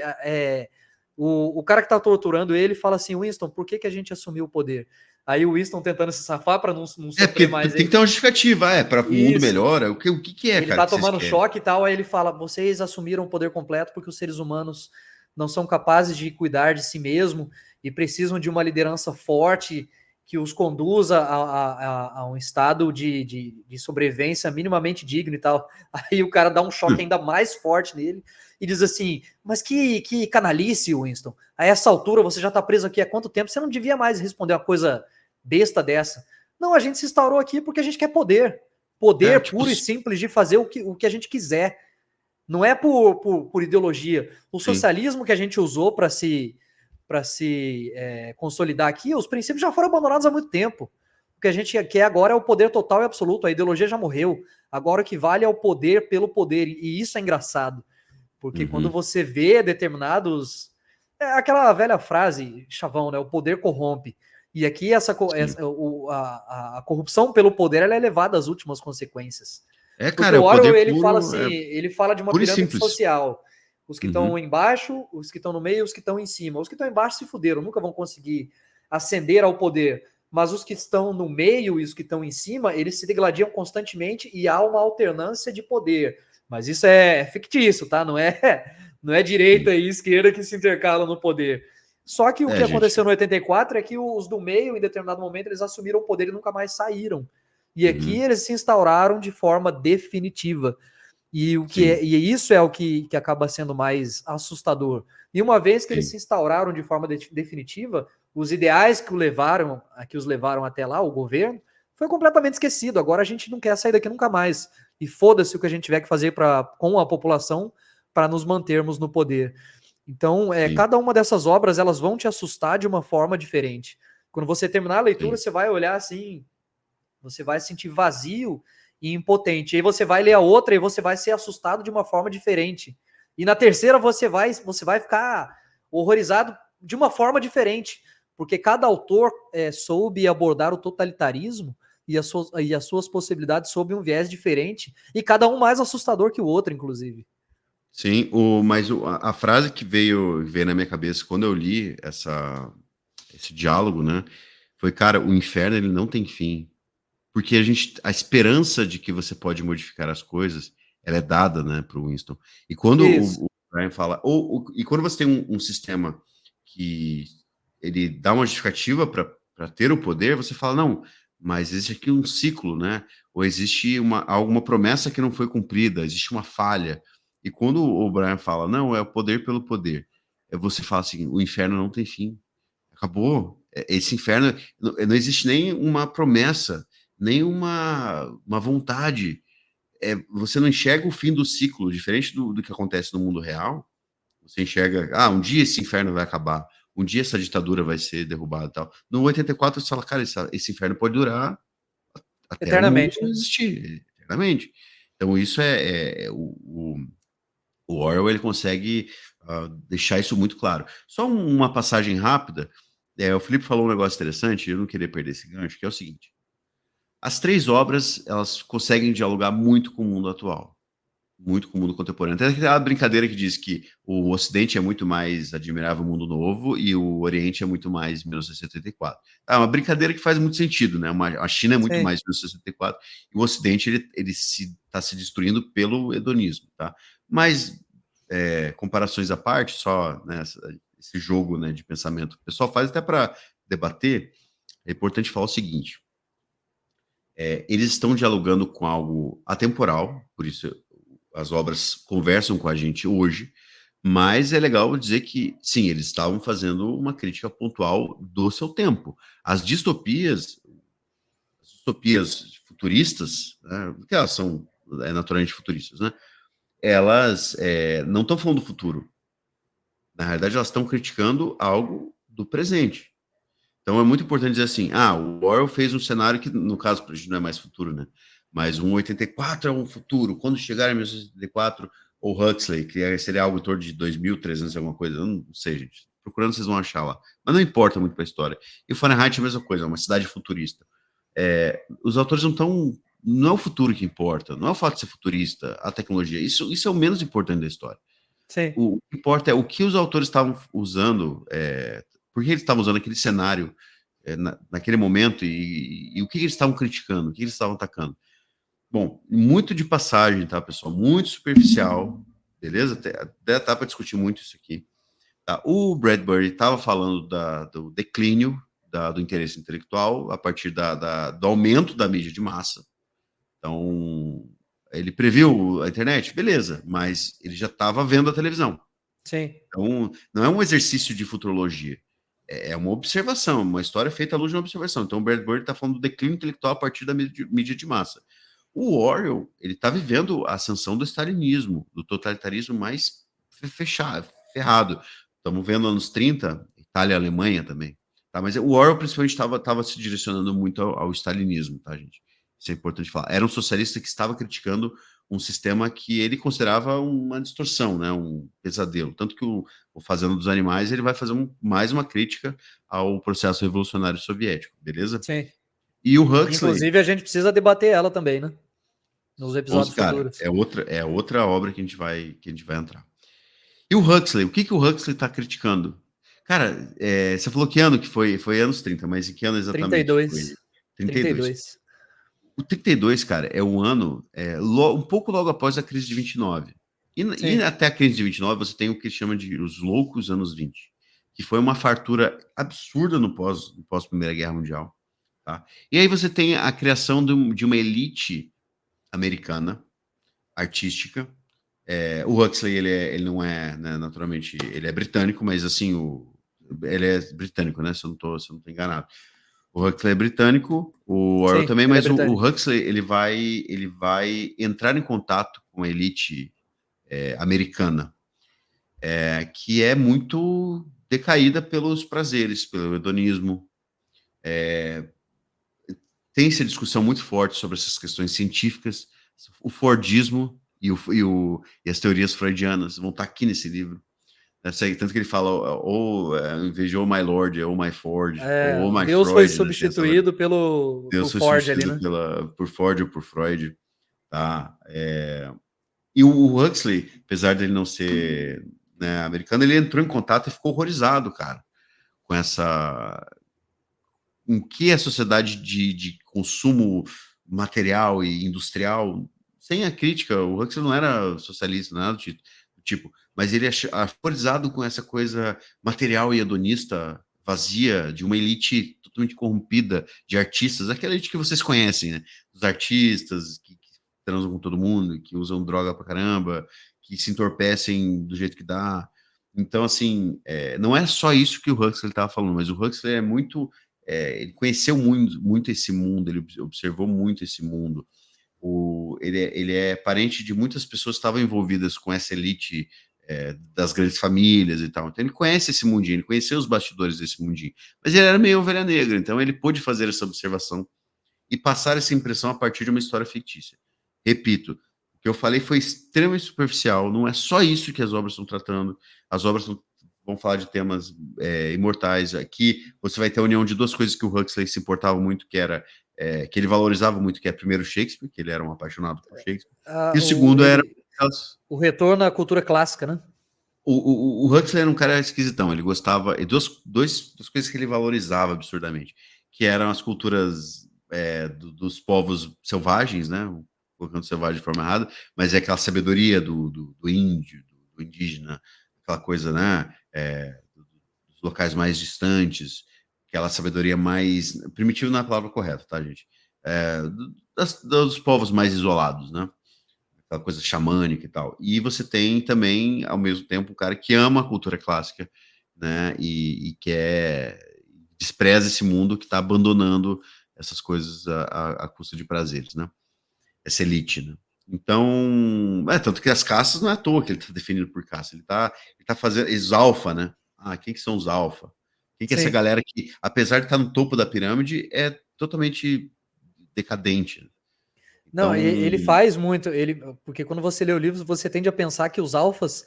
o cara que tá torturando ele fala assim, Winston, por que a gente assumiu o poder? Aí o Winston tentando se safar para não É, porque sofrer tem mais que ter uma justificativa, para o mundo isso. melhora. O que é, Ele cara, tá que vocês tomando querem? choque e tal, aí ele fala: vocês assumiram o poder completo porque os seres humanos não são capazes de cuidar de si mesmo e precisam de uma liderança forte que os conduza a um estado de sobrevivência minimamente digno e tal. Aí o cara dá um choque ainda mais forte nele e diz assim: mas que canalice, Winston. A essa altura você já tá preso aqui há quanto tempo? Você não devia mais responder uma coisa besta dessa. Não, a gente se instaurou aqui porque a gente quer poder. É, Poder tipo, puro e simples de fazer o que a gente quiser. Não é por ideologia. O sim. socialismo que a gente usou para se consolidar aqui, os princípios já foram abandonados há muito tempo. O que a gente quer agora é o poder total e absoluto. A ideologia já morreu. Agora o que vale é o poder pelo poder. E isso é engraçado. Porque quando Uhum, você vê determinados. É aquela velha frase, chavão, né? O poder corrompe. E aqui sim. a corrupção pelo poder ela é levada às últimas consequências. É, Porque cara, é o o Orwell poder ele fala puro, assim, ele fala de uma puro e pirâmide simples. social. Os que estão Uhum, embaixo, os que estão no meio, os que estão em cima. Os que estão embaixo se fuderam, nunca vão conseguir ascender ao poder. Mas os que estão no meio e os que estão em cima, eles se degladiam constantemente e há uma alternância de poder. Mas isso é fictício, tá? Não é direita sim. e esquerda que se intercalam no poder. Só que o que É, aconteceu gente. no 84 é que os do meio, em determinado momento, eles assumiram o poder e nunca mais saíram. E aqui Uhum, eles se instauraram de forma definitiva. sim, E isso é o que acaba sendo mais assustador. E uma vez que eles sim. se instauraram de forma definitiva, os ideais que os levaram até lá, o governo, foi completamente esquecido. Agora a gente não quer sair daqui nunca mais. E foda-se o que a gente tiver que fazer com a população para nos mantermos no poder. Então, Sim, cada uma dessas obras elas vão te assustar de uma forma diferente. Quando você terminar a leitura, sim, você vai olhar assim, você vai se sentir vazio e impotente. Aí você vai ler a outra e você vai ser assustado de uma forma diferente. E na terceira você vai ficar horrorizado de uma forma diferente, porque cada autor soube abordar o totalitarismo e as suas possibilidades sob um viés diferente, e cada um mais assustador que o outro, inclusive. sim. Mas a frase que veio na minha cabeça quando eu li esse diálogo, né? Foi, cara, o inferno ele não tem fim. Porque a esperança de que você pode modificar as coisas, ela é dada, né, para o Winston. E quando Isso. o Brian fala, e quando você tem um sistema que ele dá uma justificativa para ter o poder, você fala, não, mas existe aqui um ciclo, né? Ou existe alguma promessa que não foi cumprida, existe uma falha. E quando o Brian fala, não, é o poder pelo poder, você fala assim, o inferno não tem fim. Acabou. Esse inferno, não existe nem uma promessa, nem uma vontade. Você não enxerga o fim do ciclo, diferente do que acontece no mundo real. Você enxerga, um dia esse inferno vai acabar, um dia essa ditadura vai ser derrubada e tal. No 84 você fala, cara, esse inferno pode durar até o mundo Eternamente, né? existir, eternamente. Então isso o Orwell ele consegue deixar isso muito claro. Só uma passagem rápida, o Felipe falou um negócio interessante, eu não queria perder esse gancho, que é o seguinte: as três obras, elas conseguem dialogar muito com o mundo atual, muito com o mundo contemporâneo. Tem aquela brincadeira que diz que o Ocidente é muito mais Admirável Mundo Novo e o Oriente é muito mais 1984. É uma brincadeira que faz muito sentido, né? A China é muito Sim, mais 1984 e o Ocidente ele está se destruindo pelo hedonismo, tá? Mas comparações à parte, só né, esse jogo né, de pensamento, o pessoal faz até para debater. É importante falar o seguinte: eles estão dialogando com algo atemporal, por isso as obras conversam com a gente hoje, mas é legal dizer que, sim, eles estavam fazendo uma crítica pontual do seu tempo. As distopias futuristas, né, que elas são naturalmente futuristas, né? Elas não estão falando do futuro. Na realidade, elas estão criticando algo do presente. Então é muito importante dizer assim: o Orwell fez um cenário que, no caso, para a gente não é mais futuro, né? Mas um 84 é um futuro. Quando chegar em 1984, ou Huxley, que seria algo em torno de 2300, alguma coisa, eu não sei, gente. Procurando, vocês vão achar lá. Mas não importa muito para a história. E o Fahrenheit é a mesma coisa, é uma cidade futurista. Os autores não estão. Não é o futuro que importa, não é o fato de ser futurista, a tecnologia. Isso é o menos importante da história. sim, O que importa é o que os autores estavam usando, por que eles estavam usando aquele cenário naquele momento e o que eles estavam criticando, o que eles estavam atacando. Bom, muito de passagem, tá, pessoal? Muito superficial, beleza? Até dá para discutir muito isso aqui. Tá? O Bradbury estava falando do declínio do interesse intelectual a partir do aumento da mídia de massa. Então, ele previu a internet, beleza, mas ele já estava vendo a televisão. sim, Então, não é um exercício de futurologia, é uma observação, uma história feita à luz de uma observação. Então, o Bradbury está falando do declínio intelectual a partir da mídia de massa. O Orwell, ele está vivendo a ascensão do stalinismo, do totalitarismo mais fechado, ferrado. Estamos vendo anos 30, Itália e Alemanha também. Tá? Mas o Orwell, principalmente, estava se direcionando muito ao stalinismo, tá, gente? Isso é importante falar. Era um socialista que estava criticando um sistema que ele considerava uma distorção, né, um pesadelo. Tanto que o Fazenda dos Animais ele vai fazer mais uma crítica ao processo revolucionário soviético, beleza? sim. E o Huxley, Inclusive, a gente precisa debater ela também, né? Nos episódios cara, futuros. é outra obra que a gente vai entrar. E o Huxley, o que que o Huxley está criticando? Cara, você falou que ano que foi anos 30, mas em que ano exatamente? Foi 32. 32. 32. O 32, cara, é o ano um pouco logo após a crise de 29. E Sim, até a crise de 29 você tem o que chama de os loucos anos 20, que foi uma fartura absurda no pós Primeira Guerra Mundial, tá? E aí você tem a criação de uma elite americana, artística. O Huxley, ele não é, né, naturalmente, ele é britânico, mas assim, ele é britânico, né? Se eu não tô enganado. O Huxley é britânico, o Orwell sim, também, ele é mas o britânico. Huxley ele vai entrar em contato com a elite americana, que é muito decaída pelos prazeres, pelo hedonismo. Tem essa discussão muito forte sobre essas questões científicas, o Fordismo e as teorias freudianas vão estar aqui nesse livro. Tanto que ele fala, em vez de Oh My Lord, é Oh My Ford, ou Oh My Deus foi Freud, né? Tem essa substituído por Deus foi Ford ali, substituído né? por Ford ou por Freud, tá? E o Huxley, apesar dele não ser né, americano, ele entrou em contato e ficou horrorizado, cara, com com que é a sociedade de consumo material e industrial, sem a crítica. O Huxley não era socialista, nada do tipo, mas ele é horrorizado com essa coisa material e hedonista vazia de uma elite totalmente corrompida de artistas, aquela elite que vocês conhecem, né? Os artistas que transam com todo mundo, que usam droga pra caramba, que se entorpecem do jeito que dá. Então, assim, não é só isso que o Huxley estava falando, mas o Huxley ele conheceu muito, muito esse mundo, ele observou muito esse mundo. Ele é parente de muitas pessoas que estavam envolvidas com essa elite das grandes famílias e tal. Então ele conhece esse mundinho, ele conheceu os bastidores desse mundinho. Mas ele era meio ovelha negra, então ele pôde fazer essa observação e passar essa impressão a partir de uma história fictícia. Repito, o que eu falei foi extremamente superficial, não é só isso que as obras estão tratando, as obras vão falar de temas imortais. Aqui você vai ter a união de duas coisas que o Huxley se importava muito, que era que ele valorizava muito, que é primeiro Shakespeare, que ele era um apaixonado por Shakespeare, e o segundo era o retorno à cultura clássica, né? O Huxley era um cara esquisitão, ele gostava, e duas coisas que ele valorizava absurdamente, que eram as culturas dos povos selvagens, né? Colocando selvagem de forma errada, mas é aquela sabedoria do índio, do indígena, aquela coisa, né? Dos locais mais distantes, aquela sabedoria mais. Primitiva não é a palavra correta, tá, gente? Dos povos mais isolados, né? Aquela coisa xamânica e tal. E você tem também, ao mesmo tempo, um cara que ama a cultura clássica, né? E despreza esse mundo que está abandonando essas coisas à custa de prazeres, né? Essa elite, né? Então, tanto que as caças não é à toa que ele está definido por caça, ele tá fazendo os alfa, né? Quem que são os alfa? Quem que é essa Sim. galera que, apesar de estar no topo da pirâmide, é totalmente decadente? Não, Então, ele faz muito, porque quando você lê o livro, você tende a pensar que os alfas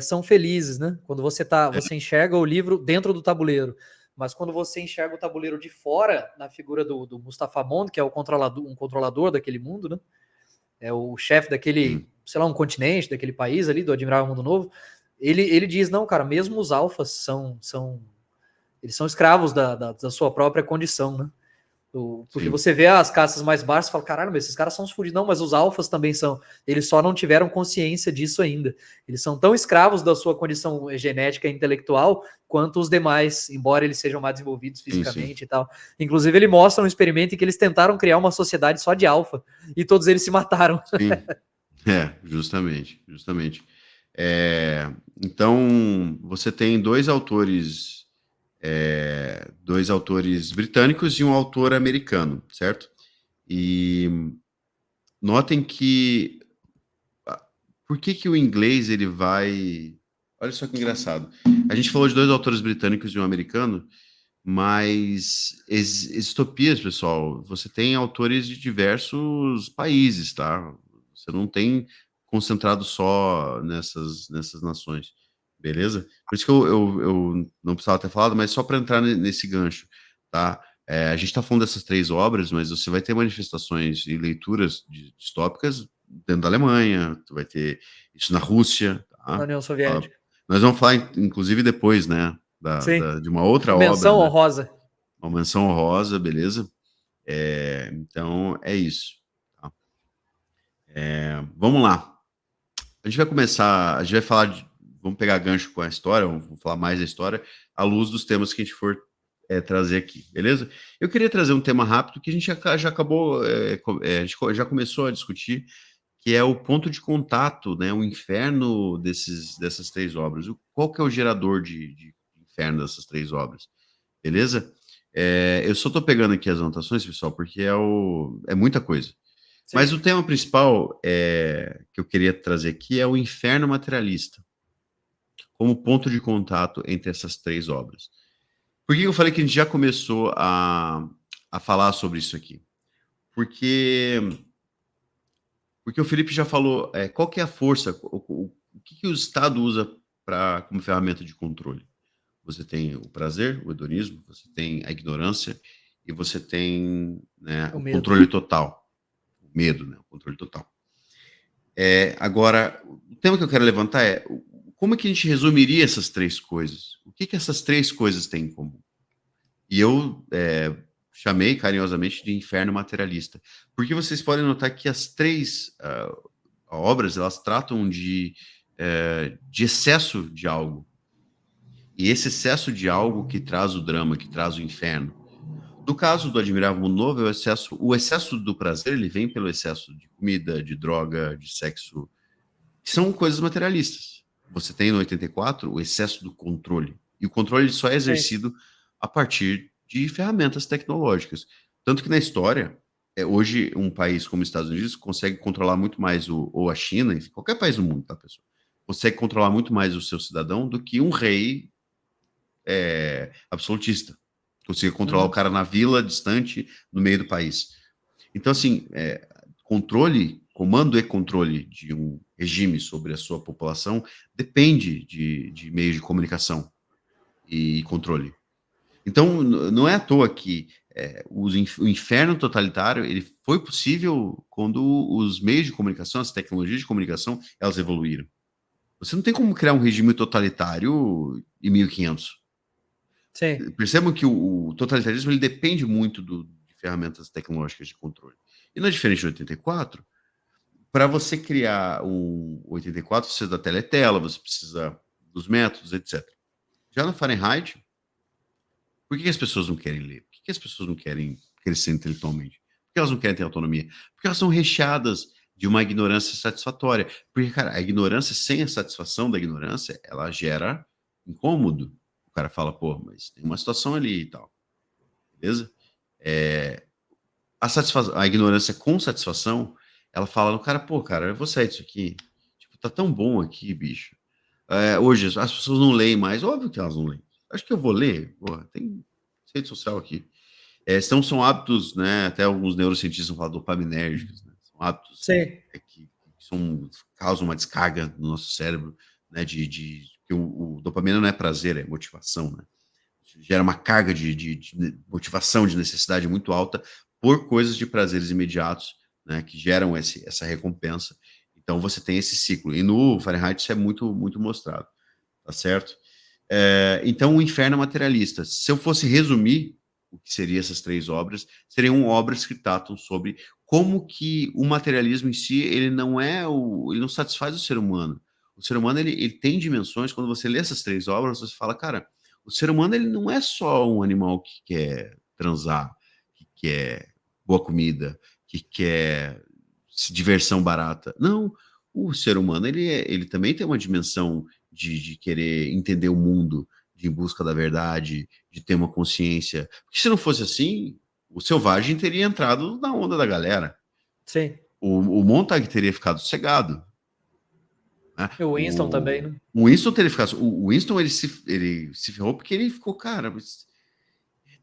são felizes, né? Quando você enxerga o livro dentro do tabuleiro. Mas quando você enxerga o tabuleiro de fora, na figura do Mustafa Mond, que é um controlador daquele mundo, né? É o chefe daquele, sei lá, um continente, daquele país ali, do Admirável Mundo Novo, ele diz, não, cara, mesmo os alfas eles são escravos da sua própria condição, né? Porque sim, você vê as caças mais baixas e fala, caralho, mas esses caras são os fudidos. Não, mas os alfas também são. Eles só não tiveram consciência disso ainda. Eles são tão escravos da sua condição genética e intelectual quanto os demais, embora eles sejam mais desenvolvidos sim, sim. fisicamente e tal. Inclusive, ele mostra um experimento em que eles tentaram criar uma sociedade só de alfa e todos eles se mataram. Sim, justamente, justamente. Então, você tem dois autores britânicos e um autor americano, certo? E notem que por que o inglês ele vai. Olha só que engraçado. A gente falou de dois autores britânicos e um americano, mas Estopias, pessoal, você tem autores de diversos países, tá? Você não tem concentrado só nessas nações, beleza? Por isso que eu não precisava ter falado, mas só para entrar nesse gancho, tá? A gente está falando dessas três obras, mas você vai ter manifestações e leituras distópicas dentro da Alemanha, tu vai ter isso na Rússia, Na tá? União Ah, Soviética. nós vamos falar, inclusive, depois, né? Sim. De uma outra obra, Menção né? honrosa. Uma menção honrosa, beleza? Então, é isso. Tá? Vamos lá. A gente vai começar, a gente vai falar vamos pegar gancho com a história, vamos falar mais da história, à luz dos temas que a gente for trazer aqui, beleza? Eu queria trazer um tema rápido que a gente já acabou, a gente já começou a discutir, que é o ponto de contato, né, o inferno dessas três obras. Qual que é o gerador de inferno dessas três obras? Beleza? Eu só estou pegando aqui as anotações, pessoal, porque é muita coisa. Sim. Mas o tema principal que eu queria trazer aqui é o inferno materialista, como ponto de contato entre essas três obras. Por que eu falei que a gente já começou a falar sobre isso aqui? Porque, porque o Felipe já falou qual que é a força, o que o Estado usa como ferramenta de controle. Você tem o prazer, o hedonismo, você tem a ignorância e você tem, né, O o medo. controle total, o medo, né, o controle total. Agora, o tema que eu quero levantar é como é que a gente resumiria essas três coisas? O que essas três coisas têm em comum? E eu chamei carinhosamente de inferno materialista, porque vocês podem notar que as três obras elas tratam de excesso de algo. E esse excesso de algo que traz o drama, que traz o inferno. No caso do Admirável Mundo Novo, é o excesso do prazer, ele vem pelo excesso de comida, de droga, de sexo, que são coisas materialistas. Você tem no 84 o excesso do controle. E o controle só é Sim. exercido a partir de ferramentas tecnológicas. Tanto que na história, hoje um país como os Estados Unidos consegue controlar muito mais, ou a China, enfim, qualquer país do mundo, tá, pessoal? Consegue controlar muito mais o seu cidadão do que um rei absolutista. Conseguia controlar o Uhum. cara na vila, distante, no meio do país. Então, assim, controle comando e controle de um regime sobre a sua população depende de meios de comunicação e controle. Então, não é à toa que o inferno totalitário ele foi possível quando os meios de comunicação, as tecnologias de comunicação, elas evoluíram. Você não tem como criar um regime totalitário em 1500. Sim, Percebam que o totalitarismo ele depende muito de ferramentas tecnológicas de controle. E não é diferente de 84. Para você criar um 84, você precisa da teletela, você precisa dos métodos, etc. Já no Fahrenheit, por que as pessoas não querem ler? Por que as pessoas não querem crescer intelectualmente? Por que elas não querem ter autonomia? Porque elas são recheadas de uma ignorância satisfatória. Porque, cara, a ignorância sem a satisfação da ignorância, ela gera incômodo. O cara fala, pô, mas tem uma situação ali e tal. Beleza? É, a ignorância com satisfação, ela fala no cara, pô, cara, eu vou sair disso aqui. Tipo, tá tão bom aqui, bicho. Hoje as pessoas não leem mais, óbvio que elas não leem. Acho que eu vou ler, porra, tem rede social aqui. Então são hábitos, né? Até alguns neurocientistas falam dopaminérgicos, né? São hábitos sim, que causam uma descarga no nosso cérebro, né? Que o dopamina não é prazer, é motivação, né? Gera uma carga de motivação, de necessidade muito alta por coisas de prazeres imediatos, né? Que geram essa recompensa. Então você tem esse ciclo. E no Fahrenheit isso é muito, muito mostrado, tá certo? Então o inferno é materialista. Se eu fosse resumir o que seriam essas três obras, seriam obras que tratam sobre como que o materialismo em si ele não satisfaz o ser humano. O ser humano ele tem dimensões. Quando você lê essas três obras, você fala, cara, o ser humano ele não é só um animal que quer transar, que quer boa comida, que quer diversão barata. Não, o ser humano ele também tem uma dimensão de querer entender o mundo, de ir em busca da verdade, de ter uma consciência. Porque se não fosse assim, o selvagem teria entrado na onda da galera. sim. O Montag teria ficado cegado. Né? E o Winston também, né? O Winston teria ficado. O Winston ele se ferrou porque ele ficou, cara, mas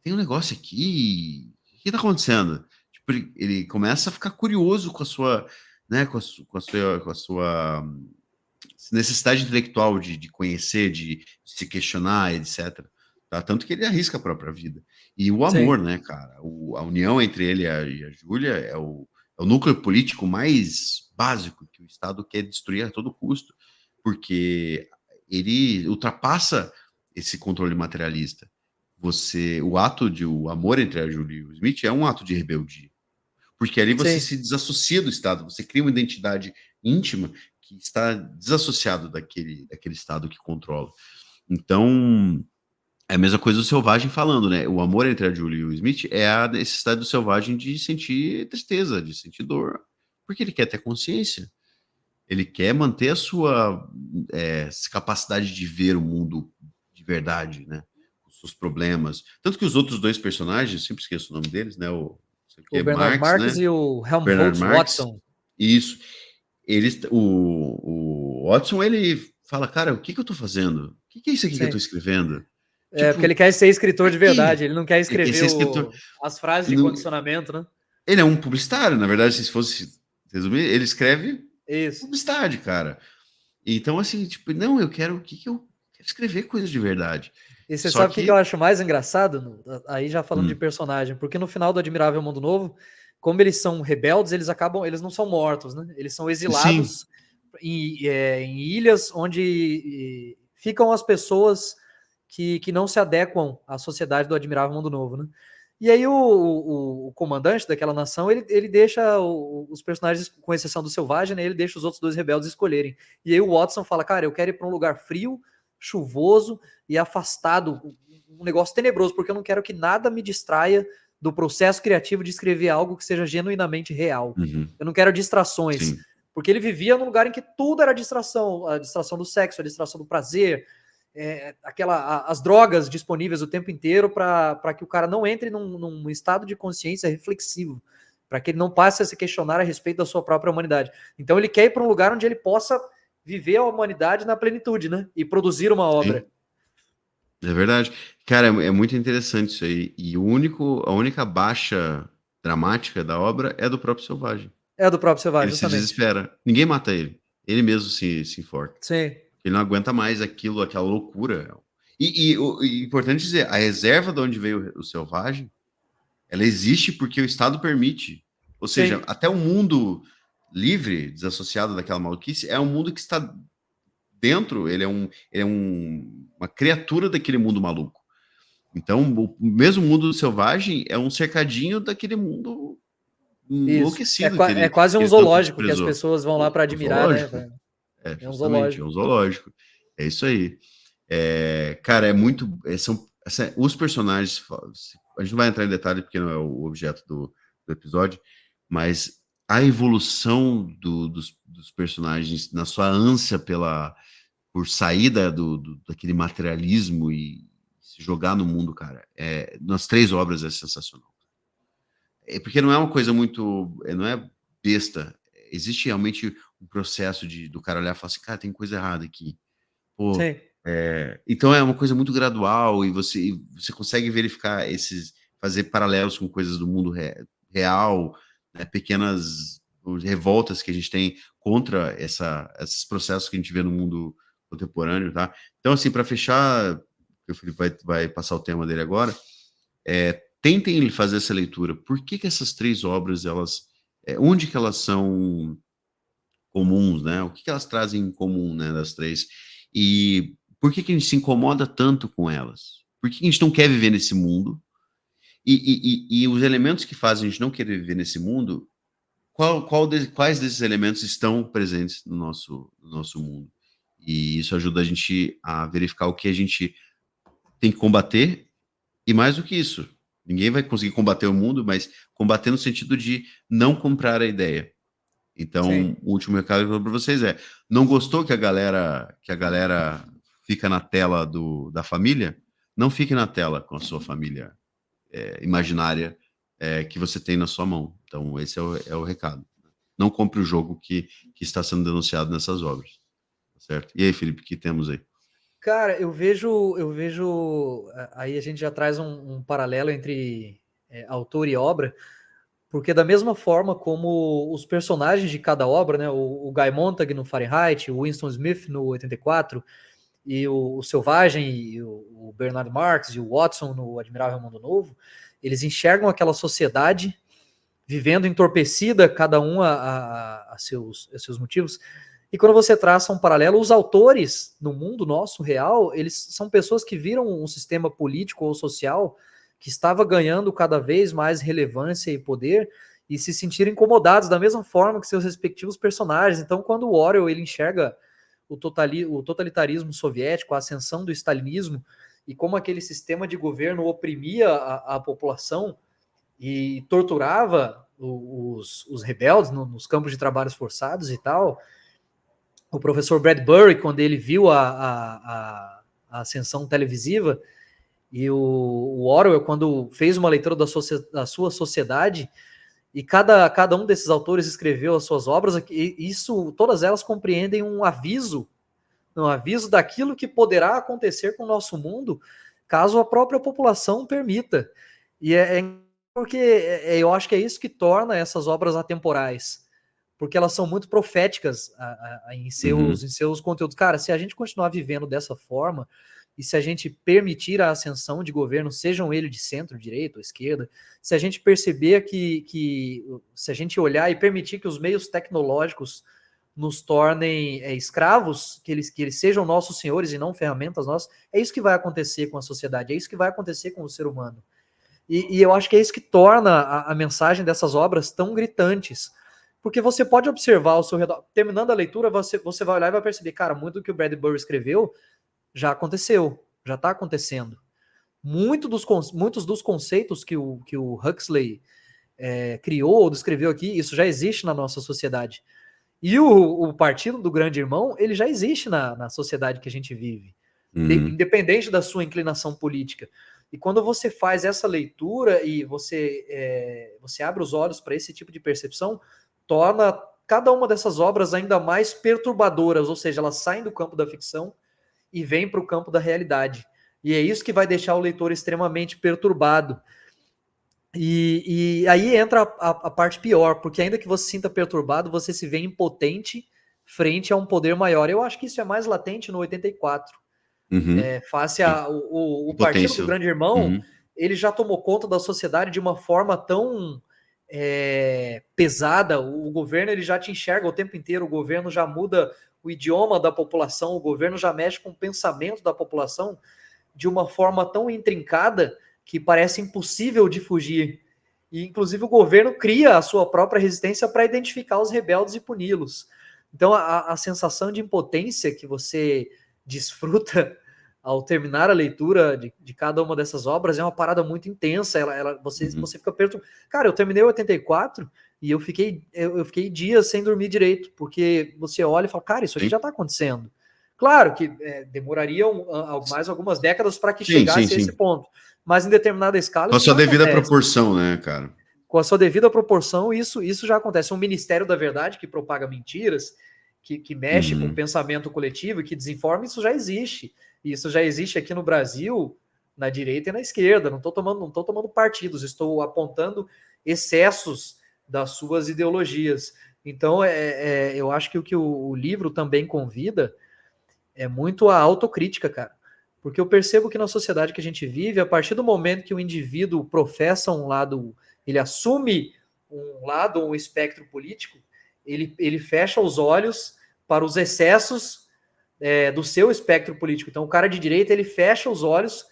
tem um negócio aqui. O que tá acontecendo? Tipo, ele começa a ficar curioso com a sua, né, com a sua necessidade intelectual de conhecer, de se questionar, etc. Tá? Tanto que ele arrisca a própria vida. E o Sim, amor, né, cara? A união entre ele e a Júlia é o núcleo político mais básico que o Estado quer destruir a todo custo, porque ele ultrapassa esse controle materialista. O ato de o amor entre a Júlia e o Smith é um ato de rebeldia, porque ali você sim, se desassocia do Estado, você cria uma identidade íntima que está desassociado daquele Estado que controla. Então, é a mesma coisa do selvagem falando, né? O amor entre a Julie e o Smith é a necessidade do selvagem de sentir tristeza, de sentir dor, porque ele quer ter consciência. Ele quer manter a sua capacidade de ver o mundo de verdade, né? Os seus problemas. Tanto que os outros dois personagens, sempre esqueço o nome deles, né? Sei que o é Bernard Marx, Marx né? e o Bernard Helmholtz Marx. Watson. Isso. O Watson, ele fala, cara, o que que eu tô fazendo? O que que é isso aqui que eu tô Sim. escrevendo? É, porque Tipo, ele quer ser escritor pra de quê? verdade, ele não quer Ele quer escrever ser escritor. as frases de Não- condicionamento, né? Ele é um publicitário, na verdade, se fosse resumir, ele escreve Isso. publicidade, cara. Então, assim, tipo, não, o que que eu quero escrever coisas de verdade. E você Só sabe o que eu que, acho mais engraçado? Aí já falando de hum, personagem, porque no final do Admirável Mundo Novo, como eles são rebeldes, eles não são mortos, né? Eles são sim, exilados em ilhas onde ficam as pessoas que não se adequam à sociedade do Admirável Mundo Novo, né? E aí o comandante daquela nação, ele deixa os personagens, com exceção do Selvagem, né, ele deixa os outros dois rebeldes escolherem. E aí o Watson fala, cara, eu quero ir para um lugar frio, chuvoso e afastado, um negócio tenebroso, porque eu não quero que nada me distraia do processo criativo de escrever algo que seja genuinamente real. uhum, Eu não quero distrações, sim, porque ele vivia num lugar em que tudo era distração, a distração do sexo, a distração do prazer, as drogas disponíveis o tempo inteiro para que o cara não entre num estado de consciência reflexivo, para que ele não passe a se questionar a respeito da sua própria humanidade. Então ele quer ir para um lugar onde ele possa viver a humanidade na plenitude, né? E produzir uma obra. sim. É verdade. Cara, é muito interessante isso aí. E a única baixa dramática da obra é do próprio Selvagem. É do próprio Selvagem, Ele se justamente. desespera. Ninguém mata ele. Ele mesmo se enforca. Sim, Ele não aguenta mais aquilo, aquela loucura. E importante dizer, a reserva de onde veio o Selvagem, ela existe porque o Estado permite. Ou seja, sim, até o mundo livre, desassociado daquela maluquice, é um mundo que está dentro, uma criatura daquele mundo maluco. Então, o mesmo mundo selvagem é um cercadinho daquele mundo isso. É, enlouquecido que é ele, quase que um ele tanto zoológico que as desprezou. pessoas vão lá para O admirar, né? zoológico, É um justamente, é zoológico. um zoológico. É isso aí. Cara, é muito. Os personagens. A gente não vai entrar em detalhe porque não é o objeto do episódio, mas a evolução dos personagens na sua ânsia por sair daquele materialismo e se jogar no mundo, cara, nas 3 obras é sensacional. Porque não é uma coisa muito. Não é besta. Existe realmente um processo do cara olhar e falar assim, cara, tem coisa errada aqui. Pô, Sim, então é uma coisa muito gradual e você consegue verificar fazer paralelos com coisas do mundo real, né, pequenas revoltas que a gente tem contra esses processos que a gente vê no mundo contemporâneo, tá? Então, assim, para fechar, o Felipe vai passar o tema dele agora, tentem fazer essa leitura. Por que essas 3 obras, onde que elas são comuns, né? O que elas trazem em comum, né, das 3? E por que a gente se incomoda tanto com elas? Por que a gente não quer viver nesse mundo? E os elementos que fazem a gente não querer viver nesse mundo, quais desses elementos estão presentes no nosso mundo? E isso ajuda a gente a verificar o que a gente tem que combater, e mais do que isso, ninguém vai conseguir combater o mundo, mas combater no sentido de não comprar a ideia. sim. Então, o último recado que eu dou para vocês não gostou que a galera fica na tela da família? Não fique na tela com a sua família imaginária que você tem na sua mão. Então, esse é o recado. Não compre o jogo que está sendo denunciado nessas obras. Certo? E aí, Felipe, o que temos aí? Cara, aí a gente já traz um paralelo entre autor e obra, porque da mesma forma como os personagens de cada obra, né, o Guy Montag no Fahrenheit, o Winston Smith no 84, e o Selvagem, e o Bernard Marx e o Watson no Admirável Mundo Novo, eles enxergam aquela sociedade vivendo entorpecida, cada um a seus motivos. E quando você traça um paralelo, os autores no mundo nosso real, eles são pessoas que viram um sistema político ou social que estava ganhando cada vez mais relevância e poder e se sentiram incomodados da mesma forma que seus respectivos personagens. Então, quando o Orwell ele enxerga o totalitarismo soviético, a ascensão do stalinismo e como aquele sistema de governo oprimia a população e torturava os rebeldes nos campos de trabalhos forçados e tal. O professor Bradbury, quando ele viu a ascensão televisiva, e o Orwell, quando fez uma leitura da sua sociedade, e cada um desses autores escreveu as suas obras, e isso, todas elas compreendem um aviso daquilo que poderá acontecer com o nosso mundo, caso a própria população permita. E porque eu acho que é isso que torna essas obras atemporais, porque elas são muito proféticas em Uhum. seus conteúdos. Cara, se a gente continuar vivendo dessa forma, e se a gente permitir a ascensão de governos, sejam eles de centro, direita ou esquerda, se a gente perceber se a gente olhar e permitir que os meios tecnológicos nos tornem escravos, que eles sejam nossos senhores e não ferramentas nossas, é isso que vai acontecer com a sociedade, é isso que vai acontecer com o ser humano. E eu acho que é isso que torna a mensagem dessas obras tão gritantes. Porque você pode observar ao seu redor, terminando a leitura, você vai olhar e vai perceber, cara, muito do que o Bradbury escreveu já aconteceu, já está acontecendo. Muitos dos conceitos que o Huxley criou ou descreveu aqui, isso já existe na nossa sociedade. E o partido do grande irmão, ele já existe na sociedade que a gente vive, Uhum. independente da sua inclinação política. E quando você faz essa leitura e você abre os olhos para esse tipo de percepção, torna cada uma dessas obras ainda mais perturbadoras, ou seja, elas saem do campo da ficção e vêm para o campo da realidade. E é isso que vai deixar o leitor extremamente perturbado. E aí entra a parte pior, porque ainda que você se sinta perturbado, você se vê impotente frente a um poder maior. Eu acho que isso é mais latente no 84. Uhum. Face Sim. o partido do Impotência. grande irmão, Uhum. ele já tomou conta da sociedade de uma forma tão pesada. O governo ele já te enxerga o tempo inteiro, o governo já muda o idioma da população, o governo já mexe com o pensamento da população de uma forma tão intrincada que parece impossível de fugir. E, inclusive, o governo cria a sua própria resistência para identificar os rebeldes e puni-los. Então, a sensação de impotência que você desfruta ao terminar a leitura de cada uma dessas obras é uma parada muito intensa. Você fica perto. Cara, eu terminei o 84 e eu fiquei dias sem dormir direito, porque você olha e fala, cara, isso aqui Sim. já está acontecendo. Claro que demoraria mais algumas décadas para que Sim, sim, chegasse a esse sim. ponto, mas em determinada escala Com a isso sua já devida acontece. proporção, né, cara? Com a sua devida proporção, isso já acontece. Um Ministério da Verdade que propaga mentiras, que mexe com o Uhum. pensamento coletivo, que desinforma, isso já existe. E isso já existe aqui no Brasil, na direita e na esquerda. Não estou tomando partidos, estou apontando excessos das suas ideologias. Então, eu acho que o que o livro também convida é muito a autocrítica, cara. Porque eu percebo que na sociedade que a gente vive, a partir do momento que o indivíduo professa um lado, ele assume um lado, um espectro político, ele fecha os olhos para os excessos do seu espectro político. Então, o cara de direita, ele fecha os olhos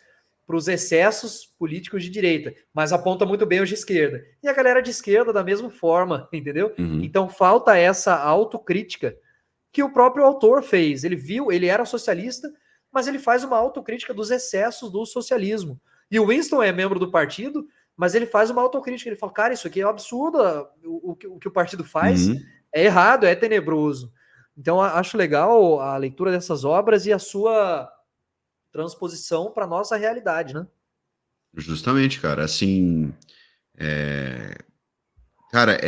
para os excessos políticos de direita, mas aponta muito bem os de esquerda. E a galera de esquerda, da mesma forma, entendeu? Uhum. Então, falta essa autocrítica que o próprio autor fez. Ele viu, ele era socialista, mas ele faz uma autocrítica dos excessos do socialismo. E o Winston é membro do partido, mas ele faz uma autocrítica. Ele fala, cara, isso aqui é um absurdo, o que o partido faz Uhum. é errado, é tenebroso. Então, acho legal a leitura dessas obras e a sua transposição para a nossa realidade, né? Justamente, cara. Assim, é... cara,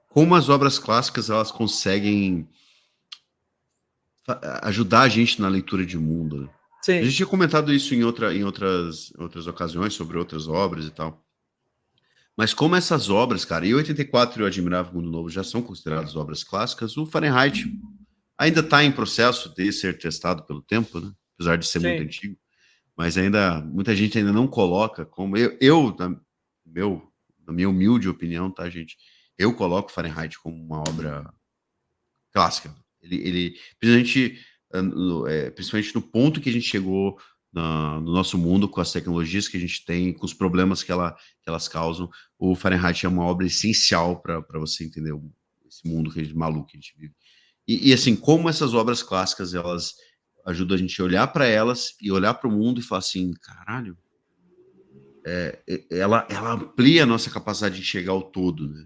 como as obras clássicas elas conseguem ajudar a gente na leitura de mundo, né? A Sim, gente tinha comentado isso em outras ocasiões, sobre outras obras e tal. Mas como essas obras, cara, e 84 e o Admirável Mundo Novo já são consideradas obras clássicas, o Fahrenheit ainda está em processo de ser testado pelo tempo, né? Apesar de ser muito sim. antigo, mas ainda muita gente ainda não coloca como eu na minha humilde opinião, tá, gente? Eu coloco Fahrenheit como uma obra clássica. Ele principalmente no ponto que a gente chegou no nosso mundo, com as tecnologias que a gente tem, com os problemas que elas causam, o Fahrenheit é uma obra essencial para você entender esse mundo maluco que a gente vive. E assim, como essas obras clássicas, elas ajudam a gente a olhar para elas e olhar para o mundo e falar assim, caralho, ela amplia a nossa capacidade de enxergar o todo, né?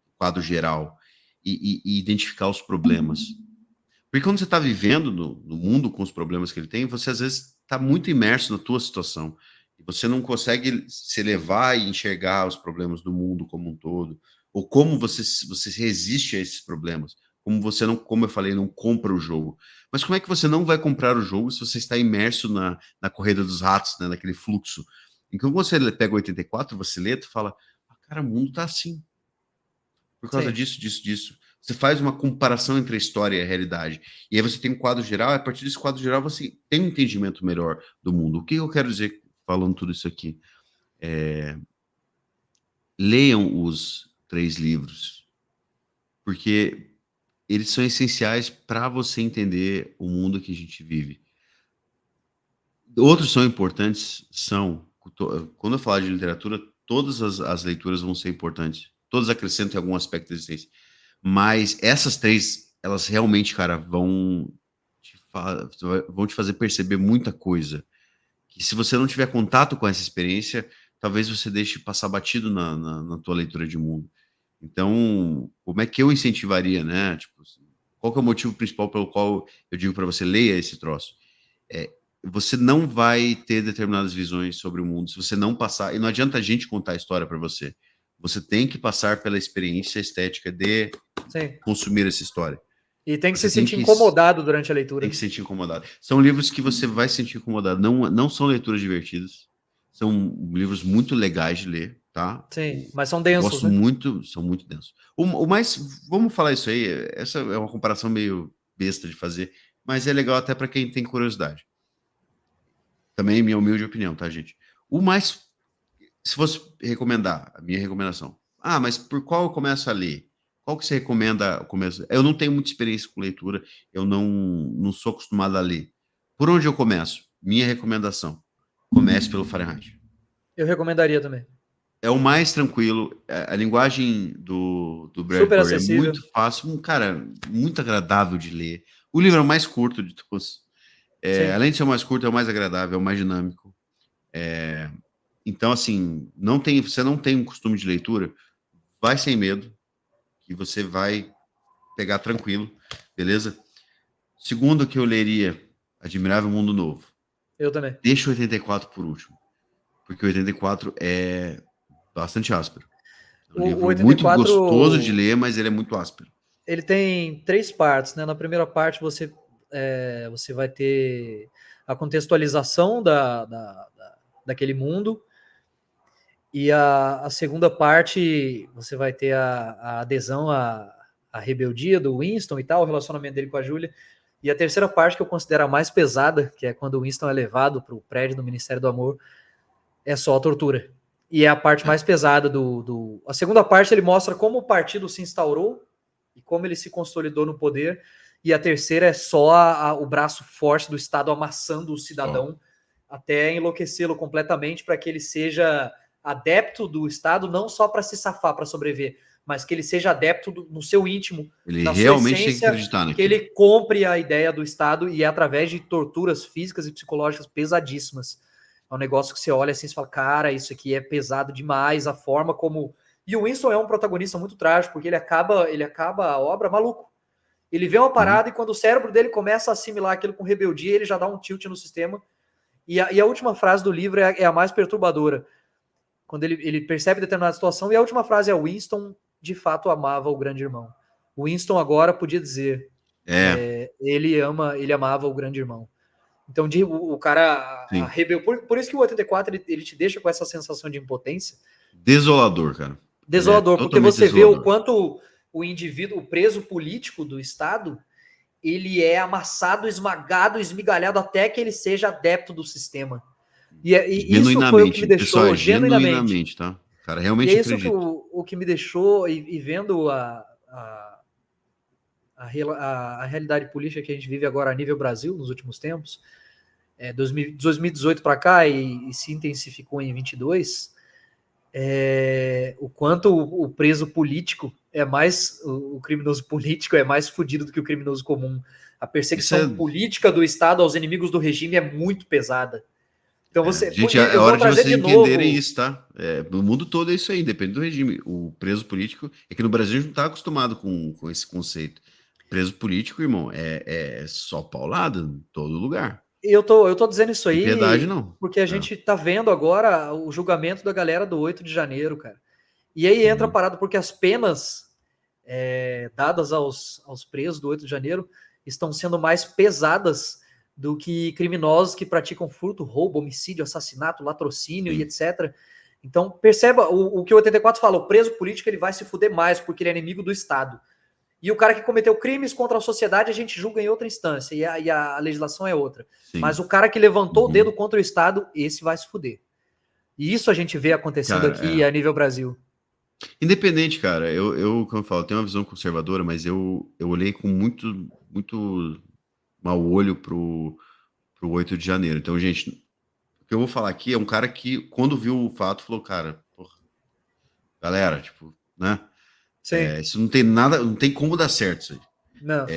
O quadro geral, e identificar os problemas. Porque quando você está vivendo no mundo com os problemas que ele tem, você às vezes está muito imerso na tua situação. E você não consegue se elevar e enxergar os problemas do mundo como um todo. Ou como você resiste a esses problemas. Como você não, como eu falei, não compra o jogo. Mas como é que você não vai comprar o jogo se você está imerso na corrida dos ratos, né, naquele fluxo? Então, quando você pega o 84, você lê, tu fala, ah, cara, o mundo tá assim por causa Sim. disso, disso, disso. Você faz uma comparação entre a história e a realidade. E aí você tem um quadro geral, e a partir desse quadro geral você tem um entendimento melhor do mundo. O que eu quero dizer falando tudo isso aqui? Leiam os 3 livros, porque eles são essenciais para você entender o mundo que a gente vive. Outros são importantes, são. Quando eu falar de literatura, todas as leituras vão ser importantes. Todas acrescentam algum aspecto da existência. Mas essas 3, elas realmente, cara, vão te fazer perceber muita coisa. Que se você não tiver contato com essa experiência, talvez você deixe passar batido na tua leitura de mundo. Então, como é que eu incentivaria, né? Tipo, qual que é o motivo principal pelo qual eu digo para você leia esse troço? É, você não vai ter determinadas visões sobre o mundo se você não passar. E não adianta a gente contar a história para você. Você tem que passar pela experiência estética de Sim. consumir essa história. E tem que se Você tem sentir que incomodado durante a tem leitura, que né? se sentir incomodado. São livros que você vai se sentir incomodado. Não são leituras divertidas. São livros muito legais de ler. tá? Sim, mas são Eu densos, gosto né? muito, são muito densos. O mais, vamos falar isso aí, essa é uma comparação meio besta de fazer, mas é legal até para quem tem curiosidade. Também minha humilde opinião, tá, gente? O mais, se fosse recomendar, a minha recomendação. Ah, mas por qual eu começo a ler? Qual que você recomenda o começo? Eu não tenho muita experiência com leitura, eu não sou acostumado a ler. Por onde eu começo? Minha recomendação: comece pelo Fahrenheit. Eu recomendaria também. É o mais tranquilo. A linguagem do Super Bradbury é acessível. muito fácil, cara, muito agradável de ler. O livro é o mais curto de todos. Sim, Além de ser o mais curto, é o mais agradável, é o mais dinâmico. Então, assim, você não tem um costume de leitura, vai sem medo, que você vai pegar tranquilo, beleza? Segundo que eu leria, Admirável Mundo Novo. eu também. Deixa o 84 por último, porque o 84 é bastante áspero. É um O livro muito 84, gostoso de ler, mas ele é muito áspero. ele tem 3 partes, né? Na primeira parte você vai ter a contextualização daquele mundo, e a segunda parte você vai ter a adesão à rebeldia do Winston e tal, o relacionamento dele com a Julia. E a terceira parte, que eu considero a mais pesada, que é quando o Winston é levado para o prédio do Ministério do Amor, é só a tortura. E é a parte É. mais pesada A segunda parte ele mostra como o partido se instaurou e como ele se consolidou no poder. E a terceira é só o braço forte do Estado amassando o cidadão até enlouquecê-lo completamente para que ele seja adepto do Estado, não só para se safar, para sobreviver, mas que ele seja adepto no seu íntimo, Ele na sua realmente tem que essência, acreditar que naquilo. ele compre a ideia do Estado e é através de torturas físicas e psicológicas pesadíssimas. É um negócio que você olha assim e fala, cara, isso aqui é pesado demais, a forma como... E o Winston é um protagonista muito trágico, porque ele acaba a obra maluco. Ele vê uma Uhum. parada e quando o cérebro dele começa a assimilar aquilo com rebeldia, ele já dá um tilt no sistema. E a última frase do livro é a mais perturbadora. Quando ele percebe determinada situação, e a última frase é: Winston de fato amava o grande irmão. O Winston agora podia dizer: É, ele amava o grande irmão. Então, o cara, sim. por isso que o 84 ele te deixa com essa sensação de impotência Desolador, cara. Ele é desolador, porque totalmente você vê o desolador. quanto o indivíduo, o preso político do Estado, ele é amassado, esmagado, esmigalhado até que ele seja adepto do sistema. E isso foi o que me Genuinamente. Pessoal, é deixou genuinamente. genuinamente, tá? O cara E realmente é isso que acredita. o que me deixou, e vendo a realidade política que a gente vive agora a nível Brasil nos últimos tempos, 2018 para cá e se intensificou em 22, o quanto o preso político o criminoso político é mais fodido do que o criminoso comum. A Isso é. perseguição política do Estado aos inimigos do regime é muito pesada. Então Gente, é eu vou hora de trazer vocês de entenderem novo. isso, tá? No mundo todo é isso aí, depende do regime. O preso político. É que no Brasil a gente não tá acostumado com esse conceito. Preso político, irmão, é só paulada em todo lugar. Eu tô dizendo isso Tem piedade, aí não. porque a É. gente tá vendo agora o julgamento da galera do 8 de janeiro, cara. E aí entra a Uhum. parada, porque as penas dadas aos presos do 8 de janeiro estão sendo mais pesadas do que criminosos que praticam furto, roubo, homicídio, assassinato, latrocínio e Sim. etc. Então, perceba o que o 84 fala: o preso político ele vai se fuder mais porque ele é inimigo do Estado. E o cara que cometeu crimes contra a sociedade a gente julga em outra instância e a legislação é outra. Mas Sim. o cara que levantou o dedo Uhum. contra o Estado, esse vai se fuder. E isso a gente vê acontecendo Cara, aqui a nível Brasil. independente, cara, como eu falo, tenho uma visão conservadora, mas eu olhei com muito mau olho pro 8 de janeiro. Então, gente, o que eu vou falar aqui é um cara que, quando viu o fato, falou, cara, porra, galera, tipo, né? Sim. Isso não tem nada, não tem como dar certo isso aí. Não.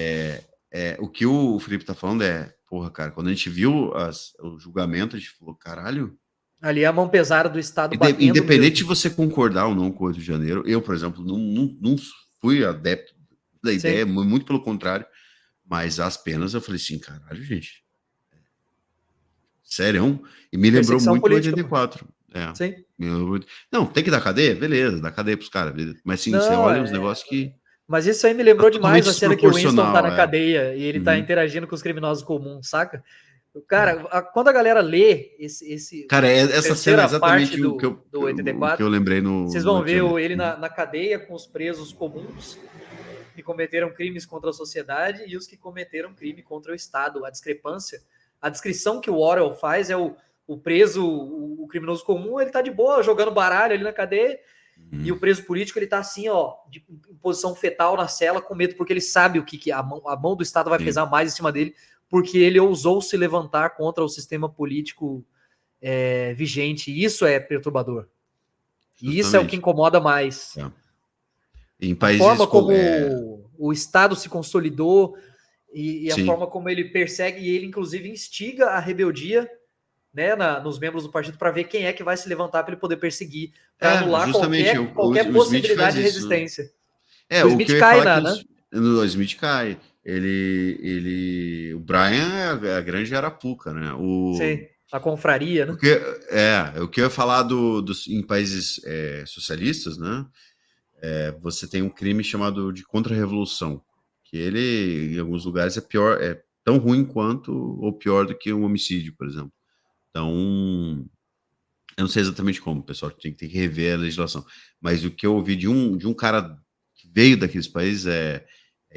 O que o Felipe tá falando porra, cara, quando a gente viu o julgamento, a gente falou, caralho. Ali é a mão pesada do Estado batendo Independente mesmo. de você concordar ou não com o 8 de janeiro, eu, por exemplo, não fui adepto da Sim. ideia, muito pelo contrário, mas as penas eu falei assim, caralho, gente, sério? E me lembrou Perseguição muito o política, pô. 84. É. Sim. Não, tem que dar cadeia? Beleza, dá cadeia pros caras. Mas sim, você Não, olha os negócios que mas isso aí me tá lembrou totalmente demais a cena que o Winston tá desproporcional. na cadeia e ele tá Uhum. interagindo com os criminosos comuns, saca? Cara, quando a galera lê Cara, essa cena é terceira parte exatamente do o que eu 84, lembrei vocês no vão ver episódio. ele na cadeia com os presos comuns que cometeram crimes contra a sociedade e os que cometeram crime contra o Estado. A discrepância, a descrição que o Orwell faz é o preso, o criminoso comum, ele tá de boa, jogando baralho ali na cadeia, e o preso político, ele tá assim, ó, em posição fetal na cela, com medo, porque ele sabe o que a mão do Estado vai pesar mais em cima dele, porque ele ousou se levantar contra o sistema político vigente. E isso é perturbador. E isso é o que Justamente. incomoda mais. É. Em A países forma como o Estado se consolidou e a sim. forma como ele persegue e ele, inclusive, instiga a rebeldia, né, nos membros do partido para ver quem é que vai se levantar para ele poder perseguir, para anular Justamente, qualquer o Smith faz possibilidade de isso. resistência. É, O o que Smith eu ia cai falar é que né? o Smith cai. O Brian é a grande arapuca, né? Sim, a confraria, né? O que eu ia falar em países socialistas, né? Você tem um crime chamado de contra-revolução, que ele, em alguns lugares, é tão ruim quanto ou pior do que um homicídio, por exemplo. Então, eu não sei exatamente como, pessoal, tem que rever a legislação. Mas o que eu ouvi de um cara que veio daqueles países é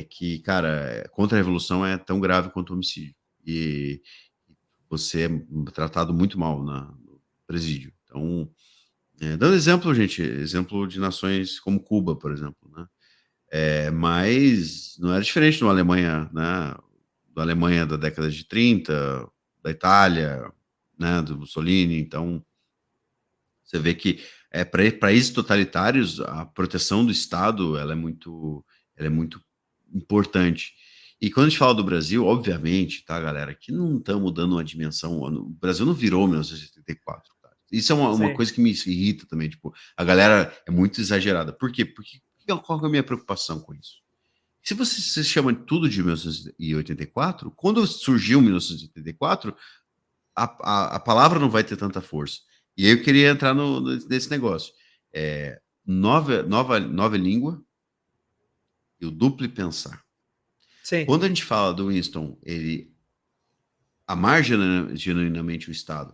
que, cara, contra-revolução é tão grave quanto homicídio. E você é tratado muito mal no presídio. Então, dando exemplo, gente, exemplo de nações como Cuba, por exemplo, né? Mas não era diferente na Alemanha, né? Da Alemanha da década de 30, da Itália, né? Do Mussolini. Então, você vê que para países totalitários a proteção do Estado ela é muito importante. E quando a gente fala do Brasil, obviamente, tá, galera, que não estamos dando uma dimensão. O Brasil não virou 1984. Cara. Isso é uma Sim. coisa que me irrita também. Tipo, a galera é muito exagerada. Por quê? Porque qual é a minha preocupação com isso? Se você se chama tudo de 1984, quando surgiu 1984, a palavra não vai ter tanta força. E aí eu queria entrar nesse negócio. Nova língua e o duplo pensar. Sim. Quando a gente fala do Winston, ele amar genuinamente o Estado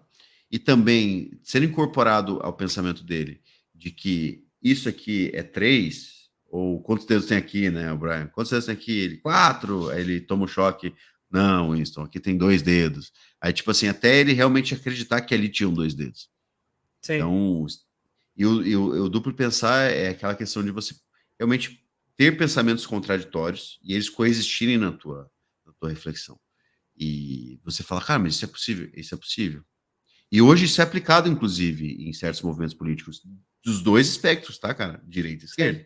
e também ser incorporado ao pensamento dele de que isso aqui é 3, ou quantos dedos tem aqui, né, o Brian? Quantos dedos tem aqui? Ele, 4, aí ele toma um choque. Não, Winston, aqui tem 2 dedos. Aí, tipo assim, até ele realmente acreditar que ali tinham 2 dedos. Sim. Então, o duplo pensar é aquela questão de você realmente ter pensamentos contraditórios e eles coexistirem na tua reflexão. E você fala, cara, mas isso é possível, isso é possível. E hoje isso é aplicado, inclusive, em certos movimentos políticos dos dois espectros, tá, cara? Direita e Sim. esquerda.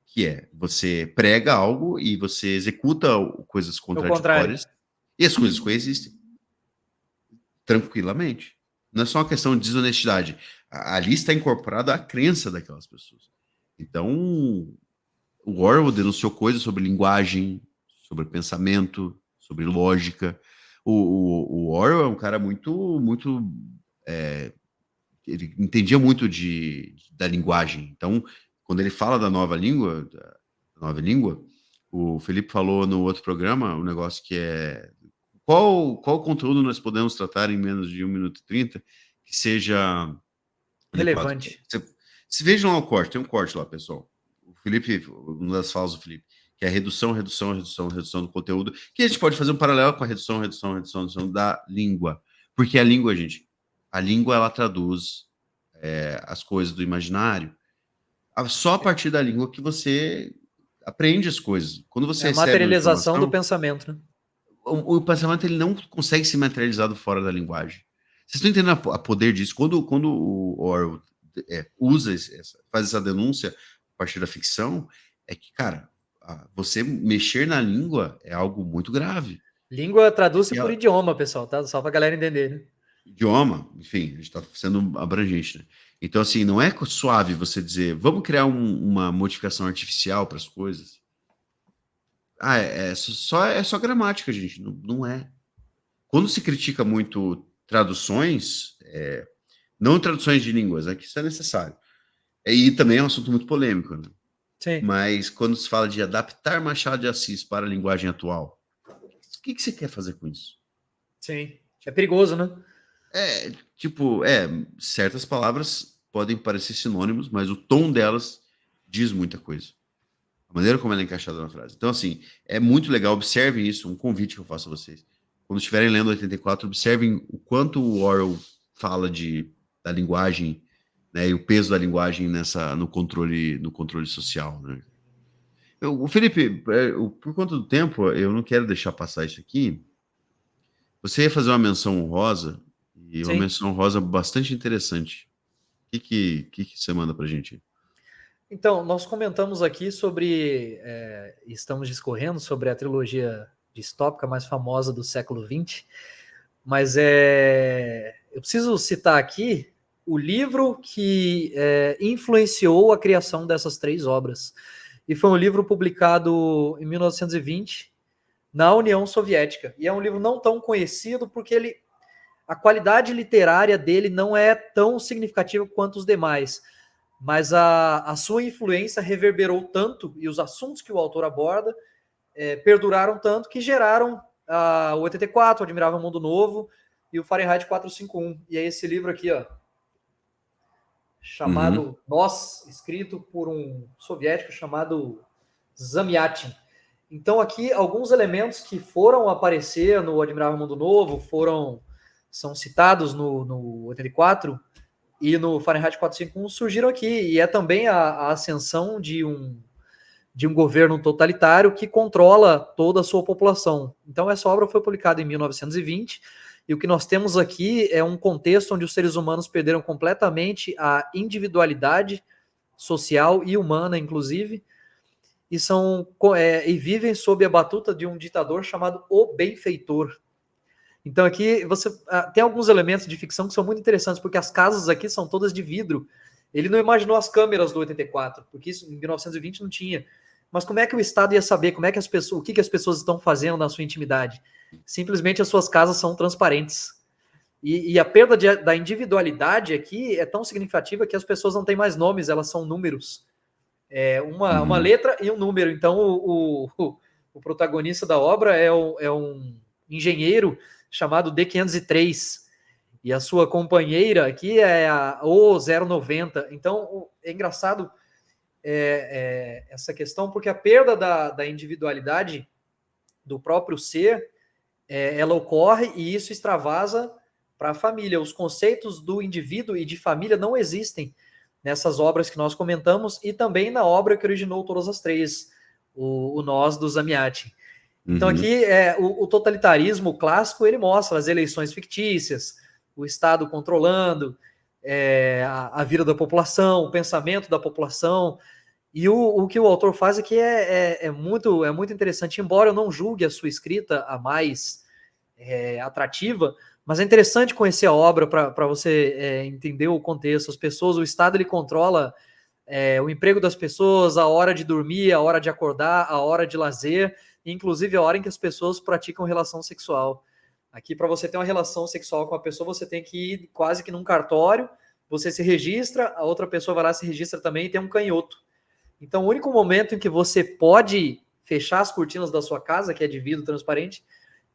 Que é, você prega algo e você executa coisas É o contrário. contraditórias e as coisas coexistem tranquilamente. Não é só uma questão de desonestidade. Ali está incorporada a crença daquelas pessoas. Então, o Orwell denunciou coisas sobre linguagem, sobre pensamento, sobre lógica. O Orwell é um cara muito. Ele entendia muito da linguagem. Então, quando ele fala da nova língua, o Felipe falou no outro programa um negócio que é qual conteúdo nós podemos tratar em menos de 1 minuto e 30 que seja adequado. Relevante. Se vejam lá o corte, tem um corte lá, pessoal. O Felipe, uma das falas do Felipe, que é redução do conteúdo, que a gente pode fazer um paralelo com a redução da língua. Porque a língua, gente, a língua ela traduz as coisas do imaginário. Só a partir da língua que você aprende as coisas. Quando É você a recebe uma materialização do informação, pensamento, né? o pensamento ele não consegue ser materializado fora da linguagem. Vocês estão entendendo a poder disso? Quando o Orwell faz essa denúncia a partir da ficção, é que, cara, você mexer na língua é algo muito grave. Língua traduz-se E por idioma, pessoal, tá? Só pra galera entender, né? idioma, enfim, a gente está sendo abrangente, né? Então, assim, não é suave você dizer, vamos criar uma modificação artificial para as coisas. É só gramática, gente. Não, não é. Quando se critica muito traduções, não traduções de línguas, que isso é necessário. E também é um assunto muito polêmico, né? Sim. Mas quando se fala de adaptar Machado de Assis para a linguagem atual, o que você quer fazer com isso? Sim. É perigoso, né? Tipo, certas palavras podem parecer sinônimos, mas o tom delas diz muita coisa. A maneira como ela é encaixada na frase. Então, assim, é muito legal. Observem isso, um convite que eu faço a vocês. Quando estiverem lendo 84, observem o quanto o Orwell fala da linguagem, né, e o peso da linguagem no controle social, né? O Felipe, por conta do tempo, eu não quero deixar passar isso aqui. Você ia fazer uma menção honrosa, e uma Sim. menção honrosa bastante interessante. O que você manda pra gente? Então, nós comentamos aqui sobre, estamos discorrendo sobre a trilogia distópica mais famosa do século XX, mas eu preciso citar aqui o livro que influenciou a criação dessas três obras. E foi um livro publicado em 1920 na União Soviética. E é um livro não tão conhecido porque a qualidade literária dele não é tão significativa quanto os demais, mas a sua influência reverberou tanto e os assuntos que o autor aborda perduraram tanto que geraram o 84, o Admirável Mundo Novo e o Fahrenheit 451. E é esse livro aqui, ó, Uhum. chamado Nós, escrito por um soviético chamado Zamyatin. Então aqui alguns elementos que foram aparecer no Admirável Mundo Novo são citados no 84 e no Fahrenheit 451 surgiram aqui, e é também a ascensão de um governo totalitário que controla toda a sua população. Então essa obra foi publicada em 1920, e o que nós temos aqui é um contexto onde os seres humanos perderam completamente a individualidade social e humana, inclusive, e vivem sob a batuta de um ditador chamado o Benfeitor. Então aqui você tem alguns elementos de ficção que são muito interessantes, porque as casas aqui são todas de vidro. Ele não imaginou as câmeras do 84, porque isso em 1920 não tinha. Mas como é que o Estado ia saber como é que o que as pessoas estão fazendo na sua intimidade? Simplesmente as suas casas são transparentes. E a perda da individualidade aqui é tão significativa que as pessoas não têm mais nomes, elas são números. Uma Uhum. letra e um número. Então o protagonista da obra é um engenheiro chamado D503, e a sua companheira aqui é a O090. Então é engraçado essa questão, porque a perda da individualidade do próprio ser, ela ocorre e isso extravasa para a família. Os conceitos do indivíduo e de família não existem nessas obras que nós comentamos e também na obra que originou todas as três, o Nós do Zamyatin. Então Uhum. aqui o totalitarismo clássico, ele mostra as eleições fictícias, o Estado controlando a vida da população, o pensamento da população. E o que o autor faz aqui é muito interessante, embora eu não julgue a sua escrita a mais atrativa, mas é interessante conhecer a obra para você entender o contexto, as pessoas, o Estado ele controla o emprego das pessoas, a hora de dormir, a hora de acordar, a hora de lazer, inclusive a hora em que as pessoas praticam relação sexual. Aqui, para você ter uma relação sexual com a pessoa, você tem que ir quase que num cartório, você se registra, a outra pessoa vai lá, se registra também e tem um canhoto. Então, o único momento em que você pode fechar as cortinas da sua casa, que é de vidro transparente,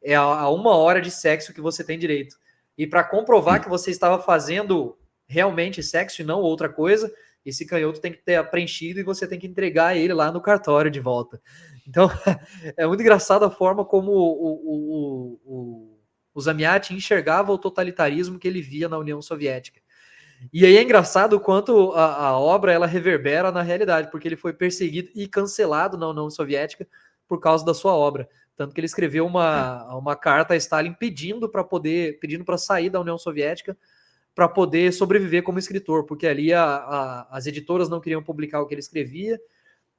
é a 1 hora de sexo que você tem direito. E para comprovar que você estava fazendo realmente sexo e não outra coisa, esse canhoto tem que ter preenchido e você tem que entregar ele lá no cartório de volta. Então, é muito engraçado a forma como o Zamyatin enxergava o totalitarismo que ele via na União Soviética. E aí é engraçado o quanto a obra ela reverbera na realidade, porque ele foi perseguido e cancelado na União Soviética por causa da sua obra. Tanto que ele escreveu É. uma carta a Stalin pedindo para sair da União Soviética para poder sobreviver como escritor, porque ali as editoras não queriam publicar o que ele escrevia,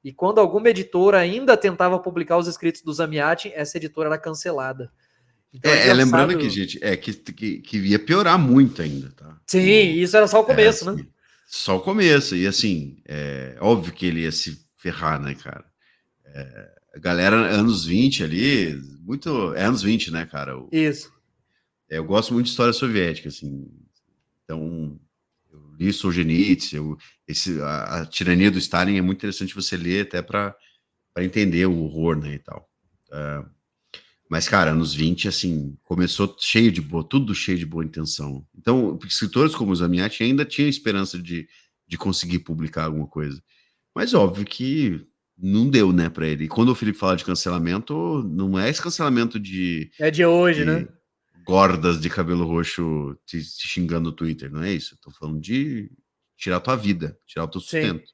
e quando alguma editora ainda tentava publicar os escritos do Zamyatin, essa editora era cancelada. Então é Lembrando que, engraçado. gente, que ia piorar muito ainda, tá? Sim, isso era só o começo, né? Assim, só o começo. E assim, óbvio que ele ia se ferrar, né, cara? A galera, anos 20 ali, muito. É anos 20, né, cara? Isso. Eu gosto muito de história soviética, assim. Então, eu li Solzhenitsyn, a tirania do Stalin é muito interessante você ler até para entender o horror, né, e tal. Mas, cara, anos 20, assim, começou cheio de boa, tudo cheio de boa intenção. Então, escritores como o Zamiatti ainda tinham esperança de conseguir publicar alguma coisa. Mas óbvio que não deu, né, pra ele. E quando o Felipe fala de cancelamento, não é esse cancelamento É de hoje, né? de gordas de cabelo roxo te xingando no Twitter, não é isso. Eu tô falando de tirar tua vida, tirar o teu Sim. sustento.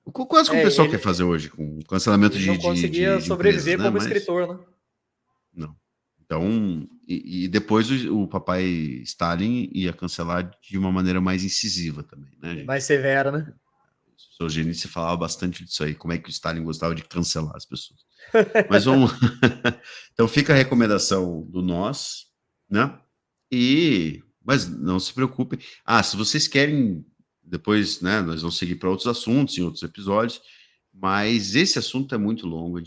Quase que o pessoal quer fazer Ele, hoje com cancelamento ele não conseguia de empresas, sobreviver né? como Mas escritor, né? não. Então, e depois o papai Stalin ia cancelar de uma maneira mais incisiva também, né, Mais gente? severa, né? O Solzhenitsyn falava bastante disso aí, como é que o Stalin gostava de cancelar as pessoas. Mas vamos. Então fica a recomendação do nós, né? Mas não se preocupem. Ah, se vocês querem, depois, né? Nós vamos seguir para outros assuntos em outros episódios. Mas esse assunto é muito longo.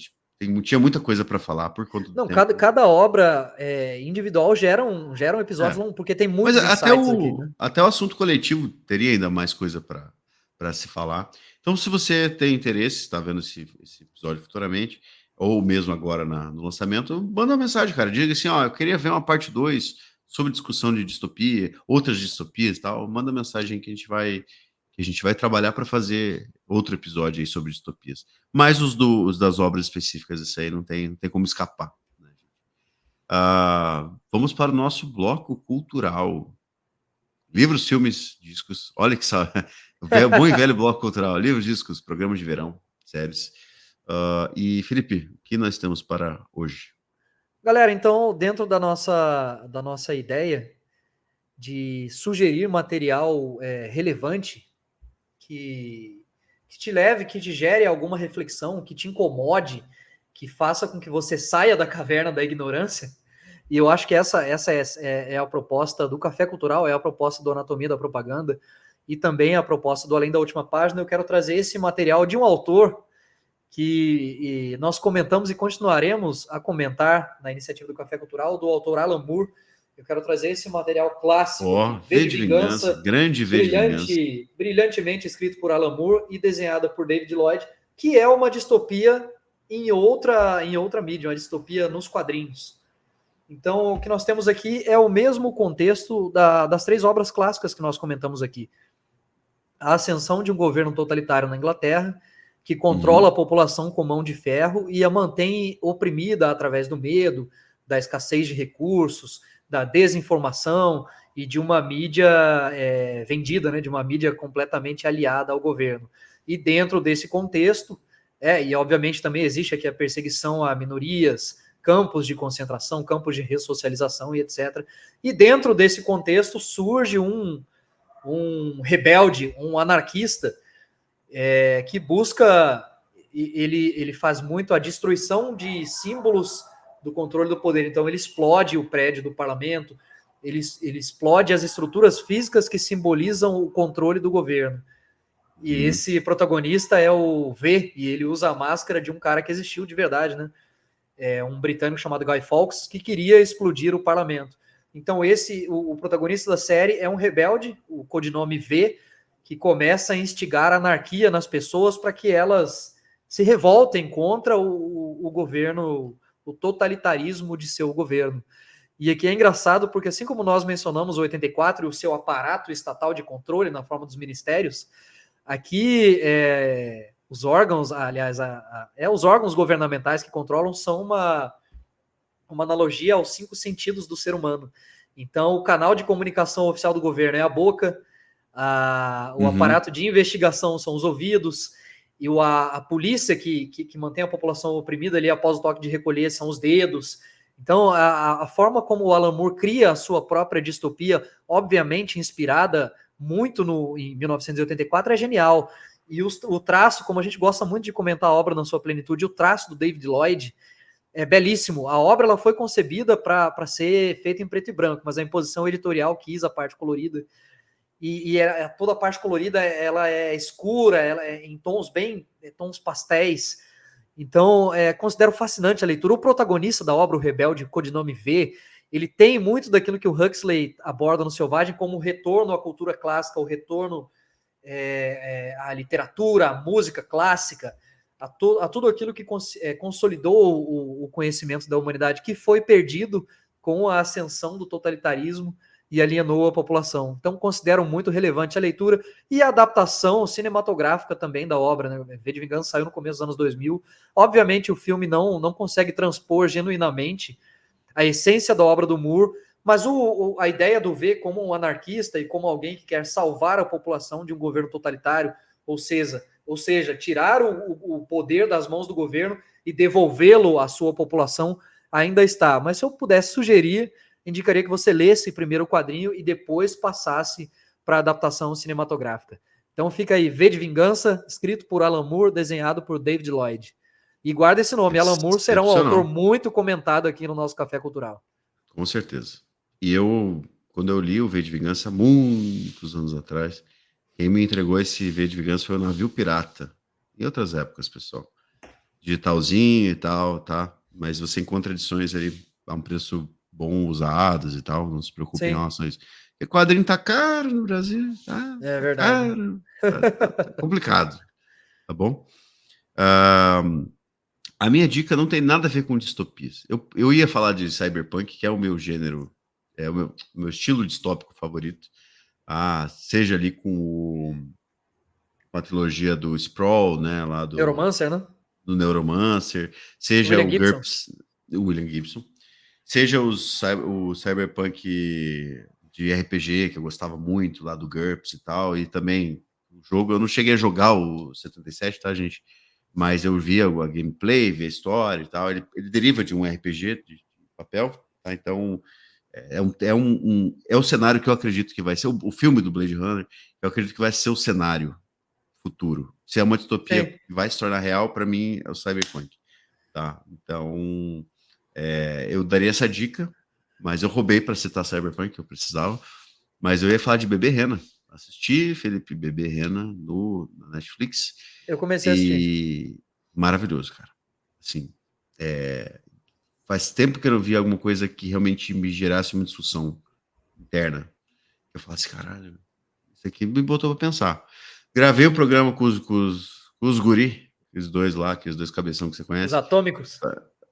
Tinha muita coisa para falar por conta do Não, tempo. cada obra individual gera um episódio É. longo, porque tem Mas muitos insights aqui, né? até o assunto coletivo teria ainda mais coisa para se falar. Então, se você tem interesse, está vendo esse episódio futuramente, ou mesmo agora no lançamento, manda uma mensagem, cara. Diga assim: ó, eu queria ver uma parte 2 sobre discussão de distopia, outras distopias e tal. Manda mensagem que a gente vai trabalhar para fazer outro episódio aí sobre distopias. Mas os das obras específicas, isso aí não tem como escapar. Né? Vamos para o nosso bloco cultural. Livros, filmes, discos. Olha que só. Bom e velho bloco cultural. Livros, discos, programas de verão, séries. E, Felipe, o que nós temos para hoje? Galera, então, dentro da nossa ideia de sugerir material relevante que te leve, que te gere alguma reflexão, que te incomode, que faça com que você saia da caverna da ignorância. E eu acho que essa é a proposta do Café Cultural, é a proposta do Anatomia da Propaganda e também a proposta do Além da Última Página. Eu quero trazer esse material de um autor que nós comentamos e continuaremos a comentar na iniciativa do Café Cultural, do autor Alan Moore. Eu quero trazer esse material clássico aqui, V V de de Vingança, Vingança, grande V de Vingança. brilhantemente escrito por Alan Moore e desenhada por David Lloyd, que é uma distopia em outra mídia, uma distopia nos quadrinhos. Então, o que nós temos aqui é o mesmo contexto das três obras clássicas que nós comentamos aqui. A ascensão de um governo totalitário na Inglaterra, que controla a população com mão de ferro e a mantém oprimida através do medo, da escassez de recursos, da desinformação e de uma mídia vendida, né, de uma mídia completamente aliada ao governo. E dentro desse contexto, e obviamente também existe aqui a perseguição a minorias, campos de concentração, campos de ressocialização e etc. E dentro desse contexto surge um rebelde, um anarquista, que busca, ele faz muito a destruição de símbolos do controle do poder. Então ele explode o prédio do parlamento, ele explode as estruturas físicas que simbolizam o controle do governo. E esse protagonista é o V, e ele usa a máscara de um cara que existiu de verdade, né? Um britânico chamado Guy Fawkes, que queria explodir o parlamento. Então o protagonista da série é um rebelde, o codinome V, que começa a instigar a anarquia nas pessoas para que elas se revoltem contra o governo, o totalitarismo de seu governo. E aqui é engraçado porque, assim como nós mencionamos o 84 e o seu aparato estatal de controle na forma dos ministérios, aqui os órgãos, aliás, os órgãos governamentais que controlam são uma analogia aos 5 sentidos do ser humano. Então, o canal de comunicação oficial do governo é a boca, o aparato de investigação são os ouvidos, e a polícia que mantém a população oprimida ali após o toque de recolher são os dedos. Então, a forma como o Alan Moore cria a sua própria distopia, obviamente inspirada muito em 1984, é genial. E o traço, como a gente gosta muito de comentar a obra na sua plenitude, o traço do David Lloyd é belíssimo. A obra ela foi concebida para ser feita em preto e branco, mas a imposição editorial quis a parte colorida. E toda a parte colorida ela é escura, ela é em tons tons pastéis. Então, considero fascinante a leitura. O protagonista da obra, o rebelde, codinome V, ele tem muito daquilo que o Huxley aborda no Selvagem como o retorno à cultura clássica, o retorno à literatura, à música clássica, a tudo aquilo que consolidou o conhecimento da humanidade, que foi perdido com a ascensão do totalitarismo e alienou a população. Então, considero muito relevante a leitura e a adaptação cinematográfica também da obra, né? V de Vingança saiu no começo dos anos 2000. Obviamente, o filme não consegue transpor genuinamente a essência da obra do Moore, mas a ideia do V como um anarquista e como alguém que quer salvar a população de um governo totalitário, ou seja, tirar o poder das mãos do governo e devolvê-lo à sua população, ainda está. Mas se eu pudesse sugerir, indicaria que você lesse primeiro o quadrinho e depois passasse para a adaptação cinematográfica. Então fica aí, V de Vingança, escrito por Alan Moore, desenhado por David Lloyd. E guarda esse nome, Alan Moore será um autor Excepcional. muito comentado aqui no nosso Café Cultural. Com certeza. E quando eu li o V de Vingança, muitos anos atrás, quem me entregou esse V de Vingança foi o Navio Pirata. Em outras épocas, pessoal. Digitalzinho e tal, tá? Mas você encontra edições ali a um preço bom, usadas e tal. Não se preocupe em relação a isso. Porque quadrinho tá caro no Brasil, tá? É Tá verdade. caro. Tá complicado. Tá bom? A minha dica não tem nada a ver com distopias. Eu ia falar de cyberpunk, que é o meu gênero, é o meu estilo distópico favorito. Seja ali com a trilogia do Sprawl, né, lá Neuromancer, né? do Neuromancer, seja William o Gibson. GURPS, o William Gibson, seja o cyberpunk de RPG, que eu gostava muito lá do GURPS e tal, e também o jogo, eu não cheguei a jogar o 77, tá, gente? Mas eu via a gameplay, via a história e tal, ele deriva de um RPG de papel, tá? Então é o cenário que eu acredito que vai ser o filme do Blade Runner, eu acredito que vai ser o cenário futuro. Se é uma distopia Sim. que vai se tornar real, para mim é o cyberpunk, tá? Então eu daria essa dica, mas eu roubei para citar cyberpunk, que eu precisava, mas eu ia falar de Bebê Rena. Assisti, Felipe, Bebê Rena na Netflix, Eu comecei a assistir. e maravilhoso, cara. Assim, faz tempo que eu não vi alguma coisa que realmente me gerasse uma discussão interna. Eu falasse, caralho, isso aqui me botou pra pensar. Gravei o programa com os guri, os dois lá, que os dois cabeção que você Os conhece, Atômicos.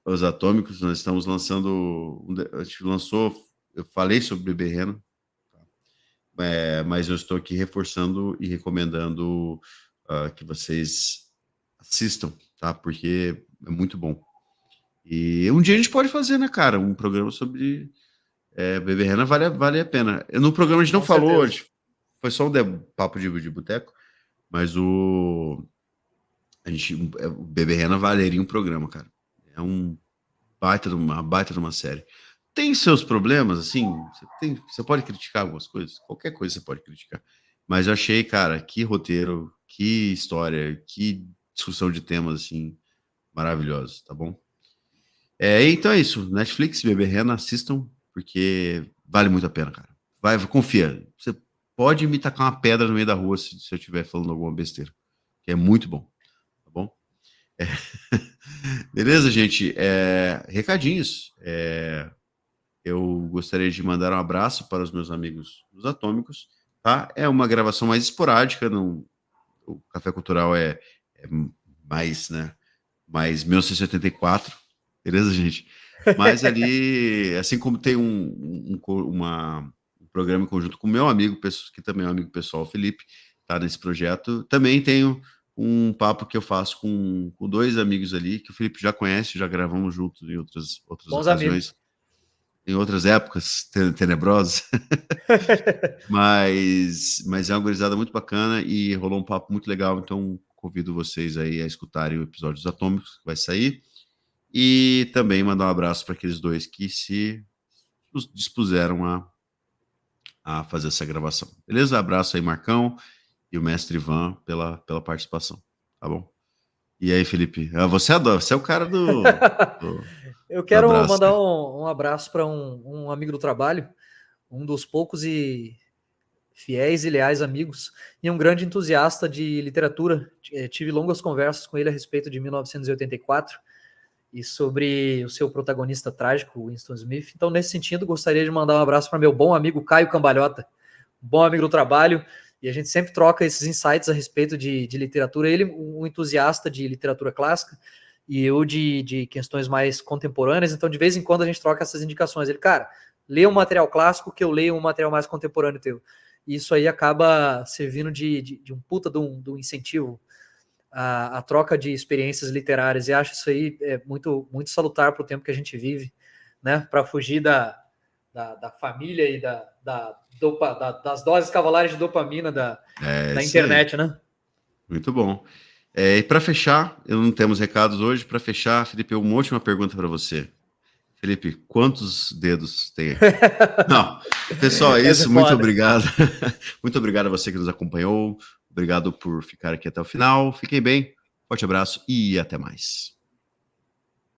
os Atômicos. Nós estamos lançando, a gente lançou, eu falei sobre Bebê Rena, mas eu estou aqui reforçando e recomendando que vocês assistam, tá? Porque é muito bom. E um dia a gente pode fazer, né, cara, um programa sobre Bebê Rena, vale a pena. No programa a gente não Com falou, certeza. foi só um papo de boteco, mas o Bebê Rena valeria um programa, cara. É uma baita de uma série. Tem seus problemas, assim, você pode criticar algumas coisas, qualquer coisa você pode criticar. Mas eu achei, cara, que roteiro, que história, que discussão de temas, assim, maravilhosos, tá bom? Então é isso. Netflix, Bebê Rena, assistam, porque vale muito a pena, cara. Confia. Você pode me tacar uma pedra no meio da rua se eu estiver falando alguma besteira. Que é muito bom, tá bom? É. Beleza, gente? Recadinhos. Eu gostaria de mandar um abraço para os meus amigos dos Atômicos, tá? É uma gravação mais esporádica, não, o Café Cultural é mais, né? Mais 1984, beleza, gente? Mas ali, assim como tem um programa em conjunto com o meu amigo, que também é um amigo pessoal, Felipe, tá nesse projeto, também tenho um papo que eu faço com dois amigos ali, que o Felipe já conhece, já gravamos juntos em outras Bons ocasiões, amigos. em outras épocas tenebrosas, mas é uma gurizada muito bacana e rolou um papo muito legal, então convido vocês aí a escutarem o episódio dos Atômicos, que vai sair, e também mandar um abraço para aqueles dois que se dispuseram a fazer essa gravação. Beleza? Abraço aí, Marcão e o mestre Ivan pela participação, tá bom? E aí, Felipe? Você é o cara Eu do quero abraço, mandar né? um abraço para um amigo do trabalho, um dos poucos e fiéis e leais amigos, e um grande entusiasta de literatura. Tive longas conversas com ele a respeito de 1984 e sobre o seu protagonista trágico, Winston Smith. Então, nesse sentido, gostaria de mandar um abraço para meu bom amigo Caio Cambalhota, bom amigo do trabalho, E a gente sempre troca esses insights a respeito de literatura. Ele, um entusiasta de literatura clássica, e eu de questões mais contemporâneas. Então, de vez em quando, a gente troca essas indicações. Ele, cara, lê um material clássico que eu leio um material mais contemporâneo teu. E isso aí acaba servindo de um puta de um incentivo a troca de experiências literárias. E acho isso aí muito, muito salutar para o tempo que a gente vive, né? Para fugir da família e das doses cavalares de dopamina da internet, aí. né? Muito bom. E para fechar, eu não temos recados hoje. Para fechar, Felipe, uma última pergunta para você. Felipe, quantos dedos tem aqui? Não, pessoal, é Essa isso. é Muito foda. obrigado. Muito obrigado a você que nos acompanhou. Obrigado por ficar aqui até o final. Fiquem bem. Forte abraço e até mais.